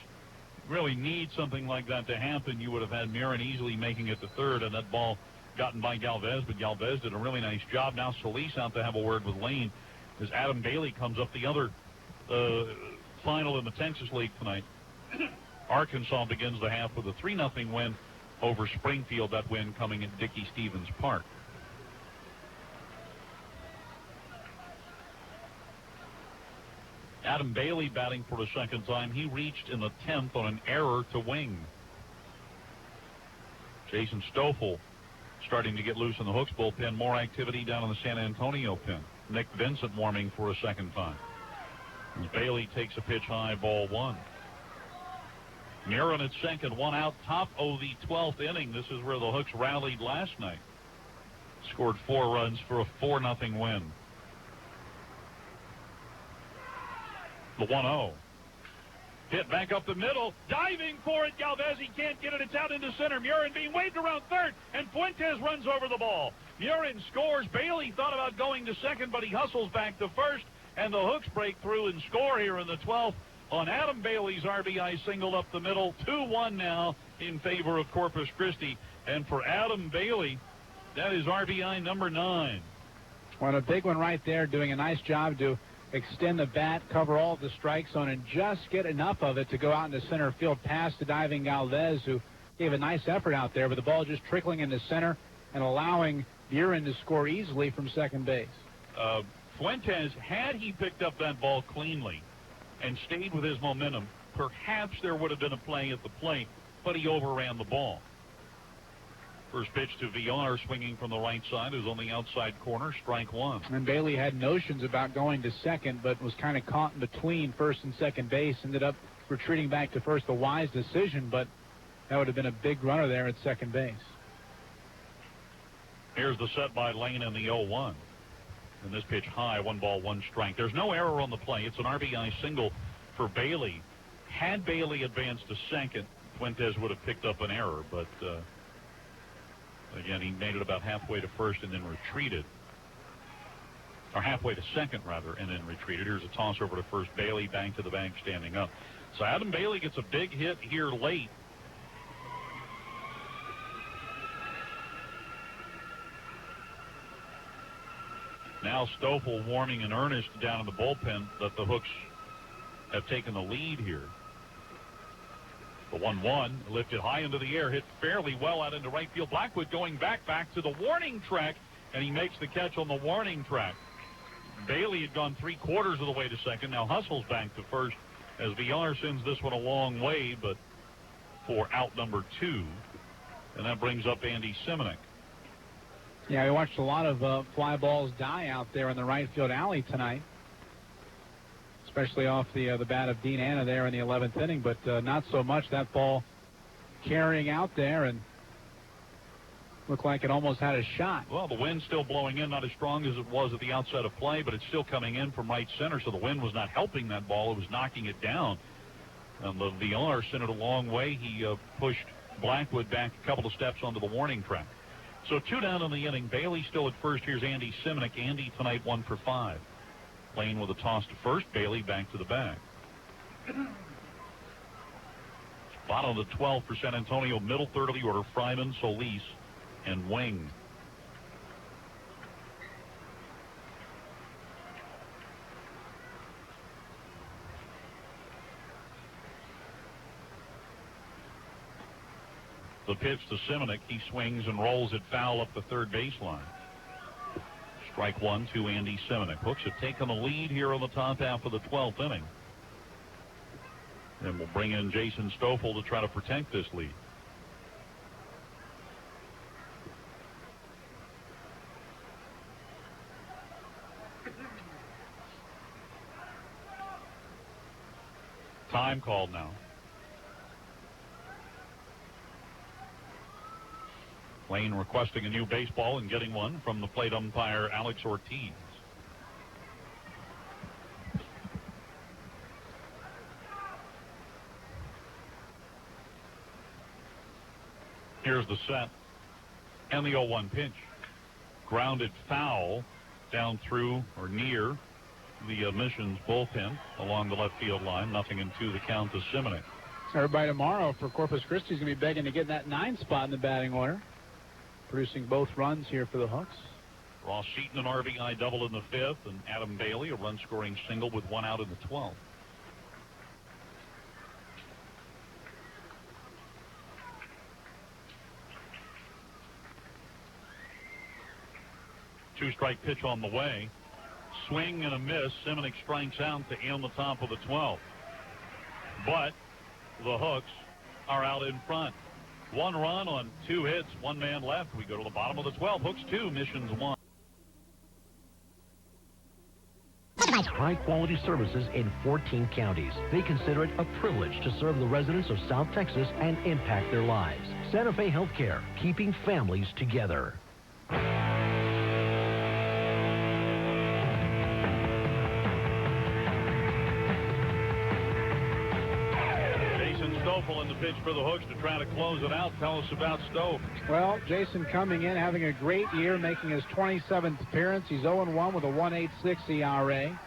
really need something like that to happen. You would have had Murin easily making it to third, and that ball gotten by Galvez, but Galvez did a really nice job. Now Solis out to have a word with Lane as Adam Bailey comes up the other final in the Texas League tonight. Arkansas begins the half with a 3-0 win over Springfield, that win coming at Dickey Stevens Park. Adam Bailey batting for the second time. He reached in the 10th on an error to wing. Jason Stoffel starting to get loose in the Hooks bullpen. More activity down in the San Antonio pen. Nick Vincent warming for a second time. As Bailey takes a pitch high, ball 1. Murin at second, 1 out, top of the 12th inning. This is where the Hooks rallied last night. Scored 4 runs for a 4-0 win. The 1-0. Hit back up the middle. Diving for it. Galvez, he can't get it. It's out into center. Murin being waved around third. And Fuentes runs over the ball. Murin scores. Bailey thought about going to second, but he hustles back to first. And the Hooks break through and score here in the 12th on Adam Bailey's RBI single up the middle. 2-1 now in favor of Corpus Christi. And for Adam Bailey, that is RBI number 9. Well, a big one right there, doing a nice job to extend the bat, cover all the strike zone, and just get enough of it to go out into center field past the diving Galvez, who gave a nice effort out there, but the ball just trickling into center and allowing Buren to score easily from second base. Fuentes, had he picked up that ball cleanly and stayed with his momentum, perhaps there would have been a play at the plate, but he overran the ball. First pitch to VR, swinging from the right side, is on the outside corner, strike one. And Bailey had notions about going to second, but was kind of caught in between first and second base, ended up retreating back to first. A wise decision, but that would have been a big runner there at second base. Here's the set by Lane in the 0-1. And this pitch high, 1 ball, 1 strike. There's no error on the play. It's an RBI single for Bailey. Had Bailey advanced to second, Fuentes would have picked up an error, but again, he made it about halfway to first and then retreated. Or halfway to second, rather, and then retreated. Here's a toss over to first. Bailey back to the bank, standing up. So Adam Bailey gets a big hit here late. Now Stoffel warning in earnest down in the bullpen that the Hooks have taken the lead here. The 1-1 lifted high into the air, hit fairly well out into right field. Blackwood going back to the warning track, and he makes the catch on the warning track. Bailey had gone 3/4 of the way to second. Now hustles back to first as VR sends this one a long way, but for out number 2. And that brings up Andy Simonek. Yeah, we watched a lot of fly balls die out there in the right field alley tonight, especially off the bat of Dean Anna there in the 11th inning, but not so much. That ball carrying out there and looked like it almost had a shot. Well, the wind's still blowing in, not as strong as it was at the outset of play, but it's still coming in from right center, so the wind was not helping that ball. It was knocking it down. And the VR sent it a long way. He pushed Blackwood back a couple of steps onto the warning track. So 2 down in the inning. Bailey still at first. Here's Andy Simonek. Andy tonight 1 for 5. Lane with a toss to first. Bailey back to the bag. Bottom of the 12 for San Antonio. Middle third of the order. Fryman, Solis, and Wing. The pitch to Simonek. He swings and rolls it foul up the third baseline. Strike 1 to Andy Simonek. Hooks have taken the lead here on the top half of the 12th inning. And we'll bring in Jason Stoffel to try to protect this lead. Time called now. Lane requesting a new baseball and getting one from the plate umpire Alex Ortiz. Here's the set and the 0-1 pitch. Grounded foul down through or near the Missions bullpen along the left field line. 0-2 the count to Simonek. Everybody tomorrow for Corpus Christi is going to be begging to get that 9 spot in the batting order. Producing both runs here for the Hooks. Ross Seaton, an RBI double in the 5th, and Adam Bailey, a run-scoring single with 1 out in the 12th. Two-strike pitch on the way. Swing and a miss. Simonek strikes out to end the top of the 12th. But the Hooks are out in front. 1 run on 2 hits, 1 man left. We go to the bottom of the 12th. Hooks 2, Missions 1. High-quality services in 14 counties. They consider it a privilege to serve the residents of South Texas and impact their lives. Santa Fe Healthcare, keeping families together. Stoffel in the pitch for the Hooks to try to close it out. Tell us about Stowe. Well, Jason coming in, having a great year, making his 27th appearance. He's 0-1 with a 1.86 ERA.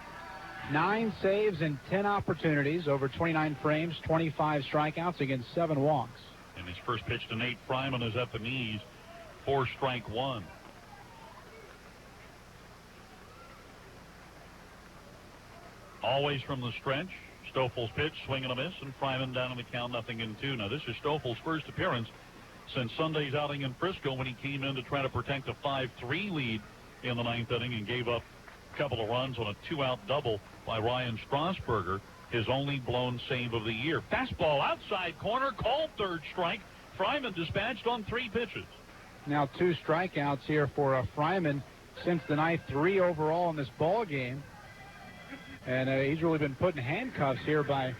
9 saves and 10 opportunities over 29 frames, 25 strikeouts against 7 walks. And his first pitch to Nate Fryman is at the knees for strike 1. Always from the stretch. Stoffel's pitch, swing and a miss, and Fryman down in the count, 0-2. Now, this is Stoffel's first appearance since Sunday's outing in Frisco when he came in to try to protect a 5-3 lead in the 9th inning and gave up a couple of runs on a 2-out double by Ryan Strasburger, his only blown save of the year. Fastball outside corner, called third strike. Fryman dispatched on 3 pitches. Now 2 strikeouts here for Fryman since the night, 3 overall in this ball game. And he's really been put in handcuffs here by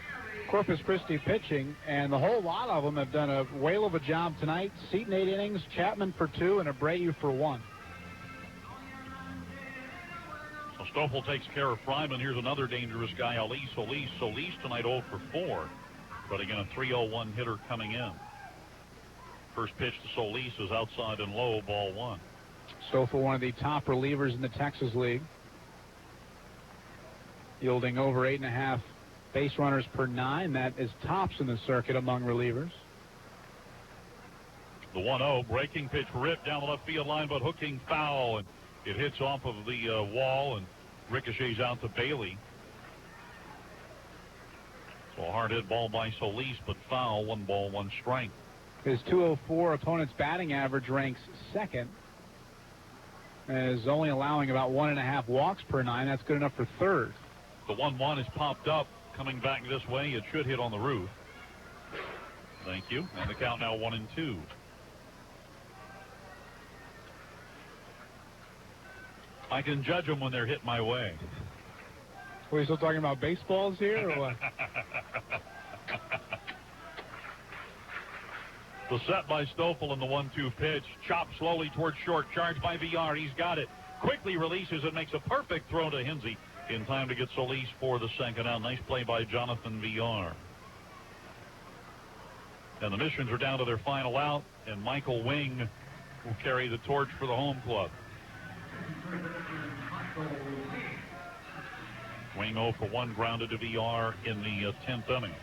Corpus Christi pitching, and the whole lot of them have done a whale of a job tonight. Seaton 8 innings, Chapman for 2, and Abreu for 1. So Stoffel takes care of Fryman. Here's another dangerous guy, Elise. Solis tonight 0 for 4, but again a 3-0-1 hitter coming in. First pitch to Solis is outside and low, ball 1. Stoffel, one of the top relievers in the Texas League, yielding over 8.5 base runners per 9. That is tops in the circuit among relievers. The 1-0 breaking pitch ripped down the left field line, but hooking foul, and it hits off of the wall and ricochets out to Bailey. So a hard hit ball by Solis, but foul. 1 ball, 1 strike. His .204 opponent's batting average ranks second, and is only allowing about 1.5 walks per 9. That's good enough for third. The 1-1 is popped up, coming back this way. It should hit on the roof. Thank you. And the count now 1-2. I can judge them when they're hit my way. Are we still talking about baseballs here, or what? The set by Stoffel in the 1-2 pitch. Chopped slowly towards short. Charged by VR. He's got it. Quickly releases it. Makes a perfect throw to Hinsey in time to get Solis for the second out. Nice play by Jonathan VR. And the Missions are down to their final out, and Michael Wing will carry the torch for the home club. Wing 0 for 1, grounded to VR in the 10th inning.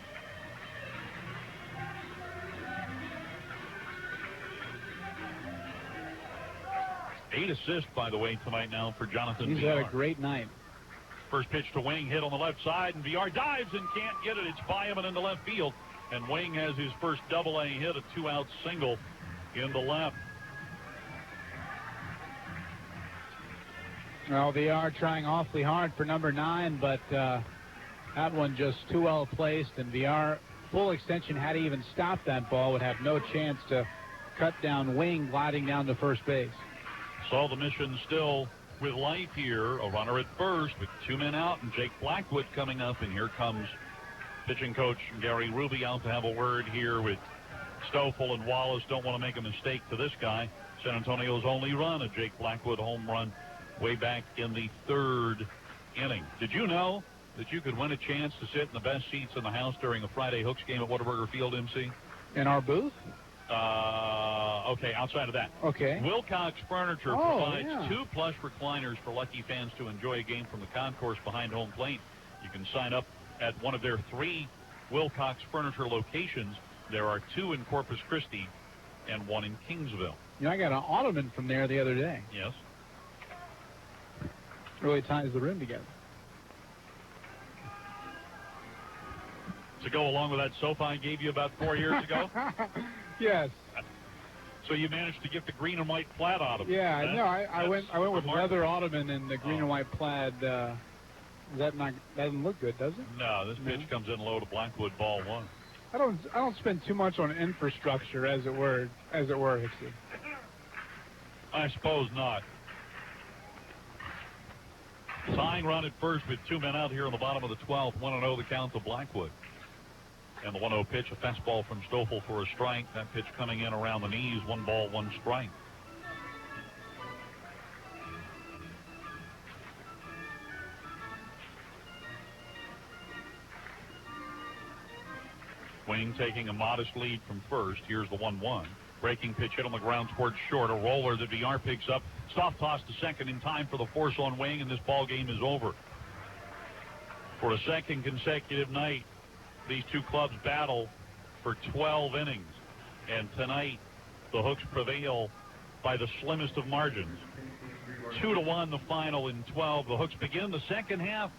Eight assists, by the way, tonight now for Jonathan VR. He's had a great night. First pitch to Wing, hit on the left side, and VR dives and can't get it. It's by him and into left field. And Wing has his first double-A hit, a 2-out single in the left. Well, VR trying awfully hard for number 9, but that one just too well placed, and VR, full extension, had he even stopped that ball, would have no chance to cut down Wing gliding down to first base. Saw the Mission still with life here. A runner at first with 2 men out, and Jake Blackwood coming up, and here comes pitching coach Gary Ruby out to have a word here with Stoffel, and Wallace don't want to make a mistake to this guy. San Antonio's only run, a Jake Blackwood home run way back in the 3rd inning. Did you know that you could win a chance to sit in the best seats in the house during a Friday Hooks game at Whataburger Field, MC? In our booth? Okay, outside of that. Okay. Wilcox Furniture provides 2 plush recliners for lucky fans to enjoy a game from the concourse behind home plate. You can sign up at one of their 3 Wilcox Furniture locations. There are 2 in Corpus Christi and 1 in Kingsville. You know, I got an ottoman from there the other day. Yes. Really ties the room together. To go along with that sofa I gave you about 4 years ago? Yes. So you managed to get the green and white plaid ottoman. Yeah, no, I went with remarkable. leather ottoman and the green and white plaid. That doesn't look good, does it? No, this pitch comes in low to Blackwood, ball 1. I don't spend too much on infrastructure, as it were, Hicksy. I suppose not. Tying run at first with 2 men out here in the bottom of the 12th. 1-0 the count to Blackwood. And the 1-0 pitch, a fastball from Stoffel for a strike. That pitch coming in around the knees. 1 ball, 1 strike. swing, taking a modest lead from first. Here's the 1-1. Breaking pitch hit on the ground towards short. A roller that VR picks up. Soft toss to second in time for the force on wing, and this ball game is over. For a second consecutive night, these two clubs battle for 12 innings. And tonight, the Hooks prevail by the slimmest of margins. 2-1 the final in 12. The Hooks begin the second half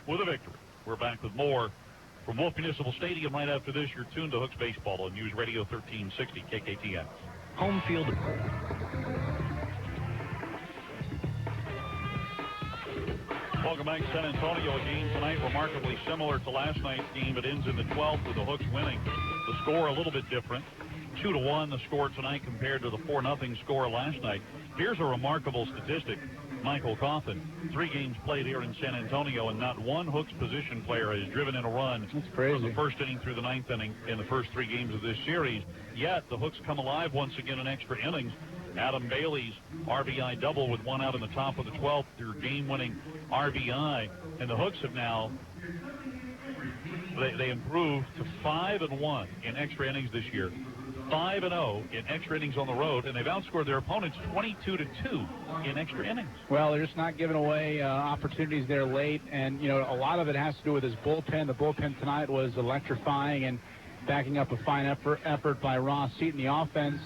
with a victory. We're back with more from Wolf Municipal Stadium right after this. You're tuned to Hooks Baseball on News Radio 1360 KKTX. Home field. Welcome back to San Antonio. A game tonight remarkably similar to last night's game. It ends in the 12th with the Hooks winning. The score a little bit different. 2-1 the score tonight compared to the 4-0 score last night. Here's a remarkable statistic. Michael Coffin, 3 games played here in San Antonio, and not one Hooks position player has driven in a run from the first inning through the 9th inning in the first 3 games of this series. Yet the Hooks come alive once again in extra innings. Adam Bailey's RBI double with 1 out in the top of the 12th, their game-winning RBI. And the Hooks have now, they improved to 5-1 in extra innings this year. 5-0 in extra innings on the road, and they've outscored their opponents 22-2 in extra innings. Well, they're just not giving away opportunities there late, and you know, a lot of it has to do with his bullpen. The bullpen tonight was electrifying and backing up a fine effort by Ross Seaton. The offense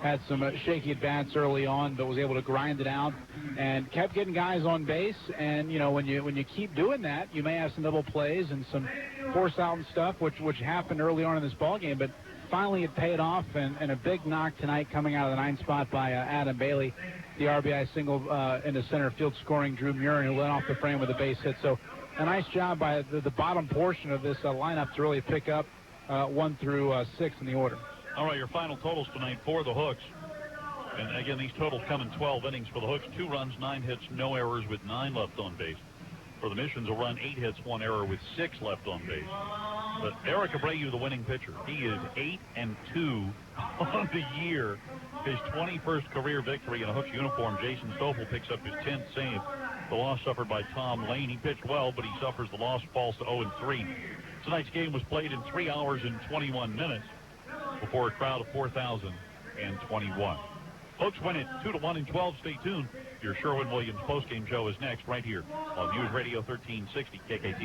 had some shaky at bats early on, but was able to grind it out and kept getting guys on base. And you know, when you keep doing that, you may have some double plays and some force out and stuff, which happened early on in this ball game, but finally it paid off, and a big knock tonight coming out of the 9th spot by Adam Bailey. The RBI single in the center field, scoring Drew Murin, who led off the frame with a base hit. So a nice job by the bottom portion of this lineup to really pick up 1 through 6 in the order. All right, your final totals tonight for the Hooks. And again, these totals come in 12 innings for the Hooks. 2 runs, 9 hits, no errors with 9 left on base. For the Missions, a run, 8 hits, 1 error with 6 left on base. But Eric Abreu, the winning pitcher, he is 8-2 on the year. His 21st career victory in a Hooks uniform. Jason Stoffel picks up his 10th save. The loss suffered by Tom Lane. He pitched well, but he suffers the loss, falls to 0-3. Tonight's game was played in 3 hours and 21 minutes before a crowd of 4,021. Hooks win it 2-1 in 12. Stay tuned. Your Sherwin-Williams postgame show is next right here on News Radio 1360 KKTX.